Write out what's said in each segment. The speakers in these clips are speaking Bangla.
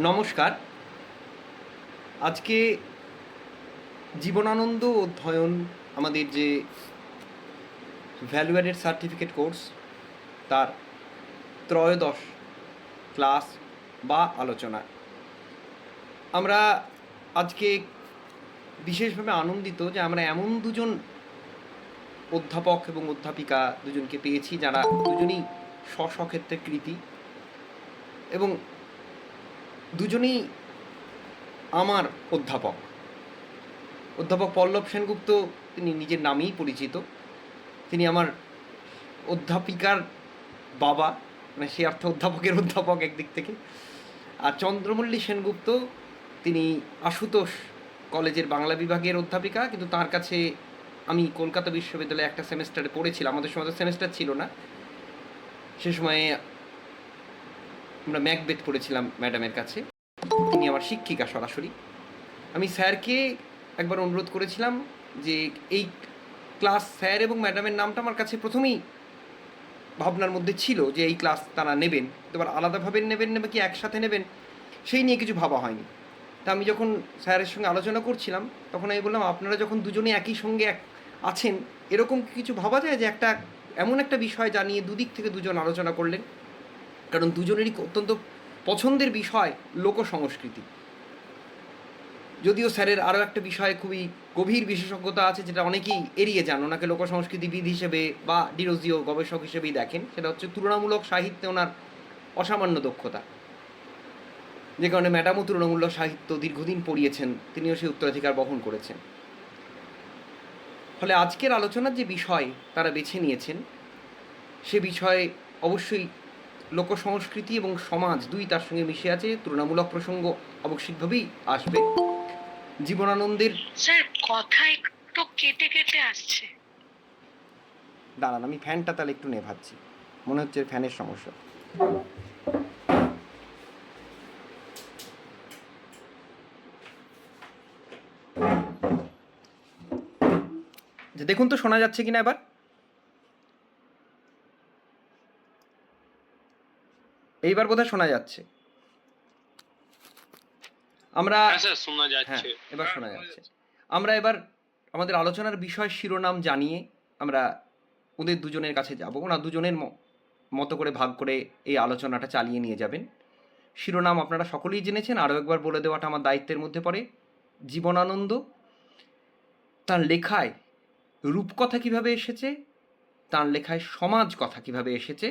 নমস্কার। আজকে জীবনানন্দ অধ্যয়ন আমাদের যে ভ্যালু অ্যাডেড সার্টিফিকেট কোর্স তার ত্রয়োদশ ক্লাস বা আলোচনা। আমরা আজকে বিশেষভাবে আনন্দিত যে আমরা এমন দুজন অধ্যাপক এবং অধ্যাপিকা দুজনকে পেয়েছি যারা দুজনেই স্বক্ষেত্রে কৃতী এবং দুজনেই আমার অধ্যাপক। অধ্যাপক পল্লব সেনগুপ্ত তিনি নিজের নামেই পরিচিত। তিনি আমার অধ্যাপিকার বাবা, মানে সে অর্থে অধ্যাপকের অধ্যাপক একদিক থেকে। আর চন্দ্রমল্লী সেনগুপ্ত তিনি আশুতোষ কলেজের বাংলা বিভাগের অধ্যাপিকা, কিন্তু তার কাছে আমি কলকাতা বিশ্ববিদ্যালয়ে একটা সেমেস্টারে পড়েছিলাম। আমাদের সময় তো সেমেস্টার ছিল না, সে সময়ে আমরা ম্যাকবেথ পড়েছিলাম ম্যাডামের কাছে। তিনি আমার শিক্ষিকা সরাসরি। আমি স্যারকে একবার অনুরোধ করেছিলাম যে এই ক্লাস স্যার এবং ম্যাডামের নামটা আমার কাছে প্রথমেই ভাবনার মধ্যে ছিল যে এই ক্লাস তারা নেবেন, এবার আলাদাভাবে নেবেন নেবে কি একসাথে নেবেন সেই নিয়ে কিছু ভাবা হয়নি। তা আমি যখন স্যারের সঙ্গে আলোচনা করছিলাম তখন আমি বললাম, আপনারা যখন দুজনে একই সঙ্গে আছেন, এরকম কিছু ভাবা যায় যে একটা এমন একটা বিষয় জানিয়ে দুদিক থেকে দুজন আলোচনা করলেন। কারণ দুজনেরই অত্যন্ত পছন্দের বিষয় লোক সংস্কৃতি। যদিও স্যারের আরও একটা বিষয়ে খুবই গভীর বিশেষজ্ঞতা আছে যেটা অনেকেই এড়িয়ে যান, ওনাকে লোক সংস্কৃতিবিদ হিসেবে বা ডিরোজিও গবেষক হিসেবেই দেখেন, সেটা হচ্ছে তুলনামূলক সাহিত্যে ওনার অসামান্য দক্ষতা, যে কারণে ম্যাডামও তুলনামূলক সাহিত্য দীর্ঘদিন পড়িয়েছেন, তিনিও সেই উত্তরাধিকার বহন করেছেন। ফলে আজকের আলোচনার যে বিষয় তারা বেছে নিয়েছেন সে বিষয়ে অবশ্যই লোক সংস্কৃতি এবং সমাজ দুই তার সঙ্গে মিশে আছে, তুলনামূলক প্রসঙ্গ আবশ্যিকভাবেই আসবে। জীবনানন্দের স্যার কথা একটু কেটে কেটে আসছে। দাঁড়ান, আমি ফ্যানটা তাহলে একটু নেভাচ্ছি, মনে হচ্ছে ফ্যানের সমস্যা। দেখুন তো শোনা যাচ্ছে কিনা এবার। এইবার বোধহয় শোনা যাচ্ছে। আমরা শোনা যাচ্ছে। এবার শোনা যাচ্ছে। আমরা এবার আমাদের আলোচনার বিষয় শিরোনাম জানিয়ে আমরা ওদের দুজনের কাছে যাব। ওরা দুজনের মতো করে ভাগ করে এই আলোচনাটা চালিয়ে নিয়ে যাবেন। শিরোনাম আপনারা সকলেই জেনেছেন, আরও একবার বলে দেওয়াটা আমার দায়িত্বের মধ্যে পড়ে। জীবনানন্দ তার লেখায় রূপকথা কিভাবে এসেছে, তার লেখায় সমাজ কথা কিভাবে এসেছে,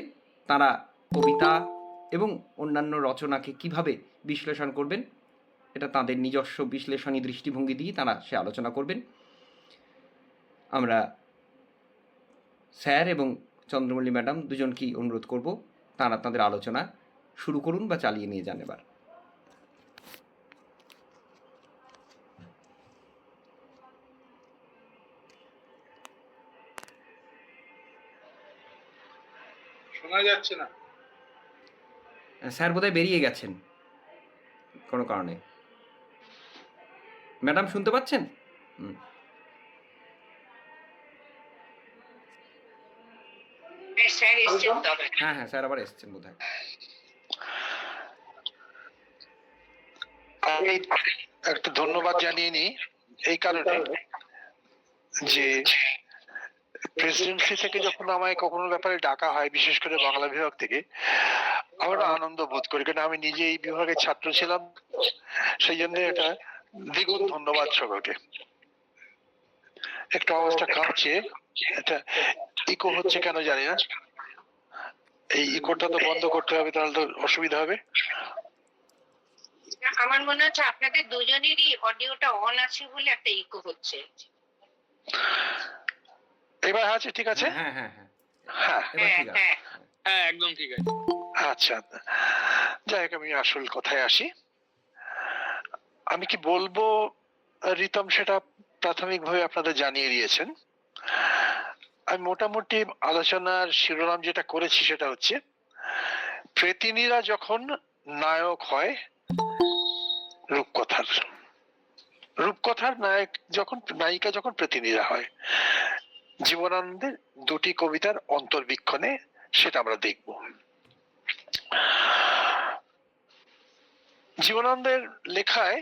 তারা কবিতা এবং অন্যান্য রচনাকে কিভাবে বিশ্লেষণ করবেন, এটা তাদের নিজস্ব বিশ্লেষণী দৃষ্টিভঙ্গি দিয়ে তারা সে আলোচনা করবেন। আমরা স্যার এবং চন্দ্রমল্লী ম্যাডাম দুজনকেই অনুরোধ করব তারা তাদের আলোচনা শুরু করুন বা চালিয়ে নিয়ে যান। এবার শোনা যাচ্ছে না। স্যার বোধহয় বেরিয়ে গেছেন কোনো কারণে। ম্যাডাম শুনতে পাচ্ছেন? হ্যাঁ হ্যাঁ, স্যার আবার এসছেন বোধহয়। আমি একটা ধন্যবাদ জানিয়ে নিই এই কারণে যে প্রেসিডেন্সি থেকে যখন আমায় কখনো ব্যাপারে ডাকা হয়, বিশেষ করে বাংলা বিভাগ থেকে, আমরা আনন্দ বোধ করি, কারণ আমি নিজে এই বিভাগের ছাত্র ছিলাম। সেই জন্য এটা দ্বিগুণ ধন্যবাদ সকলকে। একটু অবস্থা কাঁপছে, এটা ইকো হচ্ছে কেন জানি না, এই ইকোটা তো বন্ধ করতে হবে, তাহলে তো অসুবিধা হবে। আমার মনে হচ্ছে আপনাদের দুজনেরই অডিওটা অন আছে বলে একটা ইকো হচ্ছে। এবার আছে? ঠিক আছে। হ্যাঁ হ্যাঁ হ্যাঁ হ্যাঁ এবার ঠিক আছে। হ্যাঁ একদম ঠিক আছে। আচ্ছা, যাই হোক, আমি আসল কথায় আসি। আমি কি বলবো রিতম সেটা প্রাথমিকভাবে আপনাদের জানিয়ে দিয়েছেন। আমি মোটামুটি আলোচনার শিরোনাম যেটা করেছি সেটা হচ্ছে প্রেতিনীরা যখন নায়ক হয় রূপকথার, রূপকথার নায়ক যখন, নায়িকা যখন প্রেতিনীরা হয়, জীবনানন্দের দুটি কবিতার অন্তর্বীক্ষণে সেটা আমরা দেখব। জীবনানন্দের লেখায়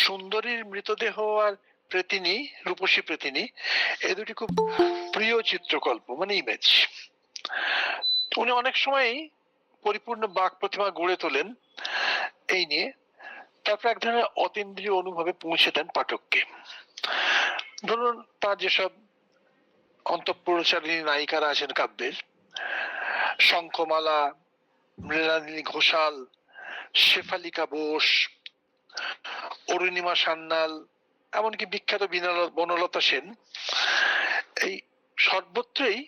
সুন্দরীর মৃতদেহ আর প্রেতিনী, রূপসী প্রেতিনী, এই দুটি খুব প্রিয় চিত্রকল্প, মানে ইমেজ। উনি অনেক সময় পরিপূর্ণ বাক প্রতিমা গড়ে তোলেন এই নিয়ে, তারপর এক ধরনের অতীন্দ্রিয় অনুভবে পৌঁছে দেন পাঠককে। ধরুন তার যেসব অন্তঃপুরচারিণী নায়িকারা আছেন কাব্যের, শঙ্খমালা, মৃণালিনী ঘোষাল, শেফালিকা বোস, অরুণিমা সান্যাল, এমনকি বিখ্যাত বনলতা সেন, এই সর্বত্রই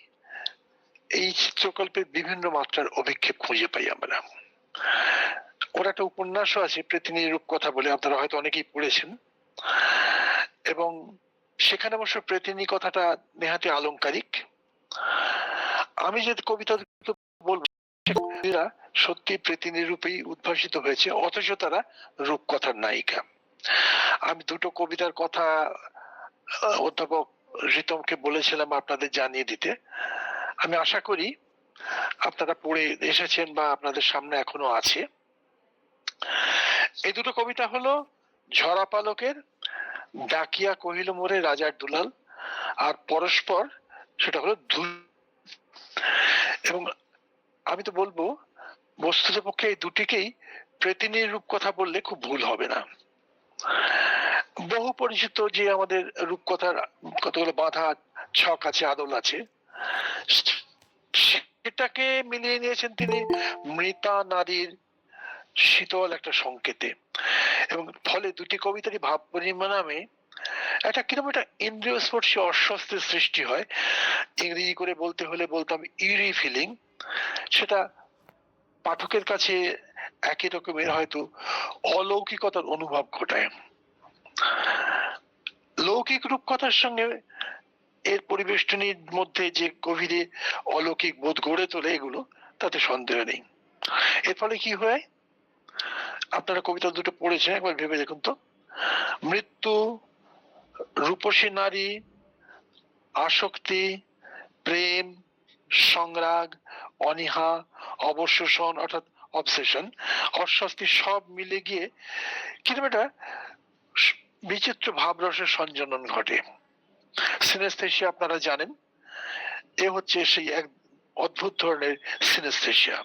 এই চিত্রকল্পের বিভিন্ন মাত্রার অভিক্ষেপ খুঁজে পাই আমরা। ওর একটা উপন্যাসও আছে প্রেতিনীর রূপকথা বলে, আপনারা হয়তো অনেকেই পড়েছেন, এবং সেখানে অবশ্য প্রেতিনী কথাটা নেহাতি আলংকারিক। আমি যে কবিতা বলবো সেটা সত্যি প্রেতিনীর রূপেই উদ্ভাসিত হয়েছে, অথচ তারা রূপকথার নায়িকা। আমি দুটো কবিতার কথা অধ্যাপক রিতমকে বলেছিলাম আপনাদের জানিয়ে দিতে। আমি আশা করি আপনারা পড়ে এসেছেন বা আপনাদের সামনে এখনো আছে। এই দুটো কবিতা হলো ঝরা পালকের ডাকিয়া কহিল মোরে রাজার দুলাল, আর পরস্পর সেটা হলো এবং আমি তো বলবো বস্তুতপক্ষে এই দুটিকেই প্রেতিনীর রূপকথা বললে খুব ভুল হবে না। বহু পরিচিত যে আমাদের রূপকথার কতগুলো বাঁধা ছক আছে, আদল আছে, সেটাকে মিলিয়ে নিয়েছেন তিনি মৃতা নারীর শীতল একটা সংকেতে, এবং ফলে দুটি কবিতারই ভাব পরিমাণে একটা কিরকম একটা ইন্দ্রিয় স্পর্শী অস্বস্তির সৃষ্টি হয়। ইংরেজি করে বলতে হলে বলতাম ইরি ফিলিং। সেটা পাঠকের কাছে একই রকমের হয়তো অলৌকিকতার অনুভব ঘটায়। লৌকিক রূপকথার সঙ্গে এর পরিবেষ্টনীর মধ্যে যে গভীরে অলৌকিক বোধ গড়ে তোলে এগুলো, তাতে সন্দেহ নেই। এর ফলে কি হয়, আপনারা কবিতা দুটো পড়েছেন, একবার ভেবে দেখুন তো। মৃত্যু, রূপসী নারী, আসক্তি, প্রেম, সংরাগ, অনীহা, অবশোষণ অর্থাৎ অবসেশন, অস্বস্তি সব মিলে গিয়ে কিরকম একটা বিচিত্র ভাবরসের সঞ্জনন ঘটে। সিনেস্থেশিয়া আপনারা জানেন, এ হচ্ছে সেই এক অদ্ভুত ধরনের সিনেস্থেশিয়া।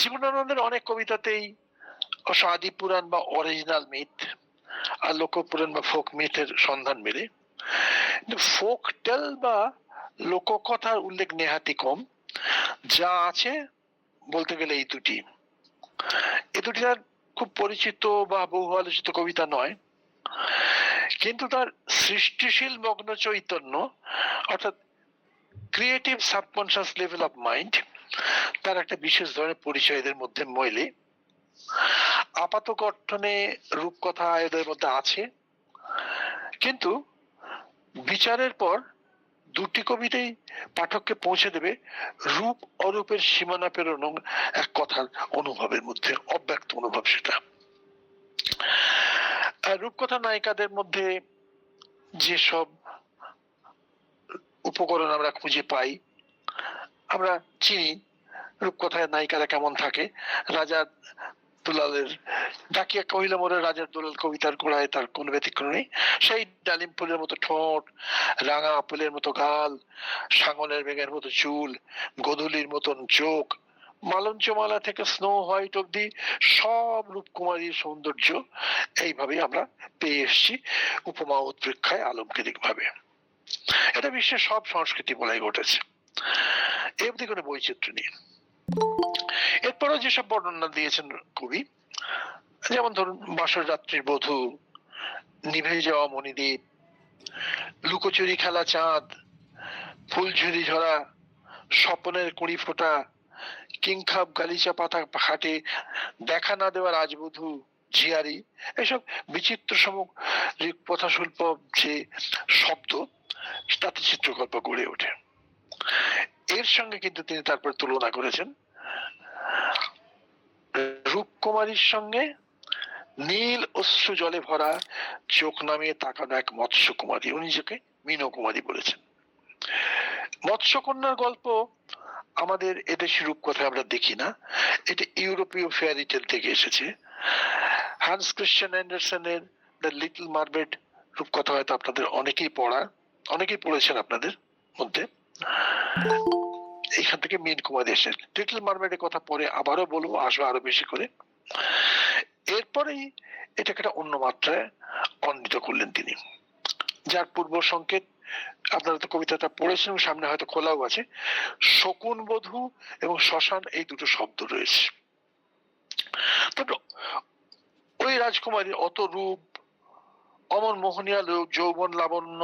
জীবনানন্দের অনেক কবিতাতেই আদি পুরাণ বা অরিজিনাল মিথ আর লোকপুরাণ বা ফোক মিথের সন্ধান মেলে, কিন্তু ফোক টেল বা লোককথার উল্লেখ নেহাতি কম। যা আছে বলতে গেলে এই দুটি আর খুব পরিচিত বা বহু আলোচিত কবিতা নয়, কিন্তু তার সৃষ্টিশীল মগ্ন চৈতন্য অর্থাৎ creative subconscious level of mind, তার একটা বিশেষ ধরনের পরিচয় এদের মধ্যে মেলে। আপাত গঠনে রূপকথা এদের মধ্যে আছে, কিন্তু বিচারের পর দুটি কবিতাই পাঠককে পৌঁছে দেবে রূপ অরূপের সীমানা পেরোনো এক কথার অনুভবের মধ্যে, অব্যক্ত অনুভব সেটা। রূপকথা নায়িকাদের মধ্যে যেসব উপকরণ আমরা খুঁজে পাই, আমরা চিনি রূপকথায় নায়িকারা কেমন থাকে। রাজা দুলালের ডাকিয়া কহিল মোরে রাজার দুলাল কবিতার গোড়ায় তার কোন ব্যতিক্রম নেই। সেই ডালিম ফুলের মতো ঠোঁট, রাঙা আপেলের মতো গাল, সাঙনের বেগের মতো চুল, গোধূলির মতন চোখ, মালঞ্চমালা থেকে স্নো হোয়াইট অব্দি সব রূপকুমারীর সৌন্দর্য এইভাবে আমরা পেয়ে এসছি উপমা উৎপ্রেক্ষায় আলংকারিক ভাবে। এটা বিশ্বের সব সংস্কৃতি বলাই ঘটেছে, এ অব্দি কোনো বৈচিত্র্য নেই। এরপরও যেসব বর্ণনা দিয়েছেন কবি, যেমন ধরুন বাসর রাত্রির বধূ, নিভে যাওয়া মণিদ্বীপ, লুকোচুরি খেলা চাঁদ, ফুলঝুরি ঝরা, স্বপনের কুড়ি ফোঁটা, কিংখাব গালিচা পাতা হাটে, দেখা না দেওয়া রাজবধূ, ঝিয়ারি, এসব বিচিত্র সমক কথাশিল্প যে শব্দ, তাতে চিত্রকল্প গড়ে ওঠে। এর সঙ্গে কিন্তু তিনি তারপর তুলনা করেছেন রূপকুমারীর সঙ্গে নীল অশ্রু জলে ভরা চোখ নামিয়ে তাকানো এক মৎস্য কুমারী, উনি নিজেকে মীন কুমারী বলেছেন। মৎস্যকন্যার গল্প আমাদের এদেশি রূপকথা আমরা দেখি না, এটা ইউরোপীয় ফেয়ারি টেল থেকে এসেছে। হান্স ক্রিশ্চিয়ান অ্যান্ডারসনের দ্য লিটল মারমেড রূপকথা হয়তো আপনাদের অনেকেই পড়েছেন আপনাদের মধ্যে। এখান থেকে মেন কুমার এসেছেন। লিটল মারমেডের কথা পরে আবারও বলবো, আসবো আরো বেশি করে। এরপরেই এটাকে একটা অন্য মাত্রায় অন্বিত করলেন তিনি, যার পূর্ব সংকেত আপনারা তো কবিতাটা পড়েছেন, সামনে হয়তো খোলাও আছে। শকুন বধূ এবং শ্মশান, এই দুটো শব্দ রয়েছে। ওই রাজকুমারীর অত রূপ, অমন মোহনীয় লোক, যৌবন লাবণ্য,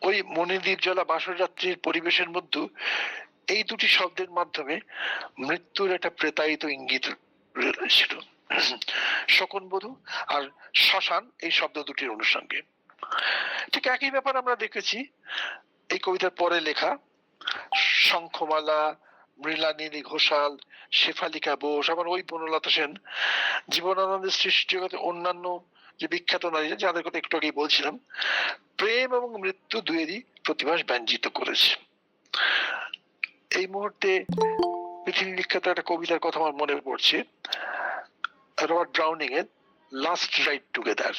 ওই মণিদ্বীপ জলা বাসযাত্রীর পরিবেশের মধ্যে এই দুটি শব্দের মাধ্যমে মৃত্যুর একটা প্রেতায়িত ইঙ্গিত ছিল। শকুন বধূ আর শ্মশান এই শব্দ দুটির অনুষঙ্গে ঠিক একই ব্যাপার আমরা দেখেছি এই কবিতার পরে লেখা শঙ্খমালা, মৃণালিনী ঘোষাল, শেফালিকা বোস, আবার ওই বনলতা সেন, জীবনানন্দের সৃষ্টি জগতে অন্যান্য যে বিখ্যাত নারীরা যাদের কথা একটু আগেই বলছিলাম, প্রেম এবং মৃত্যু দুয়েরই প্রতিভাস ব্যঞ্জিত করেছে। এই মুহূর্তে পৃথিবী বিখ্যাত একটা কবিতার কথা আমার মনে পড়ছে, রবার্ট ব্রাউনিং এর লাস্ট রাইড টুগেদার।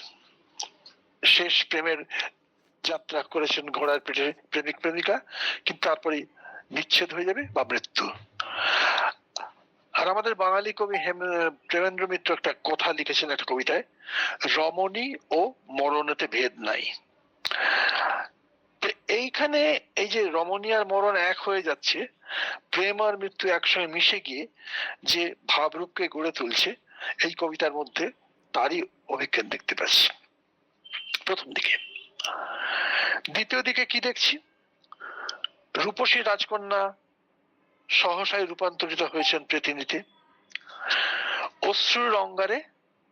শেষ প্রেমের যাত্রা করেছেন ঘোড়ার পিঠে প্রেমিক প্রেমিকা, কিন্তু তারপরে বিচ্ছেদ হয়ে যাবে বা মৃত্যু। আর আমাদের বাঙালি কবি প্রেমেন্দ্র মিত্র একটা কথা লিখেছেন একটা কবিতায়, রমণী ও মরণেতে ভেদ নাই। এইখানে এই যে রমণী আর মরণ এক হয়ে যাচ্ছে, প্রেম আর মৃত্যু একসঙ্গে মিশে গিয়ে যে ভাবরূপকে গড়ে তুলছে, এই কবিতার মধ্যে তারই অভিজ্ঞান দেখতে পাচ্ছি প্রথম দিকে। দ্বিতীয় দিকে কি দেখছি, রূপসী রাজকন্যা সহসায় রূপান্তরিত হয়েছেন প্রেতিনীতে। অশ্রুর অঙ্গারে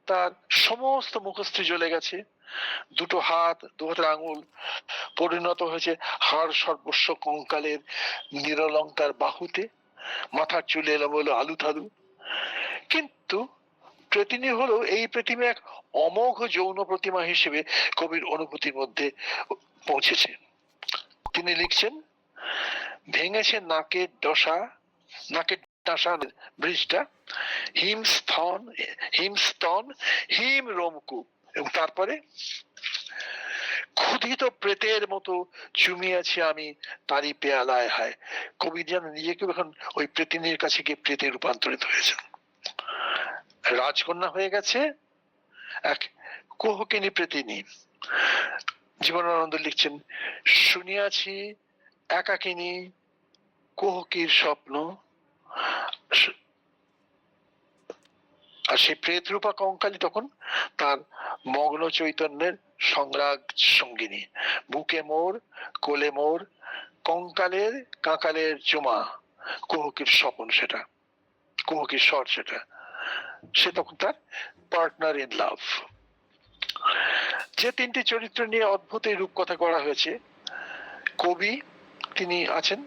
তার সমস্ত মুখশ্রী জ্বলে গেছে, দুটো হাত, দু হাতের আঙুল পরিণত হয়েছে হাড় সর্বস্ব কঙ্কালের নিরলঙ্কার বাহুতে, মাথার চুল এলোমেলো আলু থালু। কিন্তু প্রেতিনী হলো এই পৃথিবী এক অমোঘ যৌন প্রতিমা হিসেবে কবির অনুভূতির মধ্যে পৌঁছেছে। তিনি লিখছেন, ভেঙেছে নাকের ডাঁসা ব্রিজটা, হিমস্তন হিম রোমকূপ, এবং তারপরে ক্ষুধিত প্রেতের মতো চুমিয়েছি আমি তারই পেয়ালায় হায়। কবি যেন নিজেকে এখন ওই প্রেতিনীর কাছে গিয়ে প্রেতে রূপান্তরিত হয়েছে, রাজকন্যা হয়ে গেছে এক কুহকিনী প্রেতিনী। জীবনানন্দ লিখছেন, শুনিয়াছি একাকিনী কুহকির স্বপ্ন, আর সেই প্রেত রূপা কঙ্কালী তখন তার মগ্ন চৈতন্যের সংরাগ সঙ্গিনী। বুকে মোর, কোলে মোর, কঙ্কালের কাঁকালের চুমা, কুহকির স্বপন সেটা, কুহকির স্বর সেটা, সে তখন তার পার্টনার ইন লাভ। যে তিনটি চরিত্র নিয়ে অদ্ভুত এই রূপকথা করা হয়েছে, কবি তিনি আছেন,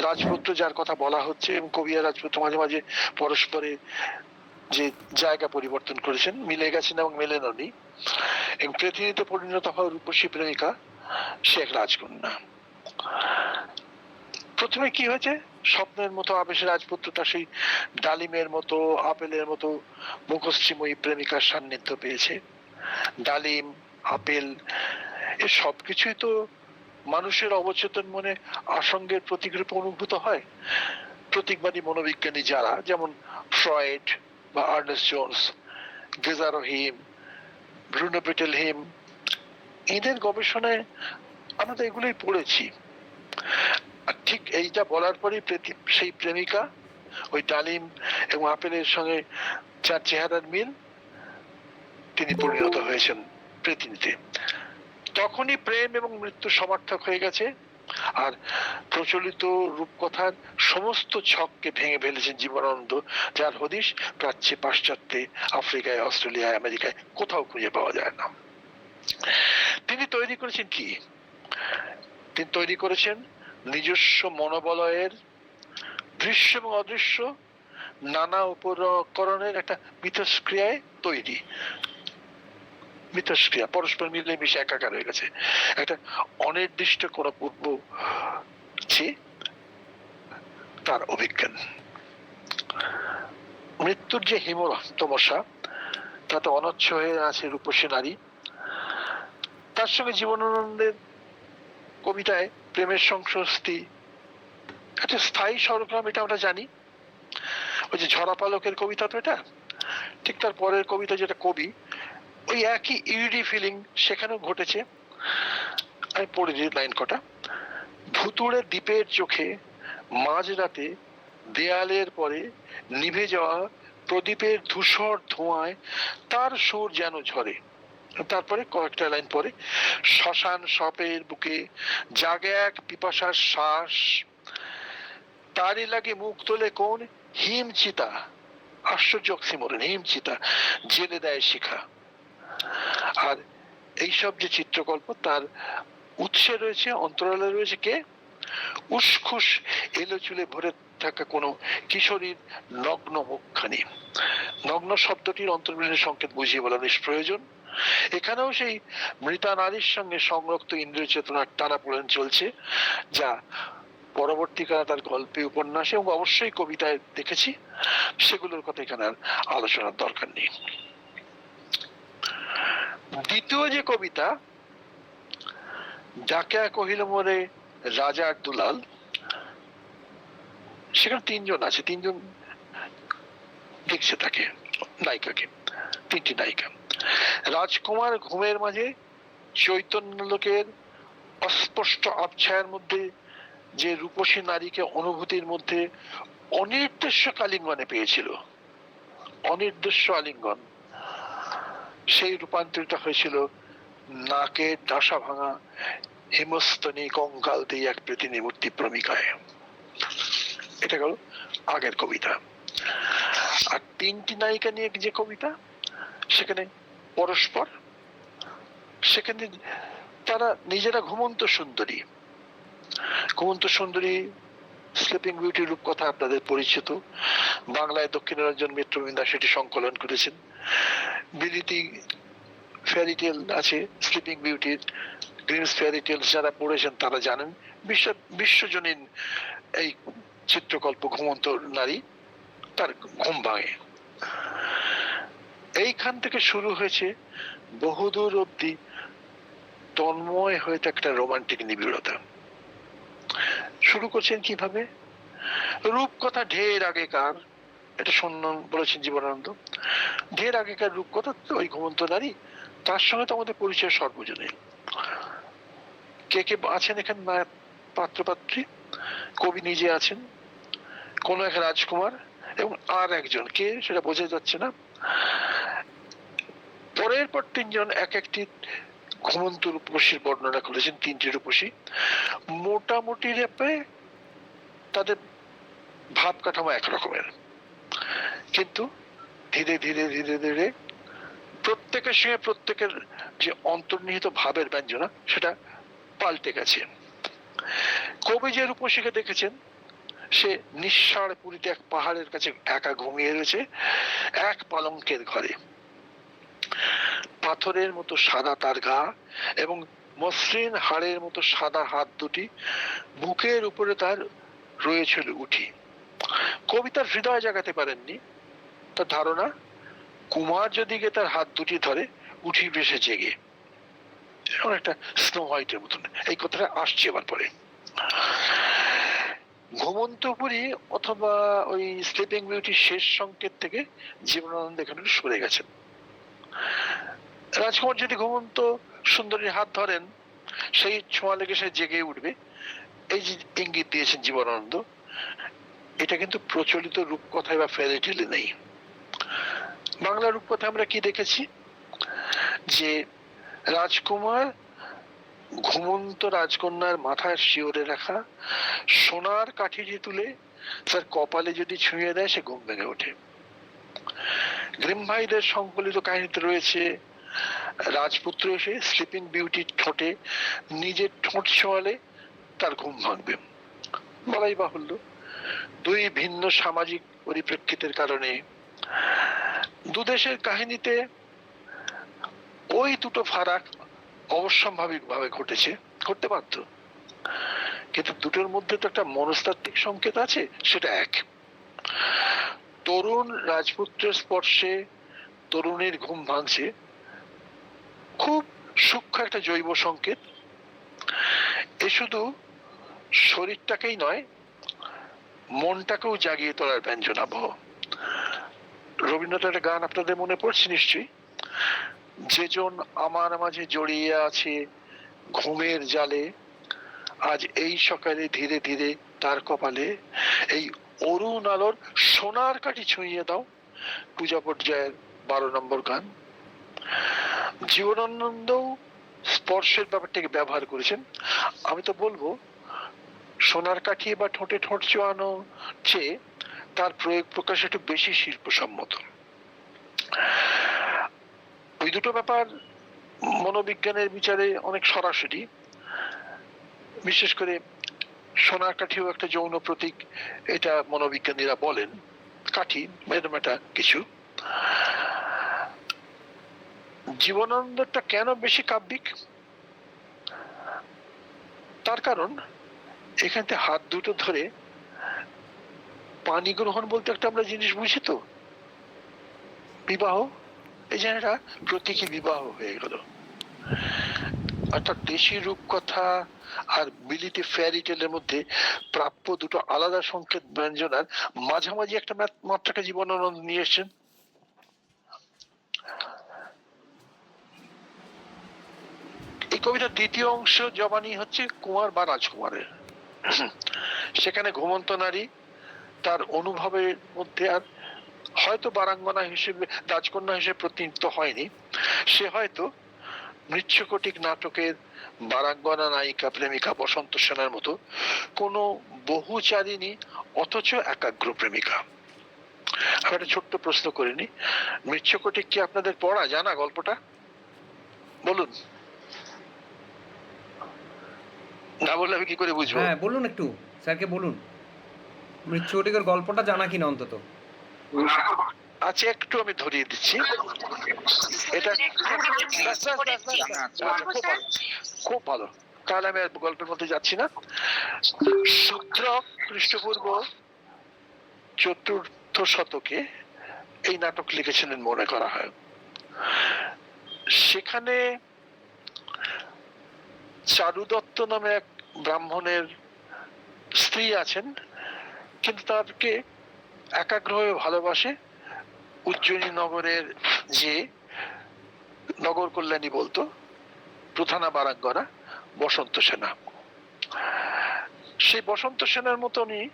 রাজপুত্র যার কথা বলা হচ্ছে, এবং কবি আর রাজপুত্র মাঝে মাঝে পরস্পরের যে জায়গা পরিবর্তন করেছেন, মিলে গেছেন এবং মেলেননি, এবং পৃথিবীতে পরিণত হওয়া রূপসী প্রেমিকা সে এক রাজকন্যা। প্রথমে কি হয়েছে, স্বপ্নের মতো আবেশে রাজপুত্র তার সেই ডালিমের মতো আপেলের মতো মুখশ্রীময়ী প্রেমিকার সান্নিধ্য পেয়েছে। ডালিম, আপেল, এ সবকিছুই তো মানুষের অবচেতন মনে আসঙ্গের প্রতীক রূপে অনুভূত হয়। প্রতীকবাদী মনোবিজ্ঞানী যারা, যেমন ফ্রয়েড বা আর্নেস্ট জোন্স, গেজারো হিম, ব্রুনো বেটেলহিম, এদের গবেষণায় আমরা তো এগুলোই পড়েছি। আর ঠিক এইটা বলার পরেই সেই প্রেমিকা ওই ডালিম এবং আপেলের সঙ্গে যার চেহারার মিল, তিনি পরিণত হয়েছেন পৃথিবীতে। তখনই প্রেম এবং মৃত্যু সমার্থক হয়ে গেছে, আর প্রচলিত রূপকথার সমস্ত ছককে ভেঙে ফেলেছেন জীবনানন্দ, যার হদিশ প্রাচ্যে, পাশ্চাত্যে, আফ্রিকায়, অস্ট্রেলিয়ায়, আমেরিকায় কোথাও খুঁজে পাওয়া যায় না। তিনি তৈরি করেছেন কি, তিনি তৈরি করেছেন নিজস্ব মনোবলয়ের দৃশ্য এবং অদৃশ্য নানা উপকরণের একটা মিথস্ক্রিয়ায় তৈরি, মিথস্ক্রিয়া পরস্পর মিলে মিশে একাকার হয়ে গেছে। একটা অনির্দিষ্ট কোন পূর্ব তার অভিজ্ঞান। মৃত্যুর যে হিম তমসা, তাতে অনচ্ছ হয়ে আছে রূপসী নারী। তার সঙ্গে জীবনানন্দের কবিতায় প্রেমের সংস্কৃতি একটা স্থায়ী স্বরগ্রাম, এটা আমরা জানি। ওই যে ঝরা পালকের কবিতা তো এটা, ঠিক তার পরের কবিতা যেটা কবি, ওই একই ইউডি ফিলিং সেখানেও ঘটেছে। আমি পড়ে দিই লাইন কটা। ভুতুড়ে দ্বীপের চোখে মাঝরাতে দেয়ালের পরে নিভে যাওয়া প্রদীপের ধূসর ধোঁয়ায় তার সুর যেন ঝরে। তারপরে কয়েকটা লাইন পরে, শ্মশান সাপের বুকে জাগে এক পিপাসার শ্বাস, তারই লাগে মুখ তোলে কোন হিমচিতা, আশ্চর্য অক্সিমোরন, হিমচিতা জেলে দেয় শিখা। আর এইসব যে চিত্রকল্প, তার উৎসে রয়েছে, অন্তরালে রয়েছে কে? উসখুস এলো চুলে ভরে থাকা কোনো কিশোরীর নগ্ন মুখখানি। নগ্ন শব্দটির অন্তর্বিলীনের সংকেত বুঝিয়ে বলা নিষ্প্রয়োজন। এখানেও সেই মৃতা নারীর সঙ্গে সংরক্ত ইন্দ্রিয় চেতনার টানাপোড়েন চলছে, যা পরবর্তীকালে তার গল্পে, উপন্যাসে এবং অবশ্যই কবিতায় দেখেছি। সেগুলোর কথা এখানে আর আলোচনার দরকার নেই। দ্বিতীয় যে কবিতা, ডাকিয়া কহিল মোরে রাজার দুলাল, সেখানে তিনজন আছে, তিনজন দেখছে তাকে, নায়িকাকে, তিনটি নায়িকা। রাজকুমার ঘুমের মাঝে চৈতন্য লোকের অস্পষ্ট আবছায়ার মধ্যে যে রূপসী নারীকে অনুভূতির মধ্যে অনির্দেশ্য আলিঙ্গনে পেয়েছিল, অনির্দেশ্য আলিঙ্গন, সেই রূপান্তরিত হয়েছিল নাকের ডাসা ভাঙা হিমস্তনী কঙ্কাল দিয়ে এক প্রতিনিমূর্তি প্রমিকায়। এটা গেল আগের কবিতা। আর তিনটি নায়িকা নিয়ে যে কবিতা, সেখানে পরস্পর, সেখানে তারা নিজেরা ঘুমন্ত সুন্দরী। ঘুমন্ত সুন্দরী, স্লিপিং বিউটি রূপকথা আপনাদের পরিচিত। বাংলায় দক্ষিণারঞ্জন মিত্র বিন্দা সেটি সংকলন করেছেন। বিলিতি ফেয়ারি টেল আছে স্লিপিং বিউটির, গ্রিমস ফেয়ারি টেলস যারা পড়েছেন তারা জানেন। বিশ্বজনীন এই চিত্রকল্প, ঘুমন্ত নারী, তার ঘুম ভাঙে। এইখান থেকে শুরু হয়েছে বহুদূর অব্দি তন্ময় হয়ে একটা রোমান্টিক নিবিড়তা। শুরু করছেন কিভাবে? রূপকথা ঢের আগেকার, এটা শুনলাম বলেছেন জীবনানন্দ, ঢের আগেকার রূপকথা, ওই ঘুমন্ত নারী, তার সঙ্গে তো আমাদের পরিচয় সর্বজনীন। কে কে আছেন এখানে পাত্রপাত্রী? কবি নিজে আছেন, কোন এক রাজকুমার এবং আর একজন কে সেটা বোঝা যাচ্ছে না। পরের পর তিনজন এক একটি ঘুমন্ত রূপসীর বর্ণনা করেছেন, তিনটি রূপসী। মোটামুটি রেপে তাদের ভাব কাঠামো একরকমের, কিন্তু ধীরে ধীরে ধীরে ধীরে প্রত্যেকের সঙ্গে প্রত্যেকের যে অন্তর্নিহিত ভাবের ব্যঞ্জনা, সেটা পাল্টে গেছে। কবি যে রূপসীকে দেখেছেন, সে নিঃসাড় পুরীতে এক পাহাড়ের কাছে একা ঘুমিয়ে রয়েছে এক পালঙ্কের ঘরে। পাথরের মতো সাদা তার গা এবং মসৃণ হাড়ের মতো সাদা হাত দুটি, বুকের উপরে তার রয়েছিল উঠি। কবি তার হৃদয় জাগাতে পারেননি। তার ধারণা, কুমার যদি গিয়ে তার হাত দুটি ধরে, উঠি ভেসে জেগে, এমন একটা স্নো হোয়াইটের মতন। এই কথাটা আসছে এবার পরে। ঘুমন্তপুরী অথবা ওই স্লিপিং বিউটির শেষ সংকেত থেকে জীবনানন্দ এখানে সরে গেছেন। রাজকুমার যদি ঘুমন্ত সুন্দরীর হাত ধরেন, সেই ছোঁয়া লেগে সে জেগে উঠবে, এই যে ইঙ্গিত দিয়েছেন জীবনানন্দ, এটা কিন্তু প্রচলিত রূপকথায় বা ফেয়ারি টেলে নেই। বাংলা রূপকথা আমরা কি দেখেছি? যে রাজকুমার ঘুমন্ত রাজকন্যার মাথায় শিওরে রাখা সোনার কাঠিটি তুলে তার কপালে যদি ছুঁয়ে দেয়, সে ঘুম ভেঙে ওঠে। গ্রিম ভাইদের সংকলিত কাহিনীতে রয়েছে, রাজপুত্র এসে স্লিপিং বিউটির ঠোঁটে নিজের ঠোঁট ছোঁয়ালে তার ঘুম ভাঙবে। বলাই বাহুল্য, দুই ভিন্ন সামাজিক পরিপ্রেক্ষিতের কারণে দুদেশের কাহিনীতে ওই দুটো ফারাক অবশ্যম্ভাবিক ভাবে ঘটেছে, ঘটতে পারত, কিন্তু দুটোর মধ্যে তো একটা মনস্তাত্ত্বিক সংকেত আছে, সেটা এক। তরুণ রাজপুত্রের স্পর্শে তরুণীর ঘুম ভাঙছে, খুব সূক্ষ্ম একটা জৈব সংকেত। এ শুধু শরীরটাকেই নয়, মনটাকেও জাগিয়ে তোলার ব্যঞ্জনাবহ। রবীন্দ্রনাথের একটা গান আপনাদের মনে পড়ছে নিশ্চয়ই, যেজন আমার মাঝে জড়িয়ে আছে ঘুমের জালে, আজ এই সকালে ধীরে ধীরে তার কপালে এই অরুণ আলোর সোনার কাঠি ছুঁয়ে দাও, পূজা পর্যায়ের 12 নম্বর গান। জীবনানন্দও স্পর্শের ব্যাপারটাকে ব্যবহার করেছেন। আমি তো বলবো সোনার কাঠি বা ঠোঁটে ঠোঁট চোয়ানো চেয়ে তার প্রয়োগ প্রকাশ একটু বেশি শিল্পসম্মত। ওই দুটো ব্যাপার মনোবিজ্ঞানের বিচারে অনেক সরাসরি। বিশেষ করে সোনার কাঠিও একটা যৌন প্রতীক, এটা মনোবিজ্ঞানীরা বলেন। কাঠি এরকম একটা কিছু। জীবনানন্দটা কেন বেশি কাব্যিক? তার কারণ এখান থেকে হাত দুটো ধরে পানি গ্রহণ বলতে একটা আমরা জিনিস বুঝি তো, বিবাহ, এই যে একটা প্রতীকী বিবাহ হয়ে গেল। অর্থাৎ দেশি রূপকথা আর বিলিতি ফেয়ারি টেলের মধ্যে প্রাপ্য দুটো আলাদা সংকেত ব্যঞ্জনার মাঝামাঝি একটা মাত্রাকে জীবনানন্দ নিয়ে এসেছেন। এই কবিতার দ্বিতীয় অংশ জবানি হচ্ছে কুমার বা রাজকুমারের। সেখানে ঘুমন্ত নারী তার অনুভবের মধ্যে আর হয়তো বারাঙ্গনা হিসেবে, রাজকন্যা হিসেবে প্রতিনিধিত্ব হয়নি, সে হয়তো মৃচ্ছকটিক নাটকের বারাঙ্গনা নায়িকা প্রেমিকা বসন্ত সেনের মতো কোন বহুচারিণী অথচ একাগ্র প্রেমিকা। আমি একটা ছোট্ট প্রশ্ন করিনি, মৃচ্ছকটিক কি আপনাদের পড়া জানা গল্পটা? বলুন, না বললে আমি কি করে বুঝবো? হ্যাঁ বলুন, একটু স্যারকে বলুন মৃচ্ছকটিকের গল্পটা জানা কিনা অন্তত। আচ্ছা, একটু আমি ধরিয়ে দিচ্ছি। এটা খুব ভালো, তাহলে আমি আর গল্পের মধ্যে যাচ্ছি না। শূদ্রক খ্রিস্টপূর্ব 4র্থ শতকে এই নাটক লিখেছিলেন মনে করা হয়। সেখানে চারু দত্ত নামে এক ব্রাহ্মণের স্ত্রী আছেন, কিন্তু তাকে একাগ্র হয়ে ভালোবাসে উজ্জয়িনী নগরের যে নগর কল্যাণী বলতো প্রধানা বারাঙ্গনা বসন্ত সেনা। সেই বসন্ত সেনার মতনই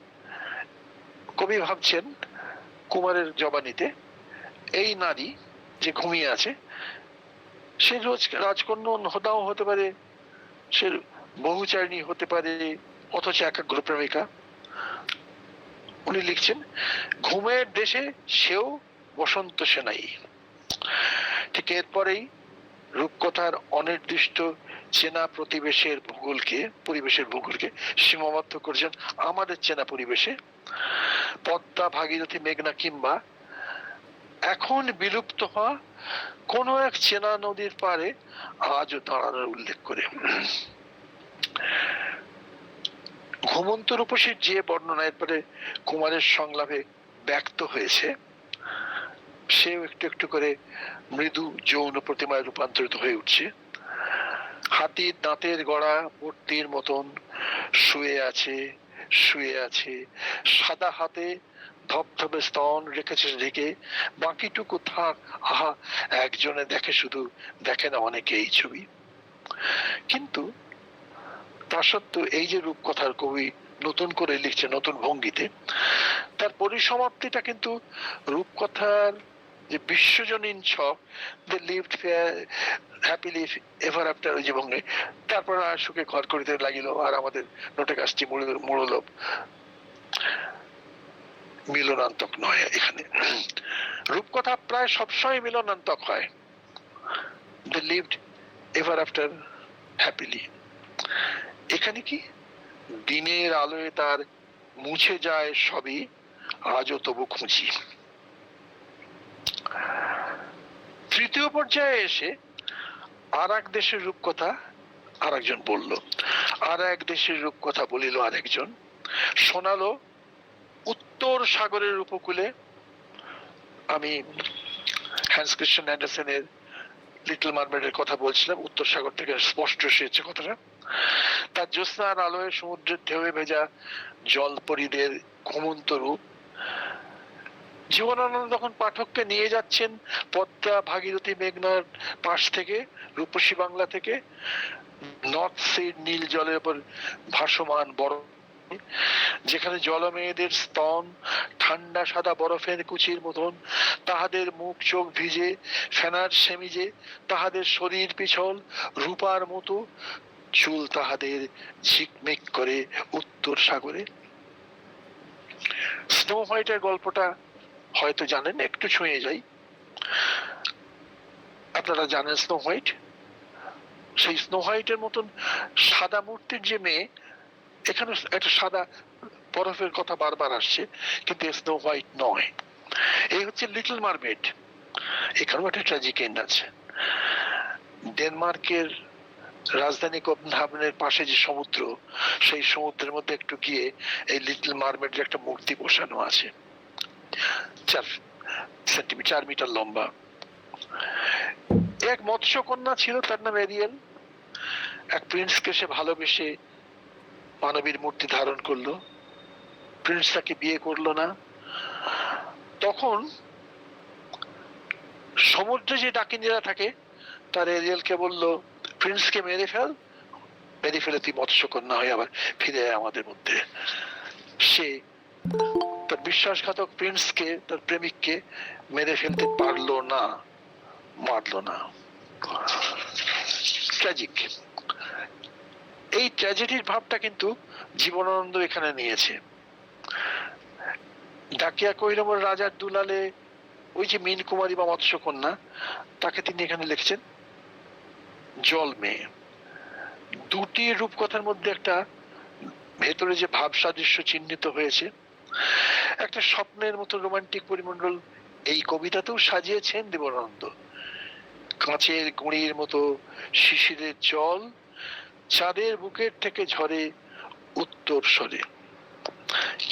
কবি ভাবছেন কুমারের জবানিতে এই নারী যে ঘুমিয়ে আছে সে রোজ রাজকন্যা নাও হতে পারে, সে বহুচারিণী হতে পারে, অথচ একাগ্র প্রেমিকা। উনি লিখছেন ঘুমের দেশে সেও বসন্ত সেনাই। ঠিক এরপরেই রূপকথার অনির্দিষ্ট চেনা পরিবেশের ভূগোলকে সীমাবদ্ধ করেছেন আমাদের চেনা পরিবেশে। পদ্মা, ভাগীরথী, মেঘনা কিংবা এখন বিলুপ্ত হওয়া কোন এক চেনা নদীর পারে আজও দাঁড়ানোর উল্লেখ করে। ঘুমন্ত রূপসীর যে বর্ণনা এরপরে কুমারের সংলাপে ব্যক্ত হয়েছে, সেও একটু একটু করে মৃদু যৌন প্রতিমায় রূপান্তরিত হয়ে উঠছে। হাতির দাঁতের গড়া মূর্তির মতন শুয়ে আছে, সাদা হাতে ধবধবে স্তন রেখেছে ঢেকে, বাকিটুকু থাক, আহা একজনে দেখে, শুধু দেখে না অনেকে এই ছবি। কিন্তু তা সত্ত্বেও এই যে রূপকথার কবি নতুন করে লিখছে নতুন ভঙ্গিতে, তার পরিসমাপ্তিটা কিন্তু রূপকথার যে বিশ্বজনীন ছক, they lived happily ever after, ওই যে ভঙ্গি, তারপর আর সুখে ঘর করিতে লাগিল আর আমাদের নোটে গাছটি মুড়ল, মিলনান্তক নয়। এখানে রূপকথা প্রায় সবসময় মিলনান্তক হয়, they lived ever after happily. এখানে কি দিনের আলোয় তার মুছে যায় সবই, আজও তবু খুঁজি। তৃতীয় পর্যায়ে এসে আর এক দেশের রূপকথা আর একজন বলল, আর এক দেশের রূপকথা বলিল আরেকজন, শোনালো উত্তর সাগরের উপকূলে। আমি হ্যান্স ক্রিশ্চিয়ান অ্যান্ডারসনের লিটল মারমেডের কথা বলছিলাম, উত্তর সাগর থেকে স্পষ্ট এসেছে কথাটা। তার জ্যোৎস্নার আলোয় সমুদ্রের ঢেউয়ে ভেজা জলপরীদের ঘুমন্ত রূপ। জীবনানন্দ তখন পাঠককে নিয়ে যাচ্ছেন পদ্মা, ভাগীরথী, মেঘনার পাশ থেকে, রূপসী বাংলা থেকে, নর্থ সির নীল জলের উপর ভাসমান বরফ, যেখানে জলমেয়েদের স্তন ঠান্ডা সাদা বরফের কুচির মতন, তাহাদের মুখ চোখ ভিজে ফেনার সেমিজে, তাহাদের শরীর পিছল রূপার মতো, চুল তাহাদের ঝিকমিক করে উত্তর সাগরে। স্নো হোয়াইটের গল্পটা হয়তো জানেন, একটু ছুঁয়ে যাই। আপনারা জানেন স্নো হোয়াইট, সেই স্নো হোয়াইটের মতন সাদা মূর্তির যে মেয়ে, এখানে একটা সাদা বরফের কথা বারবার আসছে, কিন্তু স্নো হোয়াইট নয়। এই হচ্ছে লিটল মারমেড। এখানেও একটা ট্র্যাজিক এন্ড আছে। ডেনমার্কের রাজধানী কোপেনহেগেনের পাশে যে সমুদ্র, সেই সমুদ্রের মধ্যে একটু গিয়ে এই লিটল মারমেডের একটা মূর্তি বসানো আছে, 4 মিটার লম্বা। এক মৎস্য কন্যা ছিল, তার নাম এরিয়েল। এক প্রিন্সকে সে ভালোবেসে মানবীর মূর্তি ধারণ করলো। প্রিন্স তাকে বিয়ে করলো না। তখন সমুদ্রে যে ডাকিনীরা থাকে, তার এরিয়েলকে বলল, প্রিন্সকে মেরে ফেলে তুই মৎস্যকন্যা হয়ে আবার ফিরে আয় আমাদের মধ্যে। সে তার বিশ্বাসঘাতক প্রিন্সকে, তার প্রেমিককে মেরে ফেলতে পারলো না, মারলো না। ট্র্যাজিক। এই ট্র্যাজেডির ভাবটা কিন্তু জীবনানন্দ এখানে নিয়েছে। ডাকিয়া কহিরমর রাজার দুলালে, ওই যে মীন কুমারী বা মৎস্যকন্যা, তাকে তিনি এখানে লিখছেন জল মেয়ে। দুটি রূপকথার মধ্যে একটা ভেতরে যে ভাব সাদৃশ্য চিহ্নিত হয়েছে, একটা স্বপ্নের মতো রোমান্টিক পরিমণ্ডল এই কবিতাতেও সাজিয়েছেন দেবানন্দ। কাঁচের গুঁড়ির মতো শিশিরের জল চাঁদের বুকের থেকে ঝরে উত্তর স্বরে।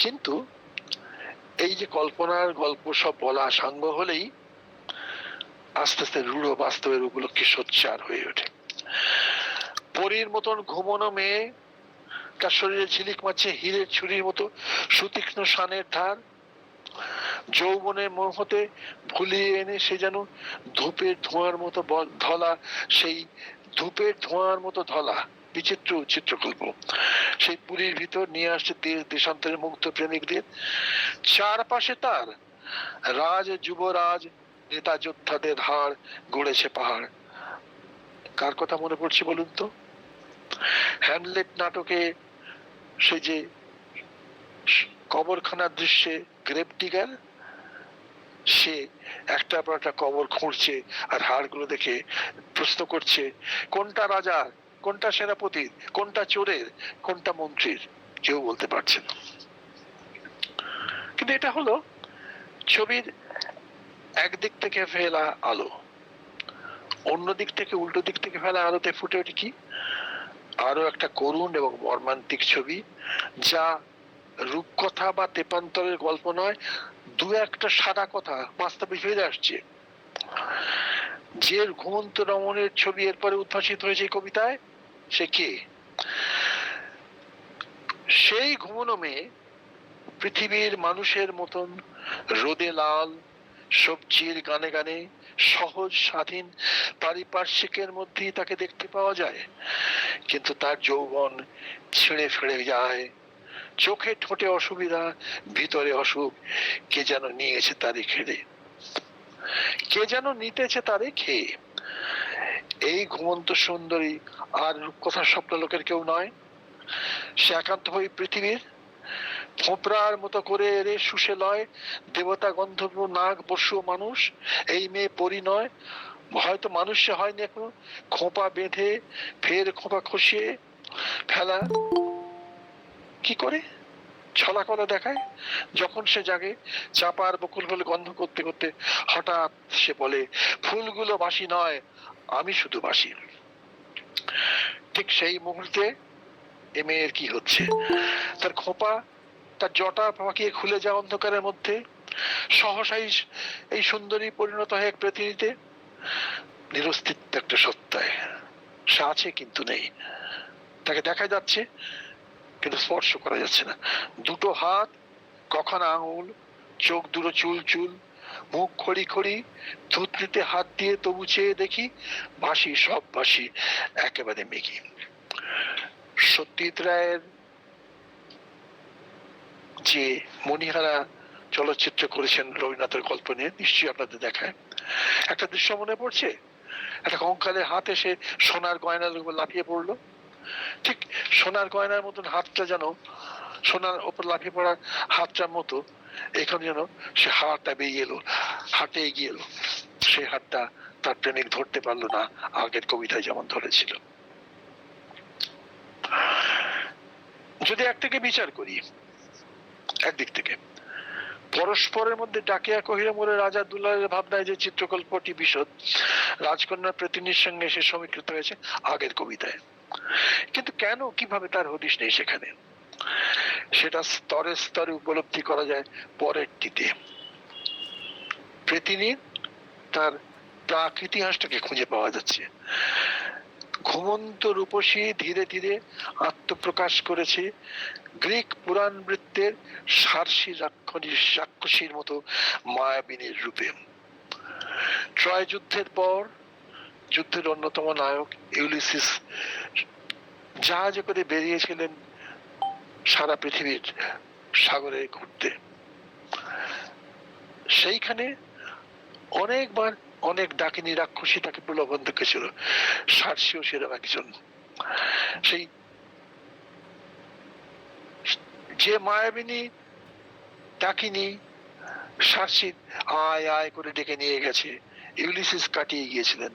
কিন্তু এই যে কল্পনার গল্প সব বলা সাঙ্গ হলেই আস্তে আস্তে রূঢ় বাস্তবের উপলক্ষে সোচ্চার হয়ে ওঠে। পরীর মতন ঘুমনো মেয়ে, তার শরীরে ঝিলিক মারছে হীরের ছুরির মতো সুতীক্ষ্ণ শানের ধার। যৌবনের মোহতে ভুলিয়ে এনে সে যেন ধূপের ধোঁয়ার মতো ধলা, সেই ধূপের ধোঁয়ার মতো ধলা। বিচিত্র চিত্রকল্প। সেই পুরীর ভিতর নিয়ে আসছে দেশ দেশান্তরের মুগ্ধ প্রেমিকদের। চারপাশে তার রাজ যুবরাজ নেতা যোদ্ধাদের হাড় গড়েছে পাহাড়। কার কথা মনে পড়ছে বলুন তো? হ্যামলেট নাটকে সে যে কবরখানার দৃশ্যে গ্রেভ ডিগার, সে একটার পর একটা কবর খুঁড়ছে আর হাড়গুলো দেখে প্রশ্ন করছে, কোনটা রাজার, কোনটা সেনাপতির, কোনটা চোরের, কোনটা মন্ত্রীর, কেউ বলতে পারছে না। কিন্তু এটা হলো ছবির একদিক থেকে ফেলা আলো, অন্য দিক থেকে, উল্টো দিক থেকে ফেলা আলোতে ফুটে ওঠে কি আরো একটা করুণ এবং মর্মান্তিক ছবি, যা রূপকথা বা তেপান্তরের গল্প নয়, দু একটা সাদা কথা বাস্তবে ফিরে আসছে। যে ঘুমন্ত রমণের ছবি এরপরে উদ্ভাসিত হয়েছে কবিতায়, সে কে? সেই ঘুমনো মেয়ে পৃথিবীর মানুষের মতন রোদে লাল, সবজির গানে গানে সহজ স্বাধীন পারিপার্শ্বিকের মধ্যেই তাকে দেখতে পাওয়া যায়। কিন্তু তার যৌবন ছিঁড়ে ফেড়ে যায়, চোখে ঠোঁটে অসুবিধা, ভিতরে অসুখ। কে যেন নিয়েছে তারে খেয়ে, কে যেন নিতেছে তারে খেয়ে। এই ঘুমন্ত সুন্দরী আর রূপকথার স্বপ্নলোকের কেউ নয়, সে একান্ত হয়ে পৃথিবীর থোপড়ার মতো করে এরে শুষে লয় দেবতা, গন্ধর্ব, নাগ, পশু, মানুষ। এই মেয়ে পরিণয়, হয়তো মানুষ সে হয়নি এখনো। খোঁপা বেঁধে ফের খোঁপা খসিয়ে ফেলা কি করে ছলা কলা দেখায়। যখন সে জাগে চাপার বকুল বলে গন্ধ করতে করতে হঠাৎ সে বলে, ফুলগুলো বাসি নয়, আমি শুধু বাসি। ঠিক সেই মুহূর্তে এ মেয়ের কি হচ্ছে। তার খোঁপা, তার জটা পাকিয়ে খুলে যাওয়া অন্ধকারের মধ্যে সহসাই এই সুন্দরী পরিণত হয় এক পৃথিবীতে, নিরস্তিত্ব একটা সত্তায়। সে আছে কিন্তু নেই, তাকে দেখা যাচ্ছে কিন্তু স্পর্শ করা যাচ্ছে না। দুটো হাত, কখন আঙুল, চোখ দুটো চুল চুল, মুখ খড়ি খড়ি, থুতনিতে হাত দিয়ে তবু চেয়ে দেখি, বাসি সব বাসি একেবারে মেঘি। সত্যজিৎ রায়ের যে মণিহারা চলচ্চিত্র করেছেন রবীন্দ্রনাথের গল্প নিয়ে, নিশ্চয়ই আপনাদের দেখায়। একটা দৃশ্য মনে পড়ছে, একটা কঙ্কালের হাত এসে সোনার গয়নার উপর লাফিয়ে পড়লো, ঠিক সোনার গয়নার মতন হাতটা যেন, সোনার ওপর লাফিয়ে পড়া হাতটার মতো এখানে যেন সে হাতটা বেরিয়ে এলো, হাটে এগিয়ে এলো। সেই হাতটা তার প্রেমিক ধরতে পারলো না, আগের কবিতায় যেমন ধরেছিল। যদি একটাকে বিচার করি, একদিক থেকে পরস্পরের মধ্যে ডাকিয়া কহিরা মোরে রাজা দুলালের ভাবনায় যে চিত্রকল্পটি বিশদ রাজকন্যার প্রতিনিধির সঙ্গে সে সমীকৃত হয়েছে আগের কবিতায়, কিন্তু কেন কিভাবে তার হদিশ নেই সেখানে, সেটা স্তরে স্তরে উপলব্ধি করা যায় পরেরটিতে। প্রতিনিধি তার প্রাক ইতিহাসটাকে খুঁজে পাওয়া যাচ্ছে। ঘুমন্ত রূপসী ধীরে ধীরে আত্মপ্রকাশ করেছে গ্রিক পুরাণ বৃত্তের সারসী রাক্ষসীর মতো মায়াবিনীর রূপে। ট্রয় যুদ্ধের পর যুদ্ধের অন্যতম নায়ক ইউলিসিস জাহাজে করে বেরিয়েছিলেন সারা পৃথিবীর সাগরে ঘুরতে। সেইখানে অনেকবার অনেক ডাকিনী রাক্ষসী তাকে প্রলোভন দেখেছিল, সারসীও সেরকম একজন। সেই যে মায়াবিনী ডাকিনী সারসী আয় আয় করে ডেকে নিয়ে গেছে, ইউলিসিস কাটিয়ে গিয়েছিলেন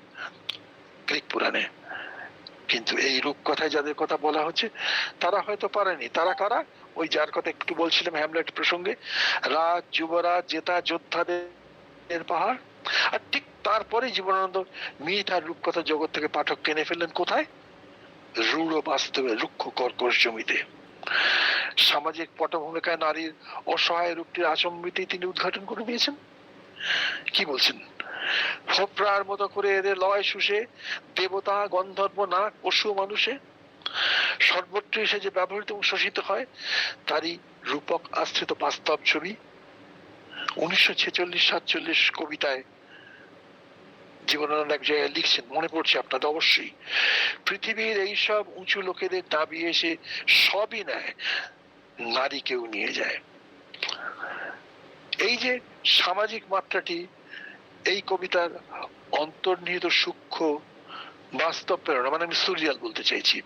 গ্রিক পুরাণে। কিন্তু এই রূপকথায় যাদের কথা বলা হচ্ছে তারা হয়তো পারেনি। তারা কারা? ওই যার কথা একটু বলছিলাম হ্যামলেট প্রসঙ্গে, রাজ যুবরাজ জেতা যোদ্ধাদের পাহাড়। আর ঠিক তারপরে জীবনানন্দ মিথ আর রূপকথা জগৎ থেকে পাঠক কেনে ফেললেন কোথায়? রূঢ় বাস্তবে রুক্ষ কর্কশ জমিতে। সামাজিক পটভূমিকায় নারীর অসহায় রূপটির আচম্বিতেই তিনি উদ্ঘাটন করে দিয়েছেন। কি বলছেন? হোপরার মতো করে এদের লয় শুষে দেবতা গন্ধর্ব না পশু মানুষে সর্বত্র এসে যে ব্যবহৃত এবং শোষিত হয় তারই রূপক আশ্রিত বাস্তব ছবি। 1946-47 কবিতায় জীবনানন্দ এক জায়গায় লিখছেন, মনে পড়ছে আপনাদের অবশ্যই, পৃথিবীর এইসব উঁচু লোকেদের দাবি এসে সবই নেয়, নারীকেও নিয়ে যায়। এই যে সামাজিক মাত্রাটি এই কবিতার অন্তর্নিহিত সূক্ষ্ম বাস্তব প্রেরণা, মানে আমি সুরিয়াল বলতে চাইছি,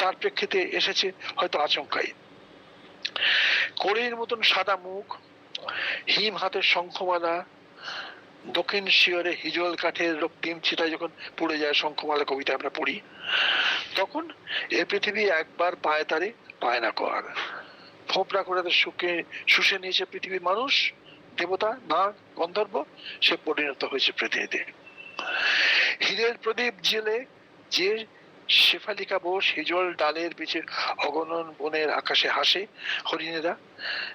তার প্রেক্ষিতে এসেছে হয়তো আচমকাই। কোড়ের মতন সাদা মুখ, হিম হাতের শঙ্খমালা, দক্ষিণ শিয়রে হিজল কাঠের রক্তিম চিতায় যখন পুড়ে যায় শঙ্খমালা কবিতা আমরা পড়ি, তখন এ পৃথিবী একবার পায় তারে পায় না কর। ফোপড়া করে শুষে নিয়েছে পৃথিবীর মানুষ, দেবতা না গন্ধর্ব, সে পরিণত হয়েছে পৃথিবীতে। হীরের প্রদীপ জেলে যে শেফালিকা বোস হিজল ডালের পিছে অগণন বনের আকাশে হাসে হরিণেরা,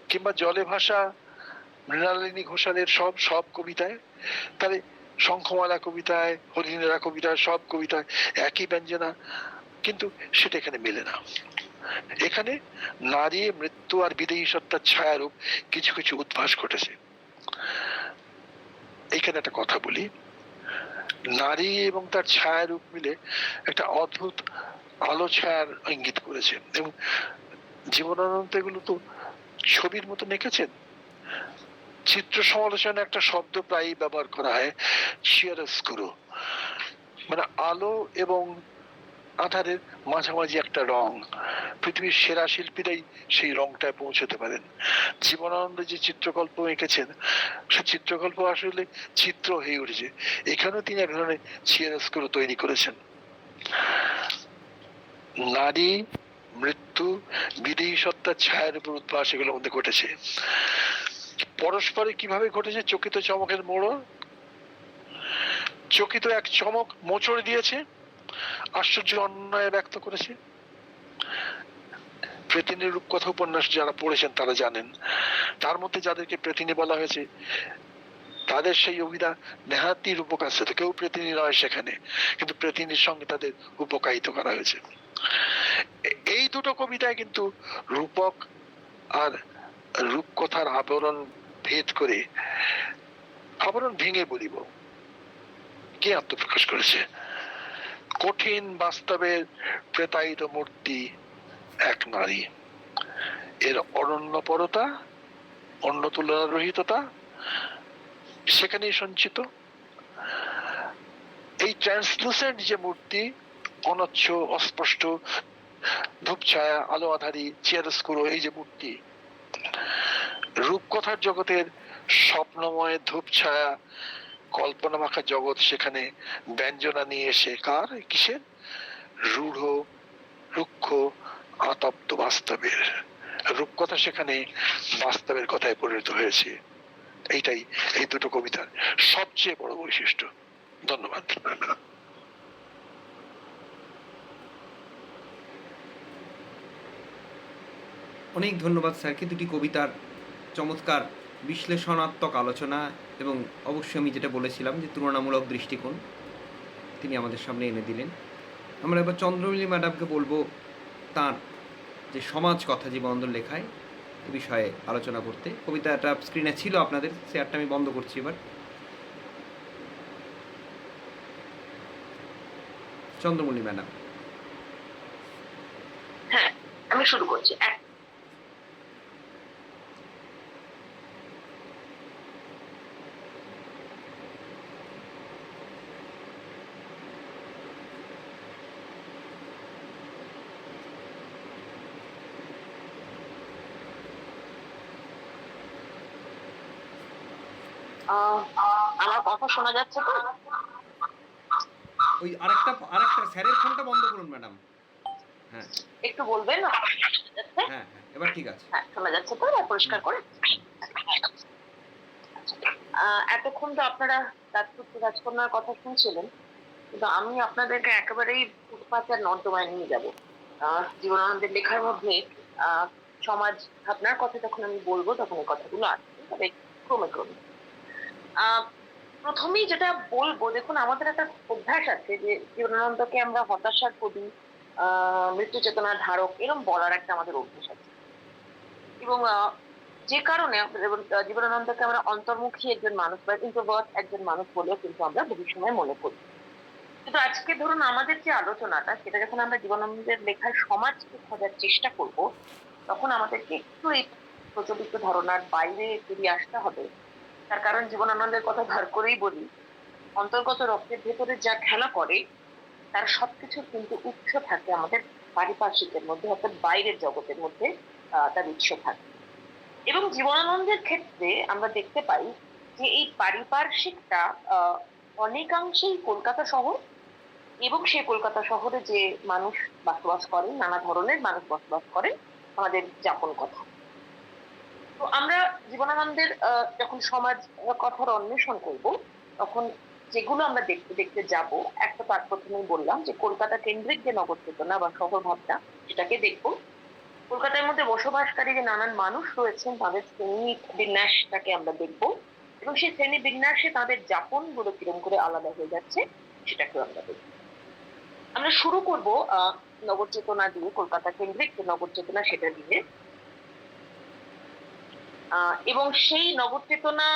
কিংবা জলে ভাসা মৃণালিনী ঘোষালের সব সব কবিতায়, তাহলে শঙ্খমালা কবিতায়, হরিণেরা কবিতায়, সব কবিতায় একই ব্যঞ্জনা, কিন্তু সেটা এখানে মেলে না। এখানে নারী মৃত্যু আর বিদেহী সত্তার ছায়ারূপ কিছু কিছু উদ্ভাস ঘটেছে। এখানে একটা কথা বলি, নারী এবং তার ছায়ারূপ মিলে একটা অদ্ভুত আলো ছায়ার ইঙ্গিত করেছে, এবং জীবনানন্দ এগুলো তো ছবির মতো এঁকেছেন। চিত্র সমালোচনা একটা শব্দ প্রায়ই ব্যবহার করা হয়, চিয়ারস্কুরো, মানে আলো এবং আধারের মাঝামাঝি একটা রং। পৃথিবীর সেরা শিল্পীরাই সেই রংটায় পৌঁছতে পারেন। জীবনানন্দ যে চিত্রকল্প এঁকেছেন সে চিত্রকল্প আসলে চিত্র হয়ে উঠেছে। এখানেও তিনি এক ধরনের চিয়ারস্কুরো তৈরি করেছেন। নারী মৃত্যু বিদেহী সত্তার ছায়ার উপর উদ্ভাস এগুলোর মধ্যে ঘটেছে। পরস্পরে কিভাবে ঘটেছে? চকিত চমকের মোড়, চকিত এক চমক মোচড় দিয়েছে, আশ্চর্য অন্যায় ব্যক্ত করেছে। প্রেতিনী রূপকথা উপন্যাস যারা পড়েছেন তারা জানেন, তার মধ্যে যাদেরকে প্রেতিনী বলা হয়েছে তাদের সেই অভিধা নেহাতি রূপকার, কেউ প্রেতিনী নয় সেখানে, কিন্তু প্রেতিনীর সঙ্গে তাদের উপকায়িত করা হয়েছে। এই দুটো কবিতায় কিন্তু রূপক আর রূপকথার আবরণ ভেদ করে, আবরণ ভেঙে বলিব, কে আত্মপ্রকাশ করেছে। কঠিন বাস্তবের প্রেতায়িত মূর্তি এক নারী, এর অনন্যপরতা, অন্য তুলনার রহিততা সেখানেই সঞ্চিত। এই ট্রান্সলুসেন্ট যে মূর্তি, অনচ্ছ, অস্পষ্ট, ধূপ ছায়া, আলো আধারি, চিয়ারস্কুরো, এই যে মূর্তি, রূপকথার জগতের স্বপ্নময় ধূপ ছায়া কল্পনা মাখা জগৎ সেখানে ব্যঞ্জনা নিয়ে এসে কার, কিসের, রূঢ়, রুক্ষ, আতপ্ত বাস্তবের। রূপকথা সেখানে বাস্তবের কথায় পরিণত হয়েছে। এইটাই এই দুটো কবিতার সবচেয়ে বড় বৈশিষ্ট্য। ধন্যবাদ। অনেক ধন্যবাদ স্যারকে দুটি কবিতার চমৎকার বিশ্লেষণাত্মক আলোচনা এবং অবশ্যই আমি যেটা বলেছিলাম যে তুলনামূলক দৃষ্টিকোণ তিনি আমাদের সামনে এনে দিলেন। আমরা এবার চন্দ্রমিলি ম্যাডামকে বলবো তার যে সমাজ কথা জীবনানন্দের লেখায় এ বিষয়ে আলোচনা করতে। কবিতাটা স্ক্রিনে ছিল আপনাদের, শেয়ারটা আমি বন্ধ করছি এবার। চন্দ্রমল্লী ম্যাডাম। হ্যাঁ, আমি শুরু করছি। আমার কথা শোনা যাচ্ছে তো? ওই আরেকটা স্যারের ফোনটা বন্ধ করুন ম্যাডাম। হ্যাঁ, একটু বলবেন। হ্যাঁ হ্যাঁ, এবার ঠিক আছে। হ্যাঁ, শোনা যাচ্ছে তো? পরিষ্কার করে। এতক্ষণ তো আপনারা রাজপুত্র রাজকন্যার কথা শুনছিলেন, কিন্তু আমি আপনাদেরকে একেবারেই ফুটপাতের নর্দমায় নিয়ে যাব। জীবনানন্দের লেখার মধ্যে সমাজ ভাবনার কথা যখন আমি বলবো তখন এই কথাগুলো আসবে, তবে ক্রমে ক্রমে। প্রথমেই যেটা বলবো, দেখুন আমাদের একটা অভ্যাস আছে যে জীবনানন্দকে আমরা হতাশার কবি, মৃত্যু চেতনার ধারক এরকম বলার একটা আমাদের অভ্যাস আছে। এবং যে কারণে জীবনানন্দকে আমরা অন্তর্মুখী একজন মানুষ বা ইন্ট্রোভার্ট একজন মানুষ বলেও কিন্তু আমরা বহু সময় মনে করি। কিন্তু আজকে ধরুন আমাদের যে আলোচনাটা, সেটা যখন আমরা জীবনানন্দের লেখার সমাজকে খোঁজার চেষ্টা করব, তখন আমাদেরকে একটু এই প্রচলিত ধারণার বাইরে বেরিয়ে আসতে হবে। তার কারণ জীবনানন্দের কথা ধার করেই বলি, অন্তর্গত রক্তের ভেতরে যা খেলা করে তার সবকিছুর কিন্তু উৎস থাকে আমাদের পারিপার্শ্বিকের মধ্যে, অর্থাৎ বাইরের জগতের মধ্যে তার উৎস থাকে। এবং জীবনানন্দের ক্ষেত্রে আমরা দেখতে পাই যে এই পারিপার্শ্বিকটা অনেকাংশেই কলকাতা শহর, এবং সেই কলকাতা শহরে যে মানুষ বসবাস করেন, নানা ধরনের মানুষ বসবাস করেন, আমাদের যাপন কথা। তো আমরা জীবনানন্দের যখন সমাজ কথার অন্বেষণ করব, তখন যেগুলো আমরা দেখতে দেখতে যাব, একটা তার প্রথমেই বললাম যে কলকাতা কেন্দ্রিক যে নগর চেতনা বা শহর ভাবনা, সেটাকে দেখবো। কলকাতার মধ্যে বসবাসকারী যে নানান মানুষ রয়েছেন তাদের শ্রেণী বিন্যাসটাকে আমরা দেখব, এবং সেই শ্রেণী বিন্যাসে তাদের যাপন গুলো কিরকম করে আলাদা হয়ে যাচ্ছে সেটাকেও আমরা দেখব। আমরা শুরু করব নগর চেতনা দিয়ে, কলকাতা কেন্দ্রিক যে নগর চেতনা সেটা দিয়ে। এবং সেই নগর চেতনা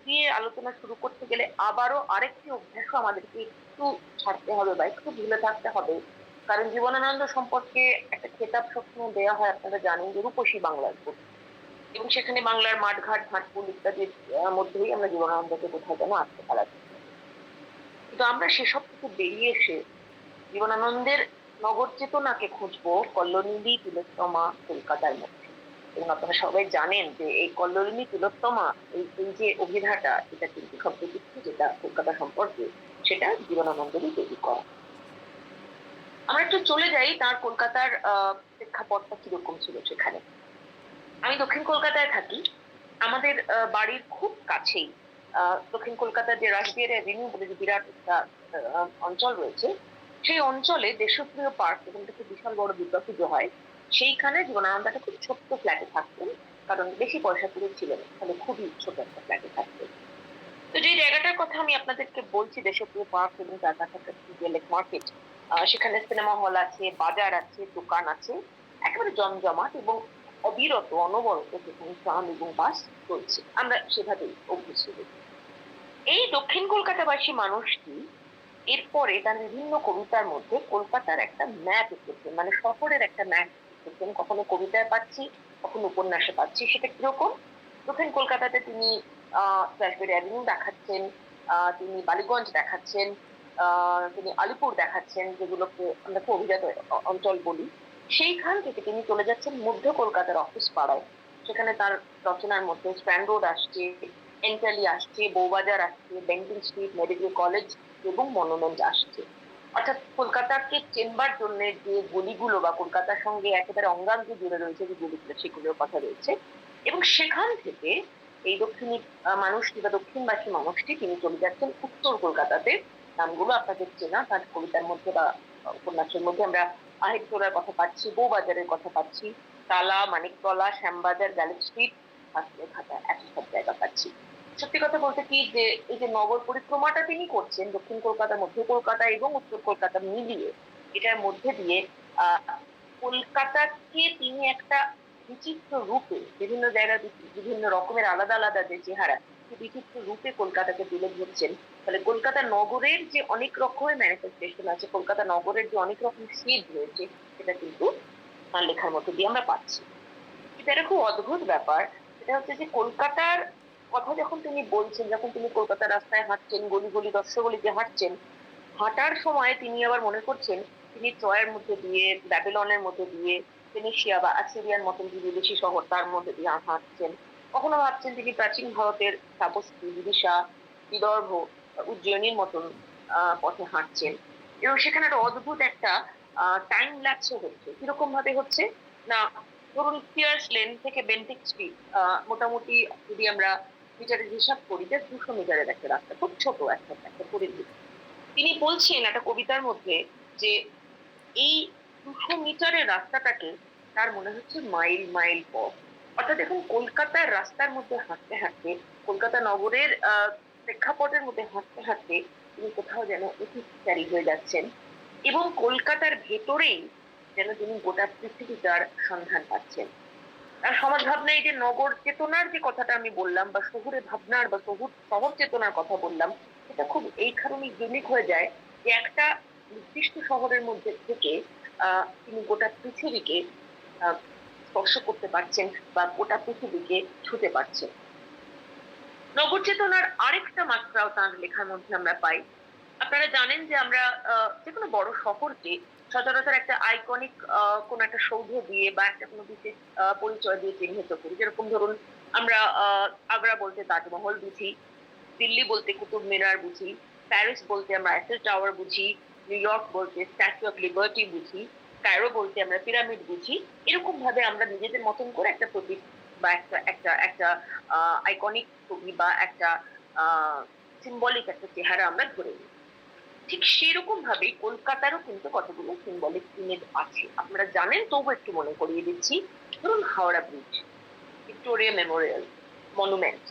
দিয়ে আলোচনা শুরু করতে গেলে আবারও আরেকটি অভ্যাসও আমাদেরকে একটু ছাড়তে হবে বা একটু ভুলে থাকতে হবে। কারণ জীবনানন্দ সম্পর্কে একটা খেতাব সবসময় দেওয়া হয়, আপনারা জানেন, যে রূপসী বাংলার কবি। এবং সেখানে বাংলার মাঠঘাট ঘাটপুর ইত্যাদির মধ্যেই আমরা জীবনানন্দকে কোথাও যেন আটকে ফেলা যায়। কিন্তু আমরা সেসব থেকে বেরিয়ে এসে জীবনানন্দের নগর চেতনাকে খুঁজবো কল্লোলিনী তিলোত্তমা কলকাতার মধ্যে। এবং আপনারা সবাই জানেন যে এই কল্লোলিনী তিলোত্তমা এই যে অভিধাটা, এটা কিন্তু শব্দচিত্র যেটা কলকাতা সম্পর্কে, সেটা জীবনানন্দেরই তৈরি করা। আমরা একটু চলে যাই তার কলকাতার প্রেক্ষাপটটা কিরকম ছিল সেখানে। আমি দক্ষিণ কলকাতায় থাকি। আমাদের বাড়ির খুব কাছেই দক্ষিণ কলকাতার যে রাসবিহারী অ্যাভিনিউ বলে যে বিরাট একটা অঞ্চল রয়েছে, সেই অঞ্চলে দেশপ্রিয় পার্ক, এখান থেকে বিশাল বড় দুর্গাপুজো হয়, সেইখানে জীবনানন্দ একটা খুব ছোট্ট ফ্ল্যাটে থাকতেন, কারণ বেশি পয়সা করে ছিলেন, তাহলে খুবই ছোট একটা ফ্ল্যাটে থাকতেন। তো যে জায়গাটার কথা আমি আপনাদেরকে বলছি, দেশপ্রিয় পার্ক এবং তার কাছাকাছি যে লেক মার্কেট, সেখানে সিনেমা হল আছে, বাজার আছে, দোকান আছে, একেবারে জমজমাট এবং অবিরত অনবরত সেখানে ট্রাম এবং বাস চলছে। আমরা সেভাবেই অভ্যস্ত হই। এই দক্ষিণ কলকাতাবাসী মানুষটি এরপরে তার বিভিন্ন কবিতার মধ্যে কলকাতার একটা ম্যাপ এঁকেছেন, মানে শহরের একটা ম্যাপ এঁকেছেন। কখনো কবিতায় পাচ্ছি, কখনো উপন্যাসে পাচ্ছি। সেটা কিরকম? দক্ষিণ কলকাতাতে তিনি রাসবেরি অ্যাভিনিউ দেখাচ্ছেন, তিনি বালিগঞ্জ দেখাচ্ছেন, তিনি আলিপুর দেখাচ্ছেন, যেগুলোকে আমরা তো অভিজাত অঞ্চল বলি। সেইখান থেকে তিনি চলে যাচ্ছেন মধ্য কলকাতার অফিস পাড়ায়। সেখানে তার রচনার মধ্যে স্ট্র্যান্ড রোড আসছে, এন্টালি আসছে, বউবাজার আসছে, ব্যাংকিং স্ট্রিট, মেডিকেল কলেজ এবং মনুমেন্ট আসছে। অর্থাৎ কলকাতাকে চেনবার জন্য যে গলিগুলো বা কলকাতার সঙ্গে একেবারে অঙ্গাঙ্গি জুড়ে রয়েছে যে গলিগুলো, সেগুলোর কথা রয়েছে। এবং সেখান থেকে এই দক্ষিণী মানুষটি বা দক্ষিণবাসী মানুষটি তিনি চলে যাচ্ছেন উত্তর কলকাতাতে। নামগুলো আপনাদের চেনা, তার কবিতার মধ্যে বা উপন্যাসের মধ্যে আমরা আহিরতলার কথা পাচ্ছি, বউবাজারের কথা পাচ্ছি, তালা, মানিকতলা, শ্যামবাজার, গ্যালেট স্ট্রিট, ঘাটা, এত সব জায়গা পাচ্ছি। সত্যি কথা বলতে কি, যে এই যে নগর পরিক্রমাটা তিনি করছেন দক্ষিণ কলকাতা, মধ্য কলকাতা এবং উত্তর কলকাতা মিলিয়ে, এটার মধ্যে দিয়ে আহ কলকাতাকে তিনি একটা বিচিত্র রূপে, বিভিন্ন জায়গায় বিভিন্ন রকমের আলাদা আলাদা যে চেহারা, সেই বিচিত্র রূপে কলকাতাকে তুলে ধরছেন। ফলে কলকাতা নগরের যে অনেক রকমের ম্যানিফেস্টেশন আছে, কলকাতা নগরের যে অনেক রকম শেড রয়েছে, সেটা কিন্তু তার লেখার মধ্যে দিয়ে আমরা পাচ্ছি। এটা একটা খুব অদ্ভুত ব্যাপার। সেটা হচ্ছে যে কলকাতার কথা যখন তিনি বলছেন, যখন তিনি কলকাতার রাস্তায় হাঁটছেন, গলি গলি দর্শগলিতে হাঁটছেন, হাঁটার সময় তিনি আবার মনে করছেন তিনি ট্রয়ের মধ্যে দিয়ে, ব্যাবিলনের মধ্যে দিয়ে, ফেনিসিয়া বা অ্যাসিরিয়ার মতন যে বিদেশি শহর, তার মধ্যে দিয়ে হাঁটছেন। কখনো ভাবছেন তিনি প্রাচীন ভারতের শ্রাবস্তী, বিদিশা, বিদর্ভ, উজ্জয়িনীর মতন পথে হাঁটছেন। এবং সেখানে একটা অদ্ভুত একটা টাইম ল্যাপসও হচ্ছে। কিরকম ভাবে হচ্ছে না, ধরুন পিয়ার্স লেন থেকে বেন্টিক স্ট্রিট, মোটামুটি যদি আমরা মিটারের হিসাব করি, যে 200 মিটারের একটা রাস্তা, খুব ছোট একটা একটা পরিধি। তিনি বলছেন একটা কবিতার মধ্যে যে এই 200 মিটারের রাস্তাটাকে তার মনে হচ্ছে মাইল মাইল পথ। অর্থাৎ দেখুন, কলকাতার রাস্তার মধ্যে হাঁটতে হাঁটতে, কলকাতা নগরের প্রেক্ষাপটের মধ্যে হাঁটতে হাঁটতে তিনি কোথাও যেন অতীতচারী হয়ে যাচ্ছেন, এবং কলকাতার ভেতরেই যেন তিনি গোটা পৃথিবীটার সন্ধান পাচ্ছেন। আর সমাজ ভাবনা, এই যে নগর চেতনার যে কথাটা আমি বললাম, বা শহুরে ভাবনার বা শহর শহর চেতনার কথা বললাম, এটা খুব এই কারণে ইউনিক হয়ে যায় যে একটা নির্দিষ্ট শহরের মধ্যে থেকে তিনি গোটা পৃথিবীকে আহ স্পর্শ করতে পারছেন বা গোটা পৃথিবীকে ছুতে পারছেন। নগর চেতনার আরেকটা মাত্রাও তার লেখার মধ্যে আমরা পাই। আপনারা জানেন যে আমরা যে কোনো বড় শহরকে সচরাচর একটা আইকনিক কোন একটা সৌধ দিয়ে বা একটা কোনো বিশেষ পরিচয় দিয়ে চিহ্নিত করি। যেরকম ধরুন, আমরা আগ্রা বলতে তাজমহল বুঝি, দিল্লি বলতে কুতুব মিনার বুঝি, প্যারিস বলতে আমরা আইফেল টাওয়ার বুঝি, নিউ ইয়র্ক বলতে স্ট্যাচু অফ লিবার্টি বুঝি, কায়রো বলতে আমরা পিরামিড বুঝি। এরকম ভাবে আমরা নিজেদের মতন করে একটা প্রতীক বা একটা একটা একটা আইকনিক ছবি বা একটা সিম্বলিক একটা চেহারা আমরা ধরে নিই। ঠিক সেরকম ভাবে কলকাতারও কিন্তু কতগুলো সিম্বলিক ইমেজ আছে, আপনারা জানেন, তবু একটু মনে করিয়ে দিচ্ছি। ধরুন Howrah bridge, Victoria Memorial, monument.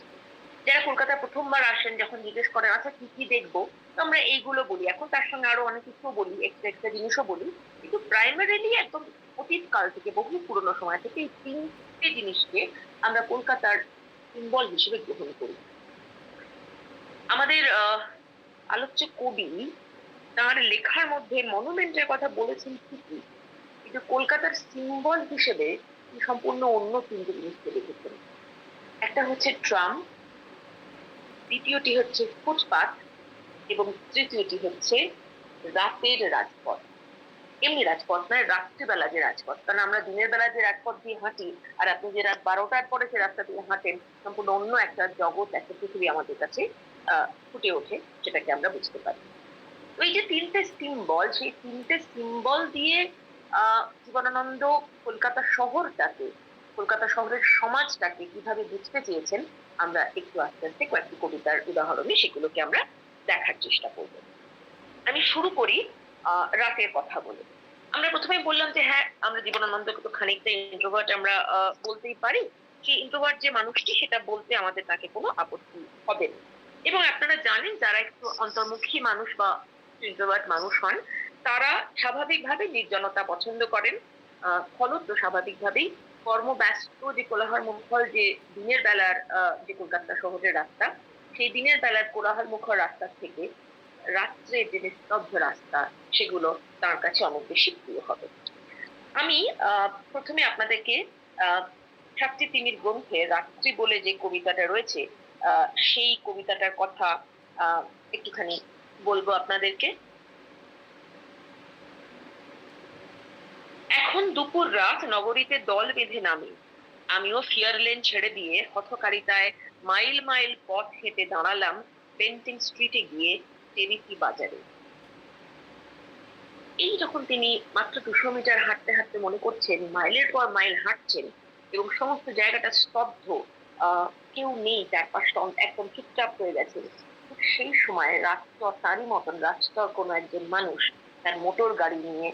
যারা কলকাতা প্রথমবার আসেন, যখন জিজ্ঞেস করেন আচ্ছা কি কি দেখবো, তো আমরা এইগুলো বলি। এখন তার সঙ্গে আরো অনেক কিছু বলি, এক্সট্রা এক্সট্রা জিনিসও বলি, কিন্তু প্রাইমারিলি একদম অতীত কাল থেকে, বহু পুরোনো সময় থেকে এই তিনটে জিনিসকে আমরা কলকাতার সিম্বল হিসেবে গ্রহণ করি। আমাদের আলোচ্য কবি তার লেখার মধ্যে মনুমেন্টের কথা বলেছেন ঠিকই, কিন্তু কলকাতার সিম্বল হিসেবে সম্পূর্ণ অন্য তিনটে জিনিসকে লিখেছেন। একটা হচ্ছে ট্রাম, দ্বিতীয়টি হচ্ছে ফুটপাথ, এবং তৃতীয়টি হচ্ছে রাতের রাজপথ। এমনি রাজপথ নয়, রাত্রিবেলা যে রাজপথ। কারণ আমরা দিনের বেলা যে রাজপথ দিয়ে হাঁটি, আর আপনি যে রাত 12টার পরে যে রাস্তা দিয়ে হাঁটেন, সম্পূর্ণ অন্য একটা জগৎ, একটা পৃথিবী আমাদের কাছে ফুটে ওঠে, সেটাকে আমরা বুঝতে পারি। ওই যে তিনটে সিম্বল, সেই তিনটে সিম্বল দিয়ে জীবনানন্দ কলকাতা শহরটাকে, কলকাতা শহরের সমাজটাকে কিভাবে বুঝতে চেয়েছেন, আমরা একটু আস্তে আস্তে কয়েকটি কবিতার উদাহরণে সেগুলোকে আমরা দেখার চেষ্টা করব। আমি শুরু করি রাতের কথা বলে। আমরা প্রথমেই বললাম যে হ্যাঁ, আমরা জীবনানন্দকে তো খানিকটা ইন্ট্রোভার্ট আমরা বলতেই পারি। সেই ইন্ট্রোভার্ট যে মানুষটি সেটা বলতে আমাদের তাকে কোনো আপত্তি হবে না। এবং আপনারা জানেন যারা একটু অন্তর্মুখী মানুষ বা ইন্ট্রোভার্ট মানুষ হন, তারা স্বাভাবিকভাবে নির্জনতা পছন্দ করেন। ফলত স্বাভাবিকভাবেই কর্মব্যস্ত যে কোলাহলমুখর যে দিনের বেলার যে কলকাতা শহরের রাস্তা, সেই দিনের বেলার কোলাহলমুখর রাস্তা থেকে রাত্রে যে নিস্তব্ধ রাস্তা, সেগুলো তার কাছে অনেক বেশি প্রিয় হবে। আমি প্রথমে আপনাদেরকে আহ সাতটি তিমির গ্রন্থে রাত্রি বলে যে কবিতাটা রয়েছে, সেই কবিতাটার কথা একটুখানি বলবো আপনাদেরকে। এখন দুপুর রাত নগরীতে দল বেঁধে নামে, আমিও ফিয়ার লেন ছেড়ে দিয়ে হঠকারিতায় মাইল মাইল পথ হেঁটে দাঁড়ালাম পেন্টিং স্ট্রিটে গিয়ে টেরিকি বাজারে। এই যখন তিনি মাত্র 200 মিটার হাঁটতে হাঁটতে মনে করছেন, মাইলের পর মাইল হাঁটছেন এবং সমস্ত জায়গাটা স্তব্ধ, কেউ নেই, চারপাশটা একদম চুপচাপ হয়ে গেছে। ঠিক সেই সময় রাস্তা তারই মতন রাস্তার কোনো একজন মানুষ তার মোটর গাড়ি নিয়ে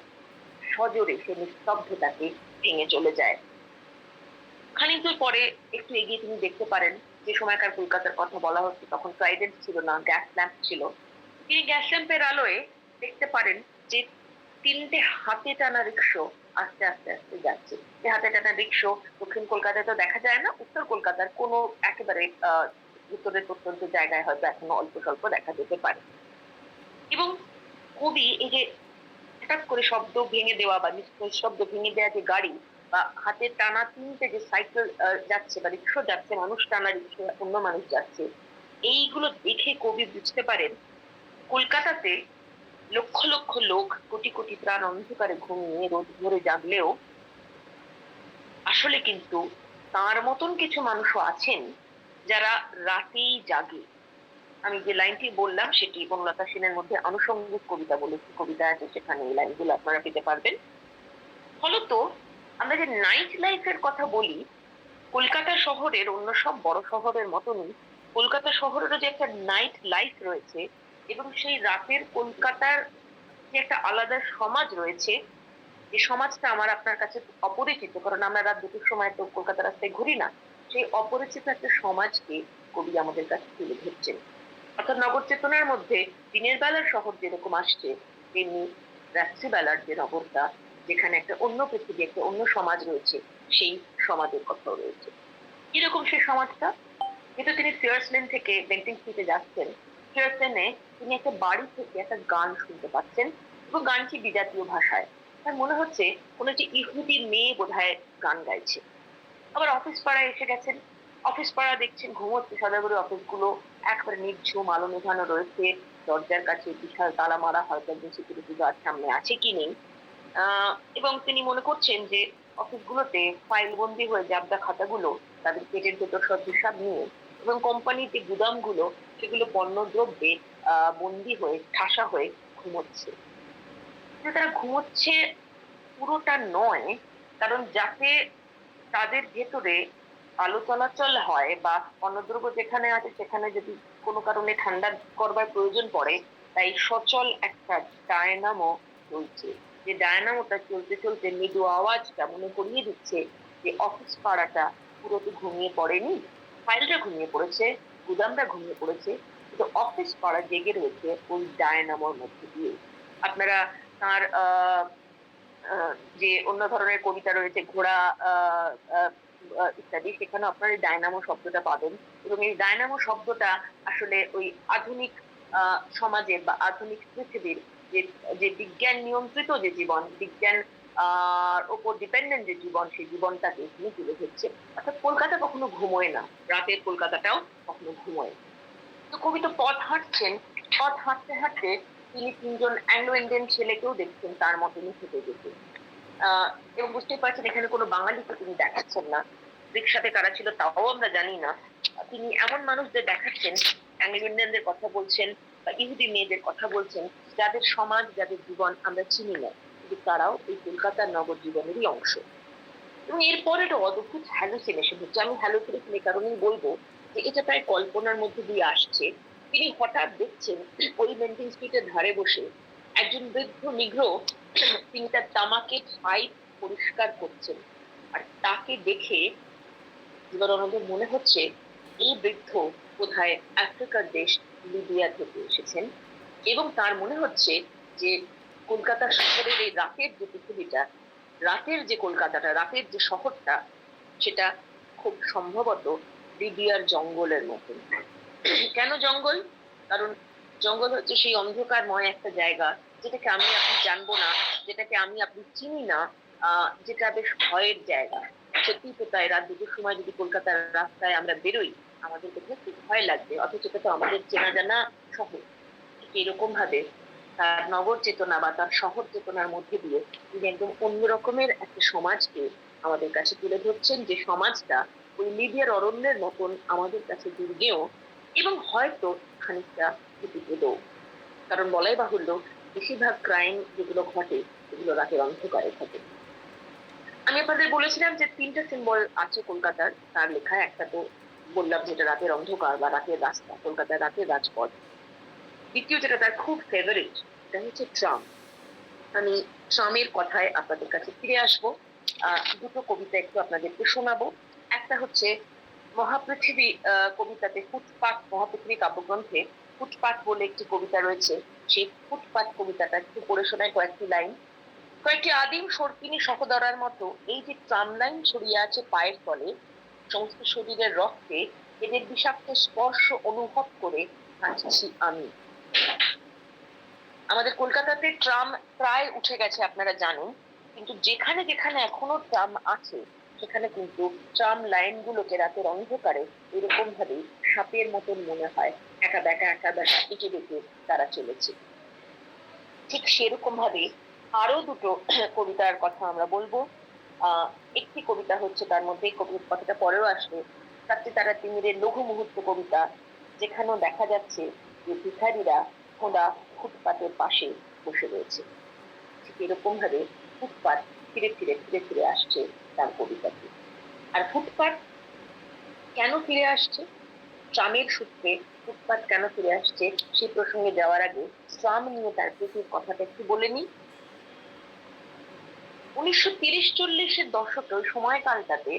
সজোরে সে নিস্তব্ধতাকে ভেঙে চলে যায়। খানিক দূর পরে একটু এগিয়ে তিনি দেখতে পারেন, যে সময়কার কলকাতার কথা বলা হচ্ছে তখন ট্রাইডেন্ট ছিল না, গ্যাস ল্যাম্প ছিল। তিনি গ্যাস ল্যাম্পের আলোয় দেখতে পারেন যে 3টে হাতে টানা রিক্সো আস্তে আস্তে আস্তে যাচ্ছে। যে হাতে টানা রিক্সো দক্ষিণ কলকাতায় তো দেখা যায় না, উত্তর কলকাতার কোনো একেবারে উত্তরের প্রত্যন্ত জায়গায় হয়তো এখনো অল্প স্বল্প দেখা যেতে পারে। এবং কবি এই যে হঠাৎ করে শব্দ ভেঙে দেওয়া বা শব্দ ভেঙে দেওয়া যে গাড়ি বা হাতে টানা 3টে যে সাইকেল যাচ্ছে বা রিক্সা যাচ্ছে, মানুষ টানা রিক্সা, অন্য মানুষ যাচ্ছে, এইগুলো দেখে কবি বুঝতে পারেন কলকাতাতে লক্ষ লক্ষ লোক কোটি কোটি প্রাণ অন্ধকারে ঘুমিয়ে রোদ ভরে জাগলেও আসলে কিন্তু তার মতন কিছু মানুষও আছেন যারা রাতেই জাগে। আমি যে লাইনটি বললাম সেটি বনলতা সেনের মধ্যে আনুষঙ্গিক কবিতা বলে একটি কবিতা আছে, সেখানে এই লাইনগুলো আপনারা পেতে পারবেন। ফলত আমরা যে নাইট লাইফের কথা বলি, কলকাতা শহরের অন্য সব বড় শহরের মতনই কলকাতা শহরেরও যে একটা নাইট লাইফ রয়েছে এবং সেই রাতের কলকাতার যে একটা আলাদা সমাজ রয়েছে, এই সমাজটা আমার আপনার কাছে অপরিচিত, কারণ আমরা রাত 2টোর সময় তো কলকাতা রাস্তায় ঘুরি না। সেই অপরিচিত একটা সমাজকে কবি আমাদের কাছে তুলে ধরছেন। অর্থাৎ নগর চেতনার মধ্যে দিনের বেলার শহর যেরকম আসছে, তেমনি রাত্রিবেলার যে নগরটা, যেখানে একটা অন্য পৃথিবী, একটা অন্য সমাজ রয়েছে, সেই সমাজের কথাও রয়েছে। কিরকম সেই সমাজটা? যেহেতু তিনি ফিয়ার্স লেন থেকে বেন্টিং স্ট্রিটে যাচ্ছেন, ফিয়ার্স লেনে তিনি একটা বাড়ি থেকে একটা গান শুনতে পাচ্ছেন এবং গানটি বিজাতীয় ভাষায়। তার মনে হচ্ছে কোন একটি ইহুদি মেয়ে বোধহয় গান গাইছে। আবার অফিস পাড়ায় এসে গেছেন, অফিস পাড়া দেখছেন ঘুমোচ্ছে, সদাগরি অফিসগুলো একবারে নির্ঝুম, আলো নেভানো রয়েছে, দরজার কাছে বিশাল তালা মারা, হয়তো একজন সিকিউরিটি গার্ড সামনে আছে কি নেই। এবং তিনি মনে করছেন যে অফিসগুলোতে ফাইল বন্দি হয়ে জাবদা খাতাগুলো তাদের পেটের ভেতর সব হিসাব নিয়ে, এবং কোম্পানির যে গুদামগুলো সেগুলো পণ্যদ্রব্যে বন্দি হয়ে ঠাসা হয়ে ঘুমোচ্ছে। কিন্তু তারা ঘুমোচ্ছে পুরোটা নয়, কারণ যাতে তাদের ভেতরে আলো চলাচল হয় বা অন্নদ্রব্য যেখানে আছে সেখানে যদি কোনো কারণে ঠান্ডা করবার প্রয়োজন পড়ে, তাই সচল একটা ডায়নামো চলছে। যে ডায়নামোটা চলতে চলতে মৃদু আওয়াজটা মনে করিয়ে দিচ্ছে যে অফিস পাড়াটা পুরো তো ঘুমিয়ে পড়েনি, ফাইলটা ঘুমিয়ে পড়েছে, গুদামটা ঘুমিয়ে পড়েছে, কিন্তু অফিস পাড়া জেগে রয়েছে ওই ডায়নামোর মধ্যে দিয়ে। আপনারা তার যে অন্য ধরনের কবিতা রয়েছে ঘোড়া ইত্যাদি, সেখানে আপনার এই ডায়নামো শব্দটা পাবেন। এবং এই ডায়নামো শব্দটা আসলে ওই আধুনিক সমাজের বা আধুনিক পৃথিবীর যে যে বিজ্ঞান নিয়ন্ত্রিত যে জীবন, বিজ্ঞান ওপর ডিপেন্ডেন্ট যে জীবন, সেই জীবনটাকে এখানে তুলে ধরছে। অর্থাৎ কলকাতা কখনো ঘুমোয় না, রাতের কলকাতাটাও কখনো ঘুমোয়। তো কবি তো পথ হাঁটছেন, পথ হাঁটতে হাঁটতে তিনি 3জন অ্যাংলো ইন্ডিয়ান ছেলেকেও দেখছেন তার মতনই হেঁটে যেতে। এবং বুঝতেই পারছেন এখানে কোনো বাঙালিকে তিনি দেখাচ্ছেন না, রিক্সাতে কারা ছিল তাও আমরা জানি না। তিনি এমন মানুষদের দেখাচ্ছেন, অ্যাংলো ইন্ডিয়ানদের কথা বলছেন বা ইহুদি মেয়েদের কথা বলছেন, যাদের সমাজ, যাদের জীবন আমরা চিনি না, কিন্তু তারাও এই কলকাতার নগর জীবনেরই অংশ। এবং এরপর একটা অদ্ভুত হ্যালুসিনেশন হচ্ছে। আমি হ্যালুসিনেশন এই কারণেই বলবো যে এটা প্রায় কল্পনার মধ্যে দিয়ে আসছে। তিনি হঠাৎ দেখছেন ওই বেন্টিং স্ট্রিটের ধারে বসে একজন বৃদ্ধ নিগ্রো তিনি তার তামাকের পাইপ পরিষ্কার করছেন, আর তাকে দেখে জীবনানন্দের মনে হচ্ছে এই বৃদ্ধ বোধহয় আফ্রিকার দেশ লিবিয়া থেকে এসেছেন, এবং তার মনে হচ্ছে যে কলকাতা শহরের এই রাতের যে পৃথিবীটা, রাতের যে কলকাতাটা, রাতের যে শহরটা, সেটা খুব সম্ভবত লিবিয়ার জঙ্গলের মতন। কেন জঙ্গল? কারণ জঙ্গল হচ্ছে সেই অন্ধকারময় একটা জায়গা যেটাকে আমি আপনি জানবো না, যেটাকে আমি আপনি চিনি না, যেটা বেশ ভয়ের জায়গা। সত্যি তো তাই, রাত দুটোর সময় যদি কলকাতার রাস্তায় আমরা বেরোই, আমাদের কোথাও খুব ভয় লাগবে, অথচ এটা তো আমাদের চেনা জানা শহর। ঠিক এরকম ভাবে তার নগর চেতনা বা তার শহর চেতনার মধ্যে দিয়ে তিনি একদম অন্য রকমের একটা সমাজকে আমাদের কাছে তুলে ধরছেন, যে সমাজটা ওই লিবিয়ার অরণ্যের মতন আমাদের কাছে দুর্গেও এবং হয়তো খানিকটা ভীতিপ্রদও। কারণ বলাই বাহুল্য, বেশিরভাগ ক্রাইম যেগুলো ঘটে সেগুলো রাতের অন্ধকারে ঘটে। আমি আপনাদের বলেছিলাম যে 3টে সিম্বল আছে কলকাতার তার লেখায়। একটা তো বললাম যেটা রাতের অন্ধকার বা রাতের রাস্তা, কলকাতার রাতের রাজপথ। দ্বিতীয় যেটা তার খুব ফেভারিট, সেটা হচ্ছে ট্রাম। আমি ট্রামের কথায় আপনাদের কাছে ফিরে আসবো। দুটো কবিতা একটু আপনাদেরকে শোনাবো। একটা হচ্ছে মহাপৃথিবী কবিতাতে, ফুটপাত মহাপৃথিবী কাব্যগ্রন্থে ফুটপাত বলে একটি কবিতা রয়েছে। সেই ফুটপাত কবিতাটা একটু পড়ে শোনায় কয়েকটি লাইন। কয়েকটি আদিম সর্পিনী সহদরার মতো এই যে ট্রাম লাইন ছড়িয়ে আছে পায়ের তলে, সমস্ত শরীরের রক্তে এদের বিষাক্ত স্পর্শ অনুভব করে হাঁটছি আমি। আমাদের কলকাতাতে ট্রাম প্রায় উঠে গেছে আপনারা জানেন, কিন্তু যেখানে যেখানে এখনো ট্রাম আছে সেখানে কিন্তু ট্রাম লাইন গুলোকে রাতের অন্ধকারে এরকম ভাবে সাপের মতন মনে হয়, একা বেঁকা এঁকে বেঁকে তারা চলেছে। ঠিক সেরকম ভাবে আরো দুটো কবিতার কথা আমরা বলবো। একটি কবিতা হচ্ছে, তার মধ্যে কবিতার কথাটা পরেও আসবে, কাটতে তারা তিমিরের লঘু মুহূর্ত কবিতা, যেখানেও দেখা যাচ্ছে যে ভিখারিরা খোদা ফুটপাতের পাশে বসে রয়েছে। ঠিক এরকম ভাবে ফুটপাত ফিরে ফিরে ফিরে ফিরে আসছে তার কবিতাতে। আর ফুটপাত কেন ফিরে আসছে, ট্রামের সূত্রে ফুটপাত কেন ফিরে আসছে, সেই প্রসঙ্গে যাওয়ার আগে ট্রাম নিয়ে তার প্রীতির কথাটা একটু বলে নিই। 1930-40-এর দশকে ওই সময়কালটাতে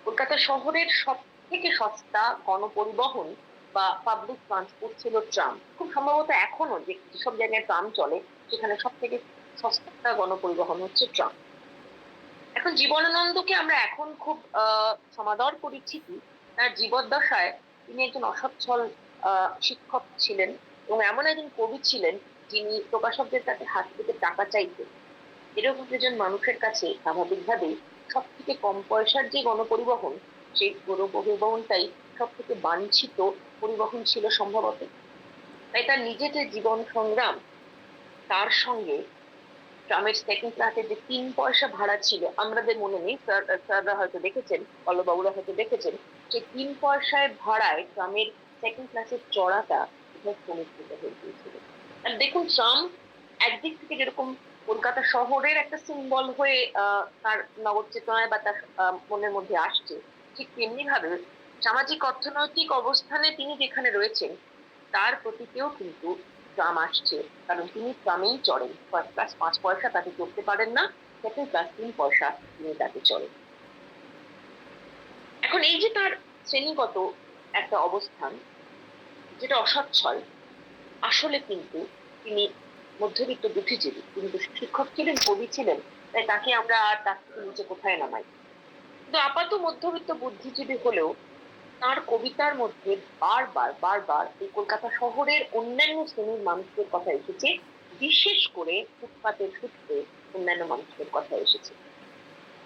কলকাতা শহরের সব থেকে সস্তা গণপরিবহন বা পাবলিক ট্রান্সপোর্ট ছিল ট্রাম। খুব সম্ভবত এখনো যেসব জায়গায় ট্রাম চলে সেখানে সব থেকে সস্তা গণপরিবহন হচ্ছে ট্রাম। এখন জীবনানন্দকে আমরা এখন খুব সমাদর করি ঠিকই, তার জীবদ্দশায় তিনি একজন অসচ্ছল শিক্ষক ছিলেন এবং এমন একজন কবি ছিলেন যিনি প্রকাশকদের কাছে হাত পেতে টাকা চাইতেন। এরকম একজন মানুষের কাছে স্বাভাবিকভাবেই সব থেকে কম পয়সার যে গণপরিবহন, সেই গণপরিবহনটাই সব থেকে বাঞ্ছিত পরিবহন ছিল সম্ভবত। তাই তার নিজের যে জীবন সংগ্রাম, তার সঙ্গে ট্রামের সেকেন্ড ক্লাসে যে 3 পয়সা ভাড়া ছিল, আমাদের মনে নেই, স্যাররা হয়তো দেখেছেন, পল্লববাবুরা হয়তো দেখেছেন, সেই 3 পয়সায় ভাড়ায় ট্রামের সেকেন্ড ক্লাসের চড়াটা সমর্থিত হয়ে গিয়েছিল। আর দেখুন, ট্রাম একদিক থেকে যেরকম কলকাতা শহরের একটা সিম্বল হয়ে তার নগর চেতনায় বা তার মনের মধ্যে আসছে, ঠিক তেমনি ভাবে সামাজিক অর্থনৈতিক অবস্থানে তিনি যেখানে রয়েছেন তার প্রতীকেও কিন্তু ট্রাম আসছে। কারণ তিনি ট্রামেই চড়েন। ফার্স্ট ক্লাস 5 পয়সা তাকে চড়তে পারেন না, সেকেন্ড ক্লাস 3 পয়সা তিনি তাকে চড়েন। এখন এই যে তার শ্রেণীগত একটা অবস্থান যেটা অসচ্ছল, আসলে কিন্তু তিনি মধ্যবিত্ত বুদ্ধিজীবী, তিনি তো শিক্ষক ছিলেন, কবি ছিলেন, তাই তাকে আমরা আর তার থেকে নিচে কোথায় নামাই। কিন্তু আপাত মধ্যবিত্ত বুদ্ধিজীবী হলেও তার কবিতার মধ্যে বারবার বারবার এই কলকাতা শহরের অন্যান্য শ্রেণীর মানুষদের কথা এসেছে, বিশেষ করে ফুটপাতের সূত্রে অন্যান্য মানুষদের কথা এসেছে।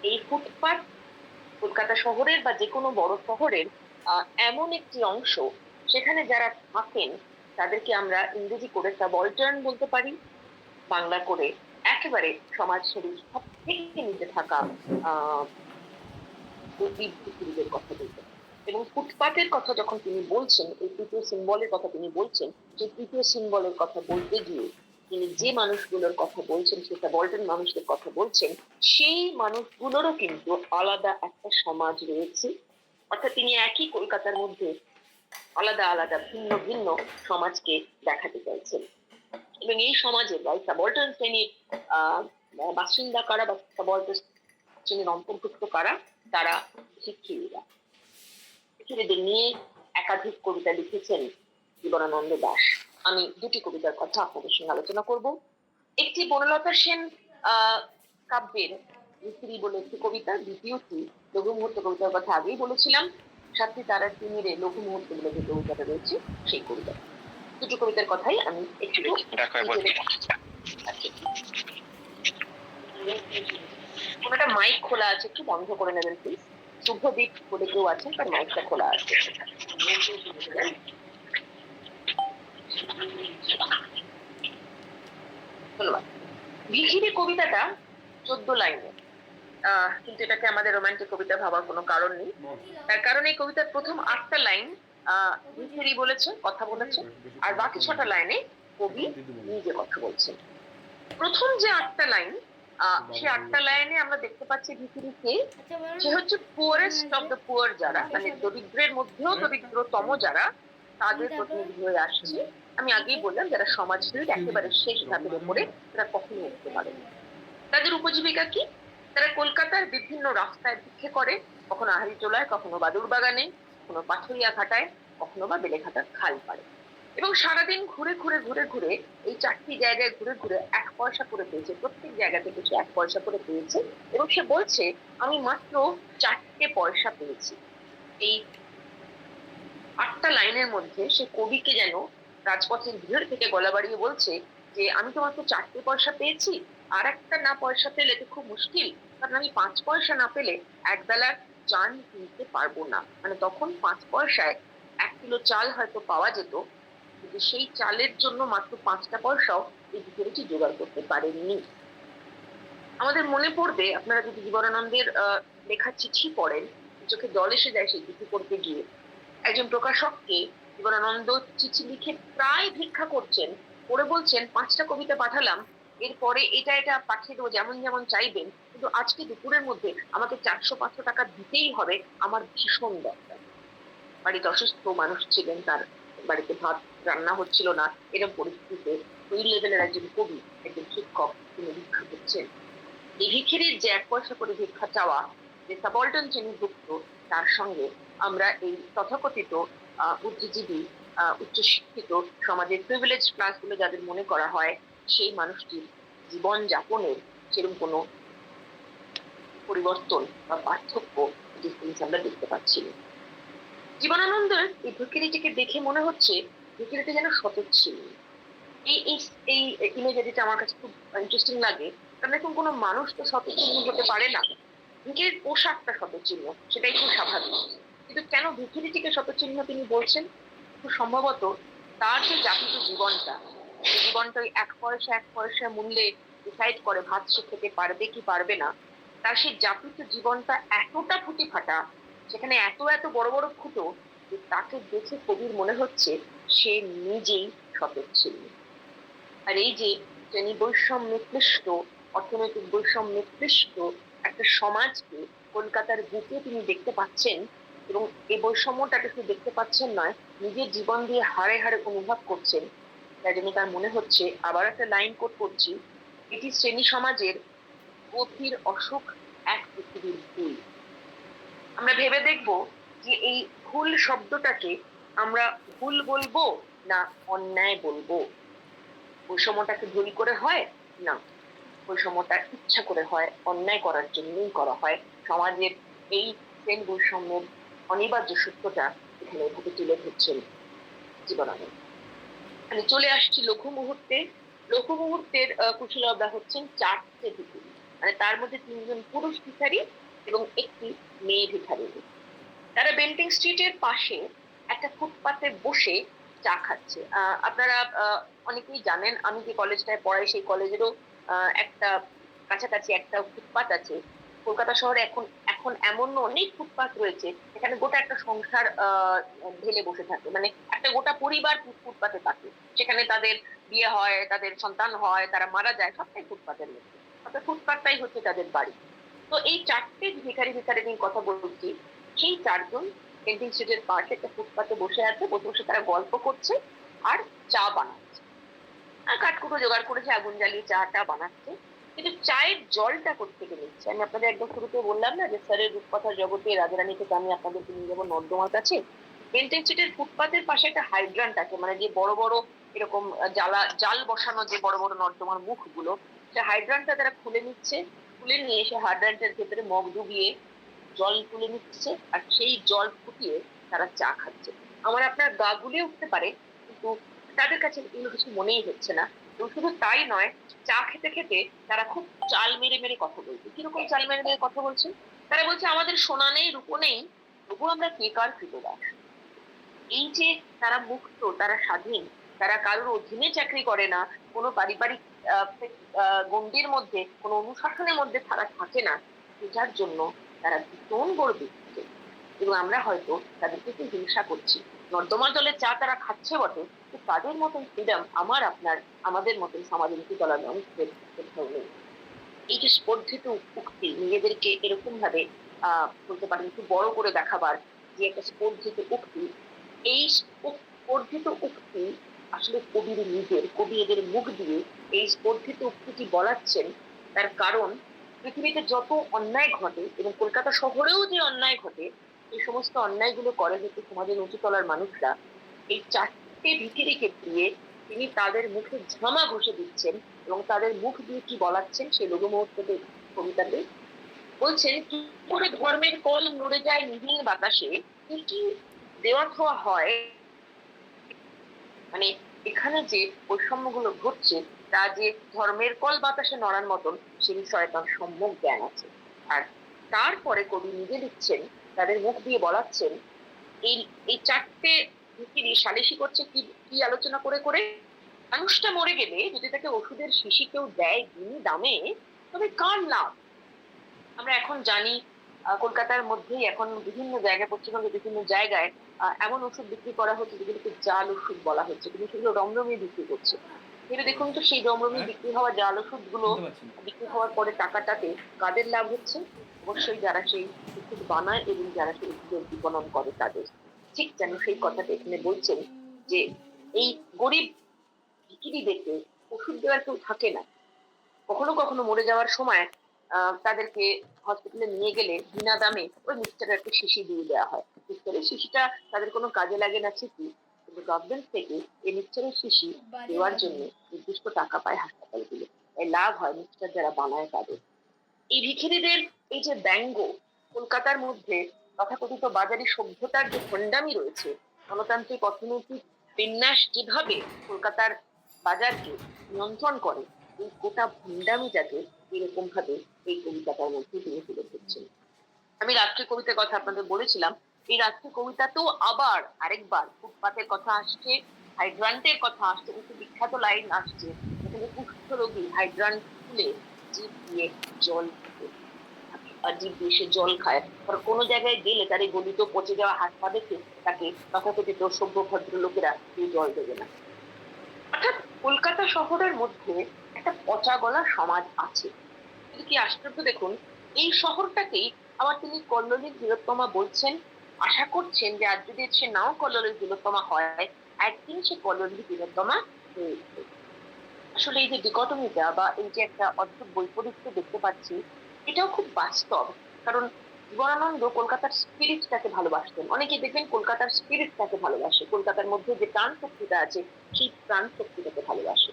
এই ফুটপাত কলকাতা শহরের বা যে কোনো বড় শহরের এমন একটি অংশ, সেখানে যারা থাকেন তাদেরকে আমরা ইংরেজি করে সাবঅল্টার্ন বলতে পারি, বাংলা করে একেবারে সমাজসেবী সব থেকে নিচে থাকা বুদ্ধিজীবীদের কথা বলতে। এবং ফুটপাতের কথা যখন তিনি বলছেন, এই তৃতীয় সিম্বলের কথা তিনি বলছেন, সেই তৃতীয় সিম্বলের কথা বলতে গিয়ে তিনি যে মানুষগুলোর কথা বলছেন, সেটা বল্টন মানুষদের কথা বলছেন, সেই মানুষগুলোরও কিন্তু আলাদা একটা সমাজ রয়েছে। অর্থাৎ তিনি একই কলকাতার মধ্যে আলাদা আলাদা ভিন্ন ভিন্ন সমাজকে দেখাতে চাইছেন। এবং এই সমাজের বা সাবঅল্টার্ন শ্রেণীর আহ বাসিন্দা কারা বা সাবঅল্টার্ন শ্রেণীর অন্তর্ভুক্ত কারা, তারা ভিখিরিরা। ভিখিরিদের নিয়ে একাধিক কবিতা লিখেছেন জীবনানন্দ দাশ। আমি দুটি কবিতার কথা আপনাদের সঙ্গে আলোচনা করব। একটি বনলতা সেন কাব্যের ভিখিরি বলে একটি কবিতা, দ্বিতীয়টি লঘু মুহূর্ত কবিতার কথা আগেই বলেছিলাম, সাথী তারার তিমিরে লঘু মুহূর্ত বলে যে কবিতাটা রয়েছে সেই কবিতা। দুটো কবিতার কথাই আমি একটু কোনটা মাইক খোলা আছে, একটু বন্ধ করে নেবেন প্লিজ। শুভদীপ বলে কেউ আছেন, তার মাইকটা খোলা আছে। ধন্যবাদ। ভিখিরি কবিতাটা 14 লাইনে, কিন্তু এটাকে আমাদের রোমান্টিক কবিতা ভাবার কোনো কারণ নেই। তার কারণ এই কবিতার প্রথম 8টা লাইন ভিখিরি বলেছে, কথা বলেছে, আর বাকি 6টা লাইনে কবি নিজে কথা বলছেন। প্রথম যে 8টা লাইন, সেই 8টা লাইনে আমরা দেখতে পাচ্ছি ভিখিরিকে, সে হচ্ছে পুয়ারেস্ট অফ দ্য পুয়ার, যারা মানে দরিদ্রের মধ্যেও দরিদ্রতম যারা, তাদের প্রতিনিধি হয়ে আসছে। আমি আগেই বললাম যারা সমাজের একেবারে শেষ ধাপের উপরে, তারা কখনো উঠতে পারে না। তাদের উপজীবিকা কি? তারা কলকাতার বিভিন্ন রাস্তায় ভিক্ষে করে, কখনো আহারিটোলায়, কখনো বাদুর বাগানে, কখনো পাথরিয়া ঘাটায়, কখনো বা বেলেঘাটার খাল পাড়ে। এবং সারাদিন ঘুরে ঘুরে ঘুরে ঘুরে এই 4টি জায়গায় ঘুরে ঘুরে 1 পয়সা করে পেয়েছে, প্রত্যেক জায়গা থেকে সে 1 পয়সা করে পেয়েছে। এবং সে বলছে আমি মাত্র 4টে পয়সা পেয়েছি। এই 8টা লাইনের মধ্যে সে কবিকে যেন রাজপথের ভিড় থেকে গলা বাড়িয়ে বলছে যে আমি তো মাত্র 4টে পয়সা পেয়েছি, আর একটা না পয়সা পেলে তো খুব মুশকিল, কারণ আমি 5 পয়সা না পেলে একবেলার চাল কিনতে পারবো না। মানে তখন 5 পয়সায় 1 কিলো চাল হয়তো পাওয়া যেত, কিন্তু সেই চালের জন্য মাত্র 5টা পয়সাও এই ভিখিরিটি জোগাড় করতে পারেননি। আমাদের মনে পড়বে, আপনারা যদি জীবনানন্দের লেখা চিঠি পড়েন, চোখে জল এসে যায় সেই চিঠি পড়তে গিয়ে। একজন প্রকাশককে জীবনানন্দ চিঠি লিখে প্রায় ভিক্ষা করছেন, পড়ে বলছেন 5টা কবিতা পাঠালাম, এরপরে এটা এটা পাঠিয়ে দেবো যেমন যেমন চাইবেন, কিন্তু আজকে দুপুরের মধ্যে আমাকে 400-500 টাকা দিতেই হবে, আমার ভীষণ দরকার। বাড়িতে অসুস্থ মানুষ ছিলেন, তার বাড়িতে ভাত রান্না হচ্ছিল না, এরকম পরিস্থিতিতে ওই লেভেলের একজন কবি, একজন শিক্ষক, তিনি ভিক্ষা করছেন। এই ভিখিরির যে 1 পয়সা করে ভিক্ষা চাওয়া, যে সাবঅল্টার্ন শ্রেণীভুক্ত, তার সঙ্গে আমরা এই তথাকথিত বুদ্ধিজীবী, উচ্চশিক্ষিত সমাজের প্রিভিলেজ ক্লাসগুলো যাদের মনে করা হয়, সেই মানুষটির জীবন যাপনের সেরকম কোনো পরিবর্তন বা পার্থক্য ডিফারেন্স আমরা দেখতে পাচ্ছি না। জীবনানন্দের এই ভিখিরিটিকে দেখে মনে হচ্ছে ভিখিরিটি যেন সতচ্ছিন্ন। এই এই এই ইমেজটা আমার কাছে খুব ইন্টারেস্টিং লাগে, কারণ এখন কোনো মানুষ তো সতচ্ছিন্ন হতে পারে না। ভিখিরির পোশাকটা সতচ্ছিন্ন, সেটাই খুব স্বাভাবিক, কিন্তু কেন ভিখিরিটিকে সতচ্ছিন্ন তিনি বলছেন? খুব সম্ভবত তার যে যাপিত জীবনটা, সেই জীবনটা ওই 1 পয়সা মূল্যে ডিসাইড করে ভাত সে খেতে পারবে কি পারবে না। তার সেই যাপিত জীবনটা এতটা ফুটি ফাটা, সেখানে এত এত বড় বড় ফুটো, যে তাকে দেখে কবির মনে হচ্ছে সে নিজেই সতচ্ছিন্ন। আর এই যে শ্রেণী বৈষম্যে ক্লিষ্ট, অর্থনৈতিক বৈষম্যে ক্লিষ্ট একটা সমাজকে কলকাতার বুকে তিনি দেখতে পাচ্ছেন, এবং এই বৈষম্যটাকে শুধু দেখতে পাচ্ছেন নয়, নিজের জীবন দিয়ে হাড়ে হাড়ে অনুভব করছেন। তাই জন্য তার মনে হচ্ছে, আবার একটা লাইন কোট করছি, এটি শ্রেণী সমাজের গভীর অসুখ, এক পৃথিবীর ভুল। আমরা ভেবে দেখব যে এই ভুল শব্দটাকে আমরা ভুল বলবো না অন্যায় বলবো। বৈষম্যটাকে ভুল করে হয় না, বৈষম্যটা ইচ্ছা করে হয়, অন্যায় করার জন্যই করা হয়। সমাজের এই শ্রেণী বৈষম্যের অনিবার্য সত্যটা এখানে এভাবে তুলে ধরছেন জীবনানন্দ। আমি চলে আসছি লঘু মুহূর্তে। লঘু মুহূর্তের কুশীলবরা হচ্ছেন 4টে ভিখারি, মানে তার মধ্যে 3জন পুরুষ ভিখারি এবং একটি মেয়ে ভিখারি। তারা বেন্টিং স্ট্রিটের পাশে একটা ফুটপাতে বসে চা খাচ্ছে। আপনারা অনেকেই জানেন, আমি যে কলেজটায় পড়াই সেই কলেজেরও একটা কাছাকাছি একটা ফুটপাত আছে। কলকাতা শহরে এখন এখন এমন অনেক ফুটপাত রয়েছে, এখানে গোটা একটা সংসার ঢেলে বসে থাকে, মানে একটা গোটা পরিবার ফুটপাতে থাকে। সেখানে তাদের বিয়ে হয়, তাদের সন্তান হয়, তারা মারা যায়, সবটাই ফুটপাতের মধ্যে, অর্থাৎ ফুটপাতটাই হচ্ছে তাদের বাড়ি। তো এই 4টে ভিখারি নিয়ে কথা বলছি। সেই 4জন বেন্টিং স্ট্রিটের পাশে একটা ফুটপাতে বসে আছে, বসে বসে তারা গল্প করছে আর চা বানাচ্ছে। কাঠকুটো জোগাড় করেছে, আগুন জ্বালিয়ে চাটা বানাচ্ছে। কিন্তু চায়ের জলটা কোত্থেকে নিচ্ছে? আমি আপনাদের একদম শুরুতে বললাম না যে স্যারের রূপকথার জগতে রাজারানী থেকে আমি আপনাদেরকে নিয়ে যাবো নর্দমার কাছে। বেন্টেন স্ট্রিটের ফুটপাতের পাশে একটা হাইড্রান্ট আছে, মানে যে বড় বড় এরকম জাল বসানো যে বড় বড় নর্দমার মুখগুলো, সে হাইড্রান্টটা তারা খুলে নিচ্ছে। খুলে নিয়ে সে হাইড্রান্টের ভেতরে মগ ডুবিয়ে জল তুলে নিচ্ছে, আর সেই জল ফুটিয়ে তারা চা খাচ্ছে। আমার আপনার গা গুলিয়ে উঠতে পারে, কিন্তু তাদের কাছে এগুলো কিছু মনেই হচ্ছে না। এবং শুধু তাই নয়, চা খেতে খেতে তারা খুব চাল মেরে মেরে কথা বলছে। কিরকম চাল মেরে মেরে কথা বলছে? তারা বলছে আমাদের সোনা নেই, রূপো নেই, তবু আমরা কে কার কৃতদাস। এই যে তারা মুক্ত, তারা স্বাধীন, তারা কারোর অধীনে চাকরি করে না, কোনো পারিবারিক গণ্ডির মধ্যে, কোনো অনুশাসনের মধ্যে তারা থাকে না, এটার জন্য তারা ভীষণ গর্বিত। এবং আমরা হয়তো তাদেরকে একটু হিংসা করছি। নর্দমা জলের চা তারা খাচ্ছে বটে, কিন্তু তাদের মতন ফ্রিডম আমার আপনার, আমাদের মতন সমাজের তলার মানুষদের কোথাও নেই। এই যে স্পর্ধিত উক্তি, নিজেদেরকে এরকম ভাবে বলতে পারেন একটু বড় করে দেখাবার যে একটা স্পর্ধিত উক্তি, এই স্পর্ধিত উক্তি আসলে কবির নিজের, কবি এদের মুখ দিয়ে এই স্পর্ধিত উক্তিটি বলাচ্ছেন। তার কারণ পৃথিবীতে যত অন্যায় ঘটে এবং কলকাতা শহরেও যে অন্যায় ঘটে, এই সমস্ত অন্যায়গুলো করে হচ্ছে সমাজের উঁচু তলার মানুষরা। এই চারটে ভিখিরিকে দিয়ে তিনি তাদের মুখে ঝামা ঘষে দিচ্ছেন এবং তাদের মুখ দিয়ে কি বলাচ্ছেন সেই লঘু মুহূর্ততে কবিতাতে বলছেন, কি করে ধর্মের কল নড়ে যায় নিহিন বাতাসে, কি কি দেওয়া থোয়া হয়। মানে এখানে যে বৈষম্যগুলো ঘটছে, তা যে ধর্মের কল বাতাসে নড়ার মতন সে বিষয়ে তার সম্যক জ্ঞান আছে। আর তারপরে কবি নিজে লিখছেন, তাদের মুখ দিয়ে বলাচ্ছেন, এই এই চারটে ভিখিরি সালিশি করছে কি কি আলোচনা করে করে, মানুষটা মরে গেলে যদি তাকে ওষুধের শিশি কেউ দেয় বিনি দামে, তবে কার লাভ? আমরা এখন জানি কলকাতার মধ্যেই এখন বিভিন্ন জায়গায়, পশ্চিমবঙ্গের বিভিন্ন জায়গায় এমন ওষুধ বিক্রি করা হচ্ছে যেগুলোকে জাল ওষুধ বলা হচ্ছে, কিন্তু সেগুলো রমরমি বিক্রি করছে। ভেবে দেখুন তো, সেই রমরমি বিক্রি হওয়া জাল ওষুধ গুলো বিক্রি হওয়ার পরে টাকাটাতে কাদের লাভ হচ্ছে? অবশ্যই যারা সেই ওষুধ বানায় এবং যারা সেই ওষুধের বিপণন করে তাদের। ঠিক যেন সেই কথাটা এখানে বলছেন যে এই গরিব ভিখিরিদেরকে ওষুধ দেওয়ার কেউ থাকে না। কখনো কখনো মরে যাওয়ার সময় তাদেরকে হসপিটালে নিয়ে গেলে বিনা দামে ওই মিক্সচারের একটা শিশি দিয়ে দেওয়া হয়। মিক্সচারের শিশিটা তাদের কোনো কাজে লাগে না ঠিকই, কিন্তু গভর্নমেন্ট থেকে এই মিক্সচারের শিশি দেওয়ার জন্য নির্দিষ্ট টাকা পায় হাসপাতালগুলো। এই লাভ হয় মিক্সচার যারা বানায় তাদের। এই ভিখিরিদের এই যে ব্যঙ্গ, কলকাতার মধ্যে তথাকথিত বাজারি সভ্যতার যে খন্ডামি রয়েছে, গণতান্ত্রিক অর্থনৈতিক বিন্যাস কিভাবে কলকাতার বাজারকে নিয়ন্ত্রণ করে, এই গোটা ভণ্ডামিটাকে এরকম ভাবে এই কবিতাটার মধ্যে তিনি তুলে ধরছেন। আমি রাত্রি কবিতার কথা আপনাদের বলেছিলাম, এই রাত্রি কবিতাতেও আবার আরেকবার ফুটপাতের কথা আসছে, হাইড্রান্টের কথা আসছে, একটু বিখ্যাত লাইন আসছে, এখানে কুষ্ঠ রোগী হাইড্রান্ট খুলে জিভ দিয়ে জল খেতে থাকে, আর জিভ দিয়ে সে জল খায়। কারণ কোনো জায়গায় গেলে তার এই গলিত পচে যাওয়া হাত পা দেখে তাকে তথাকথিত সভ্য ভদ্রলোকেরা এই জল দেবে না। অর্থাৎ কলকাতা শহরের মধ্যে একটা পচা গলা সমাজ আছে। কিন্তু কি আশ্চর্য দেখুন, এই শহরটাকেই আবার তিনি কল্লোলির বৃহত্তমা বলছেন। আশা করছেন যে আজ যদি সে নাও কল্লোলির বৃহত্তমা হয়, একদিন সে কল্লোলির বৃহত্তমা হয়ে উঠবে। আসলে এই যে ডিকটমিটা বা এই যে একটা অদ্ভুত বৈপরীত্য দেখতে পাচ্ছি, এটাও খুব বাস্তব। কারণ জীবনানন্দ কলকাতার স্পিরিটটাকে ভালোবাসতেন। অনেকে দেখবেন কলকাতার স্পিরিটটাকে ভালোবাসে, কলকাতার মধ্যে যে প্রাণ শক্তিটা আছে সেই প্রাণ শক্তিটাকে ভালোবাসে।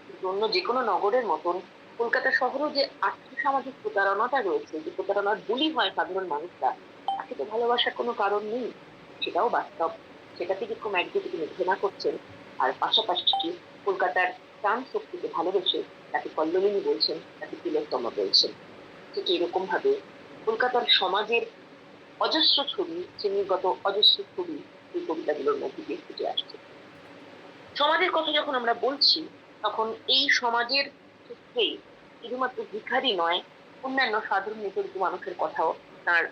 কিন্তু অন্য যে কোনো নগরের মতন কলকাতা শহরেও যে আর্থসামাজিক প্রতারণাটা রয়েছে, যে প্রতারণার বলি হয় সাধারণ মানুষরা, তাকে তো ভালোবাসার কোনো কারণ নেই, সেটাও বাস্তব। সেটা থেকে খুব একদিকে তিনি ঘৃণা করছেন, আর পাশাপাশি কলকাতার প্রাণ শক্তিকে ভালোবেসে তাকে কল্লোলিনী বলছেন, তাকে তিলোত্তমা বলছেন। ঠিক এরকম ভাবে কলকাতার সমাজের অজস্র ছবি, শ্রেণীগত অজস্র ছবি এই কবিতাগুলোর মধ্যে দিয়ে ফুটে আসছে। সমাজের কথা যখন আমরা বলছি, তখন এই সমাজের ক্ষেত্রেই শুধুমাত্র ভিখারি নয়, অন্যান্য সাধারণ নিপীড়িত মানুষের কথাও তার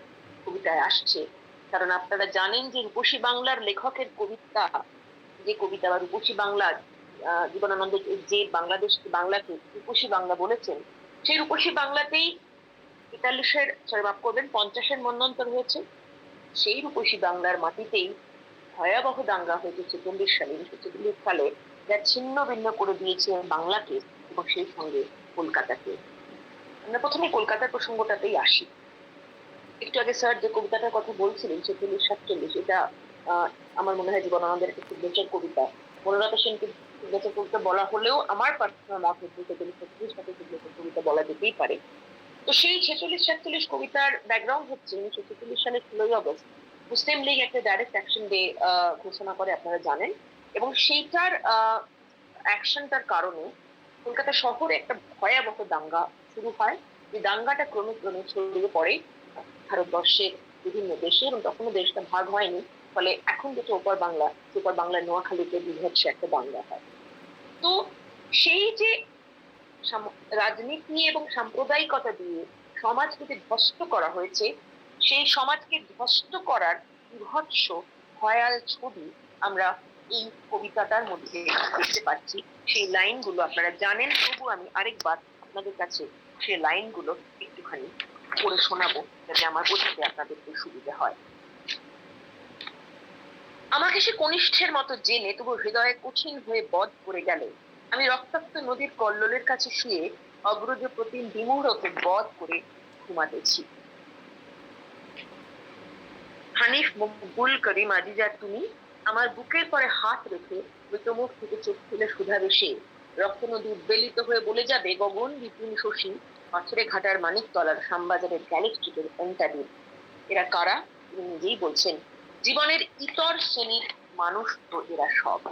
কবিতায় আসছে। কারণ আপনারা জানেন যে রূপসী বাংলার লেখকের কবিতা, যে কবিতা বা রূপসী বাংলা, জীবনানন্দ যে বাংলাকে রূপসী বাংলা বলেছেন, সেই রূপসী বাংলাতেই মাফ করবেন 50-এর মন্বন্তর হয়েছে। সেই রূপসী বাংলার মাটিতেই ভয়াবহ দাঙ্গা হয়েছে 46 সালে, 1946 সালে যা ছিন্ন ভিন্ন করে দিয়েছে বাংলাকে এবং সেই সঙ্গে কলকাতাকে। আমরা প্রথমে কলকাতার প্রসঙ্গটাতেই আসি। একটু আগে স্যার যে কবিতাটার কথা বলছিলেন 46-47, এটা আমার মনে হয় জীবনানন্দের একটা সিগনেচার কবিতা। বনলতা সেনকে সিগনেচার কবিতা বলা হলেও আমার পার্সোনাল মত হচ্ছে 46-47 সাথে সিগনেচার কবিতা বলা যেতেই পারে। তো সেই 46-47 কবিতার ব্যাকগ্রাউন্ড হচ্ছে 1946 সালের 16 আগস্ট মুসলিম লীগ একটা ডাইরেক্ট অ্যাকশন ডে ঘোষণা করে, আপনারা জানেন। এবং সেইটার অ্যাকশনটার কারণে কলকাতা শহরে একটা ভয়াবহ দাঙ্গা শুরু হয়। এই দাঙ্গাটা ক্রমে ক্রমে ছড়িয়ে পড়ে ভারতবর্ষের বিভিন্ন দেশে, এবং তখনও দেশটা ভাগ হয়নি। ফলে এখন যেটা ওপার বাংলা, ওপার বাংলার নোয়াখালীতে বিভৎস একটা দাঙ্গা হয়। তো সেই যে রাজনীতি এবং সাম্প্রদায়িকতা দিয়ে সমাজকে যে ধ্বস্ত করা হয়েছে, সেই সমাজকে ধ্বস্ত করার বিভৎস ভয়াল ছবি আমরা এই কবিতাটার মধ্যে দেখতে পাচ্ছি। সেই লাইনগুলো আপনারা জানেন, তবু আমি আরেকবার আপনাদের কাছে সেই লাইনগুলো একটুখানি পড়ে শোনাবো, যাতে আমার বোঝাতে আপনাদের একটু সুবিধা হয়। আমাকে সে কনিষ্ঠের মতো জেনে তবু হৃদয়ে কঠিন হয়ে বধ করে গেল। আমি রক্তাক্ত নদীর কল্লোলের কাছে শুয়ে অগ্রজ প্রতিম বিমূঢ়কে বধ করে ঘুমাতেছি। হানিফ মকবুল করিম আজিজা তুমি আমার বুকের পরে হাত রেখে মৃতমুখ থেকে চোখ তুলে সুধা বেশে রক্ত নদী উদ্বেলিত হয়ে বলে যাবে গগন বিপিন শশী পাথরে ঘাটার মানিক তলার শ্যামবাজারের গ্যালেক্সিকের অন্তাদিন। এরা কারা? তিনি নিজেই বলছেন, জীবনের ইতর শ্রেণীর মানুষ তো এরা সব।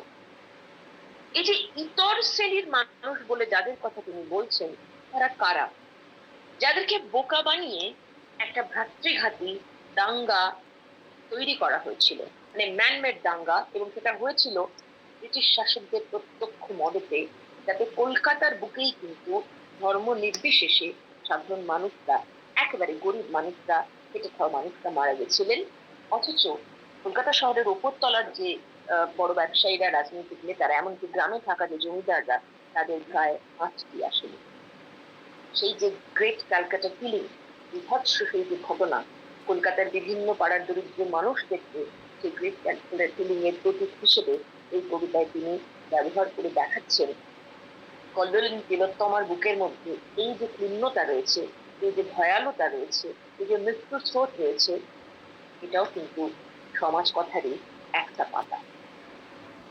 এই যে ইতর শ্রেণীর মানুষ বলে যাদের কথা তিনি বলছেন, তারা কারা? যাদেরকে বোকা বানিয়ে একটা ভ্রাতৃঘাতী দাঙ্গা তৈরি করা হয়েছিল, মানে ম্যানমেড দাঙ্গা, এবং সেটা হয়েছিল ব্রিটিশ শাসকদের প্রত্যক্ষ মদতে, যাতে কলকাতার বুকেই কিন্তু ধর্ম নির্বিশেষে সাধারণ মানুষরা, একেবারে গরিব মানুষরা, খেটে খাওয়া মানুষরা মারা গেছিলেন। অথচ কলকাতা শহরের উপরতলার যে বড় ব্যবসায়ীরা, রাজনৈতিক নেতারা, এমনকি গ্রামে থাকা যে জমিদাররা, তাদের গায়ে আঁচটি আসেনি। সেই যে গ্রেট ক্যালকাটা কিলিং, বিভৎস সেই যে ঘটনা, কলকাতার বিভিন্ন পাড়ার দরিদ্র মানুষদেরকে সেই গ্রেট ক্যালকাটা কিলিং এর প্রতীক হিসেবে এই কবিতায় তিনি ব্যবহার করে দেখাচ্ছেন কল্লোলিন তিলোত্তমার বুকের মধ্যে এই যে ক্লিন্নতা রয়েছে, এই যে ভয়ালতা রয়েছে, এই যে মৃত্যু স্রোত রয়েছে, এটাও কিন্তু সমাজ কথারই একটা পাতা।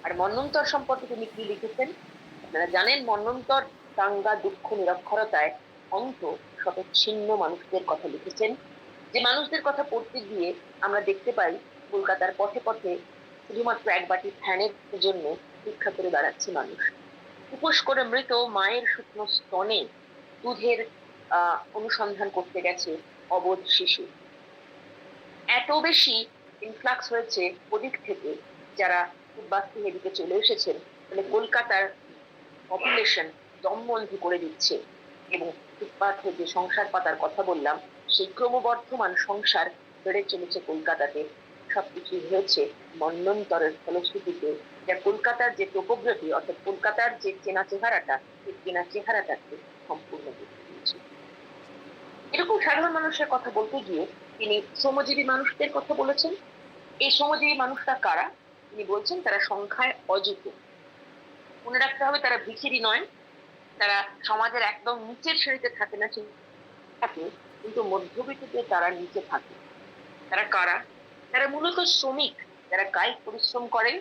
আর মন্বন্তর সম্পর্কে তিনি কি লিখেছেন আপনারা জানেন। মন্বন্তর দাঙ্গা, দুঃখ, নিরক্ষরতায় অন্ত শতচ্ছিন্ন মানুষদের কথা লিখেছেন, যে মানুষদের কথা পড়তে গিয়ে আমরা দেখতে পাই কলকাতার পথে পথে শুধুমাত্র এক বাটি ফ্যানের জন্য ভিক্ষা করে দাঁড়াচ্ছে মানুষ। উপোস করে মৃত মায়ের শুকনো স্তনে দুধের অনুসন্ধান করতে গেছে অবোধ শিশু। এত বেশি ইনফ্লাক্স হয়েছে ওদিক থেকে যারা ফুটবাস্তি এদিকে চলে এসেছেন, মানে কলকাতার পপুলেশন দম বন্ধ করে দিচ্ছে। এবং ফুটপাথে যে সংসার পাতার কথা বললাম, সেই ক্রমবর্ধমান সংসার বেড়ে চলেছে কলকাতাতে। সবকিছু হয়েছে মন্বন্তরের ফলশ্রুতিতে, যা কলকাতার যে টোপোগ্রাফি, অর্থাৎ কলকাতার যে চেনা চেহারাটা, সেই চেনা চেহারাটাকে সম্পূর্ণ বদলে দিয়েছে। এরকম সাধারণ মানুষের কথা বলতে গিয়ে তিনি শ্রমজীবী মানুষদের কথা বলেছেন। এই শ্রমজীবী মানুষরা কারা? তিনি বলছেন তারা সংখ্যায় অযুত। মনে রাখতে হবে, তারা ভিখিরি নয়, তারা সমাজের একদম নিচের শ্রেণীতে থাকে না, থাকে, কিন্তু মধ্যবিত্ততে তারা নিচে থাকে। তারা কারা? তারা মূলত শ্রমিক, যারা কায়িক পরিশ্রম করে।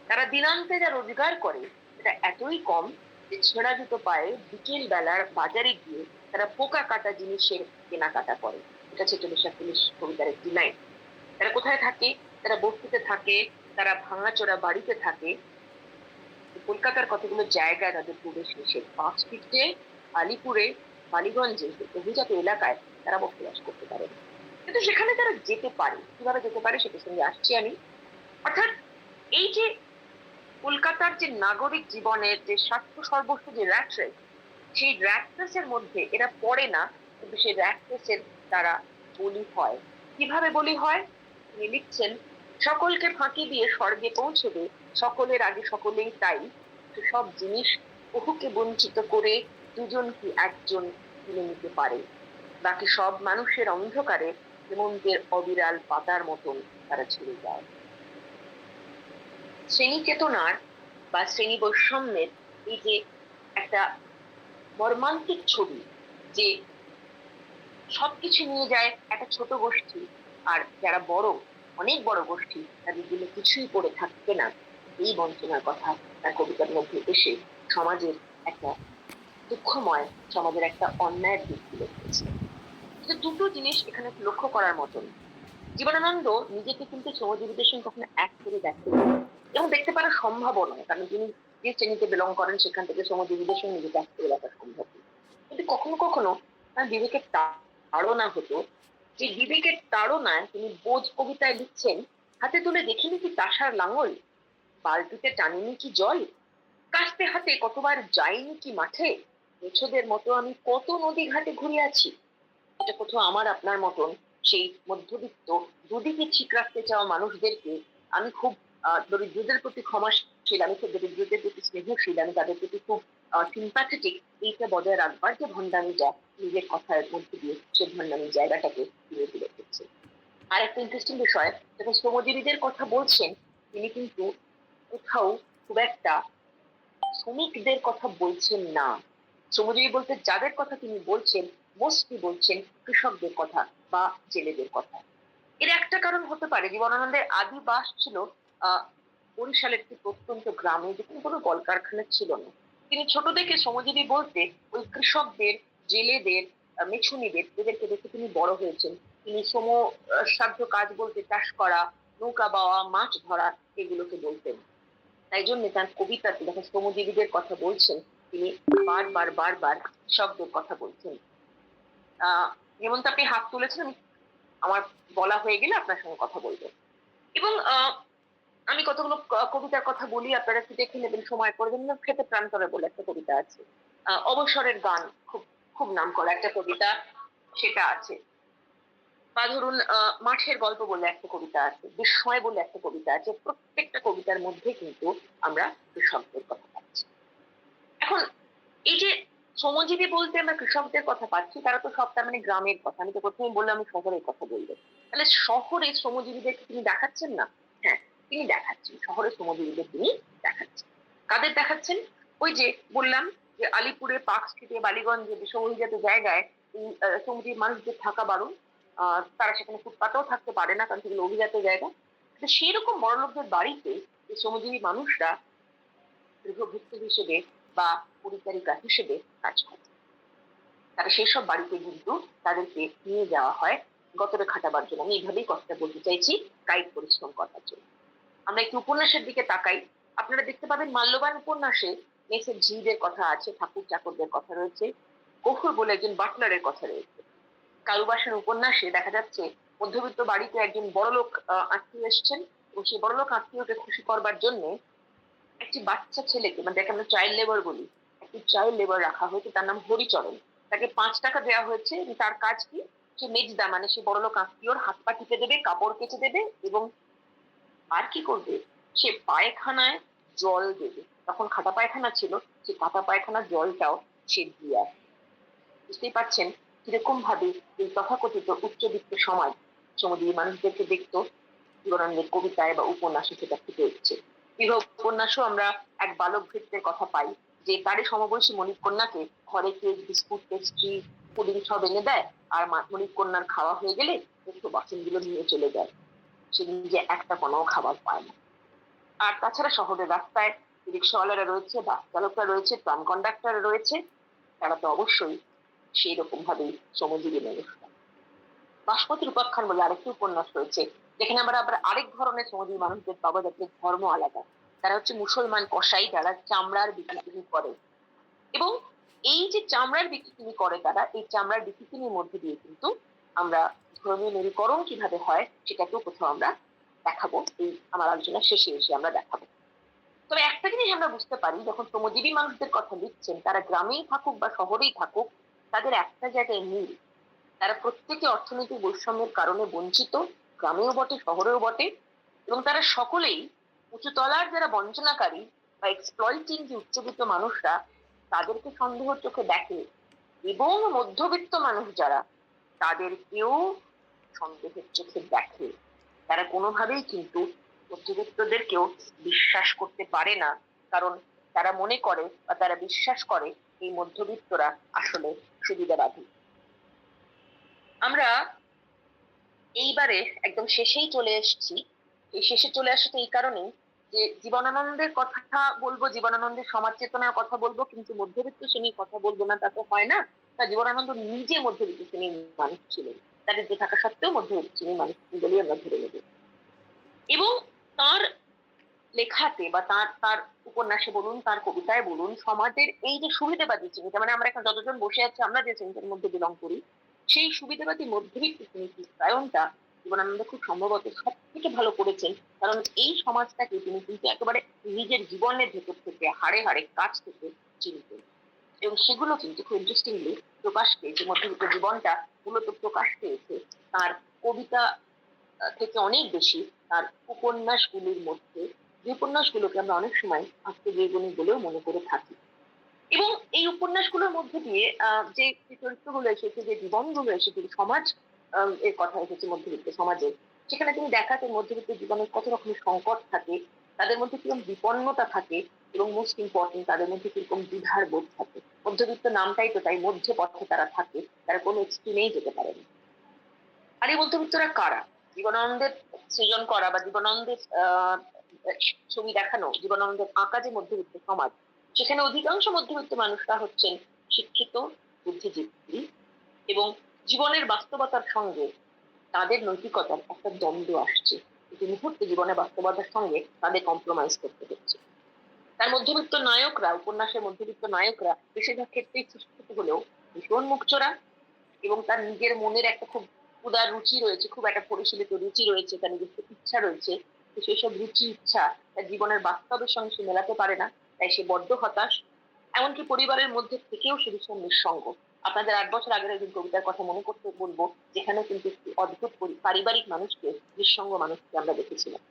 তারা দিনান্তে যা রোজগার করে এটা এতই কম যে ছেঁড়া জুতো পায়ে বিকেল বেলার বাজারে গিয়ে তারা পোকা কাটা জিনিসের কেনাকাটা করে। এটা 46-47 কবিতার একটি লাইন। তারা কোথায় থাকে? তারা বস্তিতে থাকে, তারা ভাঙাচোরা বাড়িতে থাকে। কলকাতার কতগুলো জায়গায় তাদের প্রবেশ নিষেধ। 5 ফিটে আলিপুরে, বালিগঞ্জে, অভিজাত এলাকায় তারা বসবাস করতে পারে, কিন্তু সেখানে তারা যেতে পারে। কিভাবে যেতে পারে সেটার সঙ্গে আসছি আমি। অর্থাৎ এই যে কলকাতার যে নাগরিক জীবনের যে স্বার্থ সর্বস্ব যে র্যাট রেস, সেই র্যাট রেসের মধ্যে এরা পড়ে না, কিন্তু সেই র্যাট রেসের তারা বলি হয়। কিভাবে বলি হয়? তিনি লিখছেন, সকলকে ফাঁকি দিয়ে স্বর্গে পৌঁছবে, সকলের আগে সকলেই তাই, সব জিনিস বহুকে বঞ্চিত করে দুজন কি একজন কিনে নিতে পারে। বাকি সব মানুষের অন্ধকারে হেমন্তের অবিরাল পাতার মতন তারা ছেড়ে যায়। শ্রেণী চেতনার বা শ্রেণী বৈষম্যের এই যে একটা মর্মান্তিক ছবি, যে সবকিছু নিয়ে যায় একটা ছোট গোষ্ঠী, আর যারা বড়, অনেক বড় গোষ্ঠী, তাদের জন্য কিছুই পড়ে থাকবে না, এই বঞ্চনার কথা তার কবিতার মধ্যে এসে সমাজের একটা দুঃখময়, সমাজের একটা অন্যায়ের দিক তুলে ধরেছে। যে দুটো জিনিস এখানে লক্ষ্য করার মতন। জীবনানন্দ নিজেকে কিন্তু শ্রমজীবীদের সঙ্গে কখনো এক করে দেখেন এবং দেখতে পারা সম্ভব নয়, কারণ তিনি যে শ্রেণীতে বিলং করেন সেখান থেকে শ্রমজীবীদের সঙ্গে নিজেকে এক করে দেখা সম্ভব নয়। কিন্তু কখনো কখনো তার বিবেকের তাড়না হতো, যে বিবেকের তাড়নায় তিনি বোধ কবিতায় লিখছেন, হাতে তুলে দেখিনি কি তাসার লাঙল, বালতিতে টানিনি কি জল, কাস্তে হাতে কতবার যাইনি কি মাঠে, মেছোদের মতো আমি কত নদী ঘাটে ঘুরিয়াছি। এটা কোথাও আমার আপনার মতন সেই মধ্যবিত্ত, দুদিকে ঠিক রাখতে চাওয়া মানুষদেরকে আমি খুব দরিদ্রদের প্রতি ক্ষমাশীল, আমি খুব দরিদ্রদের প্রতি স্নেহশীল, আমি তাদের প্রতি খুব সিম্প্যাথেটিক, এইটা বজায় রাখবার যে ভণ্ডামিটা নিজের কথার মধ্যে দিয়ে সে ভণ্ডামির জায়গাটাকে তুলে তুলে দিচ্ছে। আর একটা ইন্টারেস্টিং বিষয়, যখন শ্রমজীবীদের কথা বলছেন তিনি কিন্তু কোথাও খুব একটা শ্রমিকদের কথা বলছেন না। শ্রমজীবী বলতে যাদের কথা তিনি বলছেন, মোস্টলি বলছেন কৃষকদের কথা বা জেলেদের কথা। এর একটা কারণ হতে পারে, জীবনানন্দের আদি বাস ছিল আহ বরিশালের একটি প্রত্যন্ত গ্রামে, যেখানে কোনো কলকারখানা ছিল না। তিনি ছোট থেকে শ্রমজীবী বলতে ওই কৃষকদের, জেলেদের, মেছুনিদের, এদেরকে দেখে তিনি বড় হয়েছেন। তিনি শ্রম সাধ্য কাজ বলতে চাষ করা, নৌকা বাওয়া, মাছ ধরা, এগুলোকে বলতেন। তাই জন্য তার কবিতাতে যখন শ্রমজীবীদের কথা বলছেন, তিনি বারবার বারবার কৃষকদের কথা বলছেন। যেমন আপনি হাত তুলেছেন, আমার বলা হয়ে গেলে আপনার সঙ্গে কথা বলবো। এবং আমি কতগুলো কবিতার কথা বলি, আপনারা একটু দেখে নেবেন সময় করে। যেমন খেতে প্রান্তরে বলে একটা কবিতা আছে, অবসরের গান, খুব খুব নাম করা একটা কবিতা, সেটা আছে। বা ধরুন মাঠের গল্প বলে একটা কবিতা আছে, বিস্ময় বলে একটা কবিতা আছে। প্রত্যেকটা কবিতার মধ্যে কিন্তু আমরা কৃষকদের কথা পাচ্ছি। এখন এই যে শ্রমজীবী বলতে আমরা কৃষকদের কথা পাচ্ছি, তারা তো সব তার মানে গ্রামের কথা। আমি তো প্রথমেই বললাম আমি শহরের কথা বলবো। তাহলে শহরে শ্রমজীবীদের তিনি দেখাচ্ছেন না? হ্যাঁ, তিনি দেখাচ্ছেন, শহরে শ্রমজীবীদের তিনি দেখাচ্ছেন। কাদের দেখাচ্ছেন? ওই যে বললাম যে আলিপুরে, পার্ক স্ট্রিটে, বালিগঞ্জে, যেসব অভিজাত জায়গায় এই শ্রমজীবী মানুষদের থাকা বারণ, তারা সেখানে ফুটপাতেও থাকতে পারে না, কারণ সেগুলো অভিজাত জায়গা। তো সেই রকম বড় লোকদের বাড়িতে এই শ্রমজীবী মানুষরা গৃহভৃত্য হিসেবে বা পরিচারিকা হিসেবে কাজ করে। তারা সেসব বাড়িতে কিন্তু তাদেরকে নিয়ে যাওয়া হয় গতরে খাটাবার জন্য। আমি এইভাবেই কথাটা বলতে চাইছি, কায়িক পরিশ্রম করার জন্য। আমরা একটু উপন্যাসের দিকে তাকাই, আপনারা দেখতে পাবেন মাল্যবান উপন্যাসে মেসের ঝিদের কথা আছে, ঠাকুর চাকরদের কথা রয়েছে, গফুর বলে একজন বাটলারের কথা রয়েছে। কালুবাসের উপন্যাসে দেখা যাচ্ছে মধ্যবিত্ত বাড়িতে একজন বড়লোক আত্মীয় এসছেন, এবং সেই বড়লোক আত্মীয়কে খুশি করবার জন্য একটি বাচ্চা ছেলেকে, মানে যাকে আমরা চাইল্ড লেবার বলি, একটি চাইল্ড লেবার রাখা হয়েছে, তার নাম হরিচরণ। তাকে 5 টাকা দেওয়া হয়েছে, এবং তার কাজ কি, সে মেজদা, মানে সে বড়লোক আত্মীয়র হাত পা টিপে দেবে, কাপড় কেচে দেবে, এবং আর কি করবে, সে পায়খানায় জল দেবে। তখন খাতা পায়খানা ছিল, সে খাতা পায়খানার জলটাও সে দিয়ে আসে। বুঝতেই পারছেন কিরকম ভাবে এই তথাকথিত উচ্চবিত্ত সমাজ শ্রমজীবী মানুষদেরকে দেখতো জীবনানন্দের কবিতায় বা উপন্যাসে সেটা ফুটে উঠছে। বিবাহ উপন্যাসও আমরা এক বালক ভৃত্যের কথা পাই, যে তারই সমবয়সী মণিক কন্যাকে ঘরে কেক, বিস্কুট, পেস্ট্রি, পুডিং সব এনে দেয়, আর মণিক কন্যার খাওয়া হয়ে গেলে একটু বাসনগুলো নিয়ে চলে যায়। সে নিজে একটা কোনো খাবার পায় না। আর তাছাড়া শহরের রাস্তায় রিক্সাওয়ালারা রয়েছে, বাস চালকরা রয়েছে, ট্রাম কন্ডাক্টর রয়েছে, তারা তো অবশ্যই সেই রকম ভাবেই শ্রমজীবী মানুষ। বাসমতির উপাখ্যান বলে আরেকটি উপন্যাস রয়েছে, যেখানে আমরা আবার আরেক ধরনের শ্রমজীবী মানুষদের পাবো, যাদের ধর্ম আলাদা। তারা হচ্ছে মুসলমান কসাই, যারা চামড়ার বিক্রি করে। এবং এই যে চামড়ার বিক্রি করে তারা, এই চামড়ার বিক্রির মধ্যে দিয়ে কিন্তু আমরা ধর্মীয় মেরুকরণ কিভাবে হয় সেটাকেও কোথাও আমরা দেখাবো। এই আমার আলোচনা শেষে এসে আমরা দেখাবো। তবে একটা জিনিস আমরা বুঝতে পারি, যখন শ্রমজীবী মানুষদের কথা লিখছেন, তারা গ্রামেই থাকুক বা শহরেই থাকুক, তাদের একটা জায়গায় মিল, তারা প্রত্যেকে অর্থনৈতিক বৈষম্যের কারণে বঞ্চিত, গ্রামেও বটে, শহরেও বটে। এবং তারা সকলেই উঁচুতলার যারা বঞ্চনাকারী বা এক্সপ্লয়টিং যে উচ্চবিত্ত মানুষরা, তাদেরকে সন্দেহ চোখে দেখে, এবং মধ্যবিত্ত মানুষ যারা, তাদেরকেও সন্দেহের চোখে দেখে। তারা কোনোভাবেই কিন্তু মধ্যবিত্তদেরকেও বিশ্বাস করতে পারে না, কারণ তারা মনে করে বা তারা বিশ্বাস করে এই মধ্যবিত্তরা আসলে সুবিধাবাদী। আমরা এইবারে একদম শেষেই চলে এসেছি। এই শেষে চলে আসাটা এই কারণেই যে জীবনানন্দের কথা বলবো, জীবনানন্দের সমাজ চেতনার কথা বলবো, কিন্তু মধ্যবিত্ত শ্রেণীর কথা বলবো না তা তো হয় না। তা জীবনানন্দ নিজে মধ্যবিত্ত শ্রেণীর মানুষ ছিলেন, দারিদ্র থাকা সত্ত্বেও মধ্যবিত্ত শ্রেণীর মানুষ বলেই আমরা ধরে নেব। এবং তার লেখাতে বা তার তার উপন্যাসে বলুন, তার কবিতায় বলুন, সমাজের এই যে সুবিধাবাদী শ্রেণীটা, মানে আমরা এখন যতজন বসে আছি আমরা যে শ্রেণীটার মধ্যে বিলং করি, সেই সুবিধাবাদী মধ্যবিত্ত শ্রেণীর চিত্রায়নটা জীবনানন্দ খুব সম্ভবত সব থেকে ভালো করেছেন। কারণ এই সমাজটাকে তিনি কিন্তু একেবারে নিজের জীবনের ভেতর থেকে হাড়ে হাড়ে কাছ থেকে চিনতেন, এবং সেগুলো কিন্তু খুব ইন্টারেস্টিংলি প্রকাশ পেয়েছে। মধ্যবিত্ত জীবনটা মূলত প্রকাশ পেয়েছে তার কবিতা থেকে অনেক বেশি তার উপন্যাসগুলির মধ্যে, যে উপন্যাসগুলোকে আমরা অনেক সময় আত্মজীবনী বলেও মনে করে থাকি। এবং এই উপন্যাসগুলোর মধ্যে দিয়ে যে চরিত্রগুলো এসেছে, যে জীবনগুলো এসেছে, সমাজ এর কথা এসেছে মধ্যবিত্ত সমাজে, সেখানে তিনি দেখাতেন মধ্যবিত্ত জীবনের কত রকমের সংকট থাকে, তাদের মধ্যে কিরকম বিপন্নতা থাকে, এবং মোস্ট ইম্পর্টেন্ট তাদের মধ্যে কিরকম দ্বিধার বোধ থাকে। মধ্যবিত্ত নামটাই তো তাই, মধ্যে পথে তারা থাকে, তারা কোনো এক্সট্রিমেই যেতে পারে না। আর এই মধ্যবিত্তরা কারা? জীবনানন্দের সৃজন করা বা জীবনানন্দের ছবি দেখানো, জীবনানন্দের আঁকা যে মধ্যবিত্ত সমাজ, সেখানে অধিকাংশ মধ্যবিত্ত মানুষরা হচ্ছেন শিক্ষিত, বুদ্ধিজীবী, এবং জীবনের বাস্তবতার সঙ্গে তাদের নৈতিকতার একটা দ্বন্দ্ব আসছে। প্রতি মুহূর্তে জীবনের বাস্তবতার সঙ্গে তাদের কম্প্রোমাইজ করতে হচ্ছে। তার মধ্যবিত্ত নায়করা, উপন্যাসের মধ্যবিত্ত নায়করা বেশিরভাগ ক্ষেত্রেই শিক্ষিত হলেও ভীষণ মুখচোরা, এবং তার নিজের মনের একটা খুব উদার রুচি রয়েছে, খুব একটা পরিশীলিত রুচি রয়েছে, তার নিজস্ব ইচ্ছা রয়েছে। তো সেই সব রুচি ইচ্ছা তার জীবনের বাস্তবের সঙ্গে সে মেলাতে পারে না, তাই সে বড্ড হতাশ। এমনকি পরিবারের মধ্যে থেকেও সে ভীষণ নিঃসঙ্গ। আপনাদের 8 বছর আগের একজন কবিতার কথা মনে করতে বলবো, যেখানে কিন্তু একটি অদ্ভুত পারিবারিক মানুষকে, নিঃসঙ্গ মানুষকে আমরা দেখেছিলাম।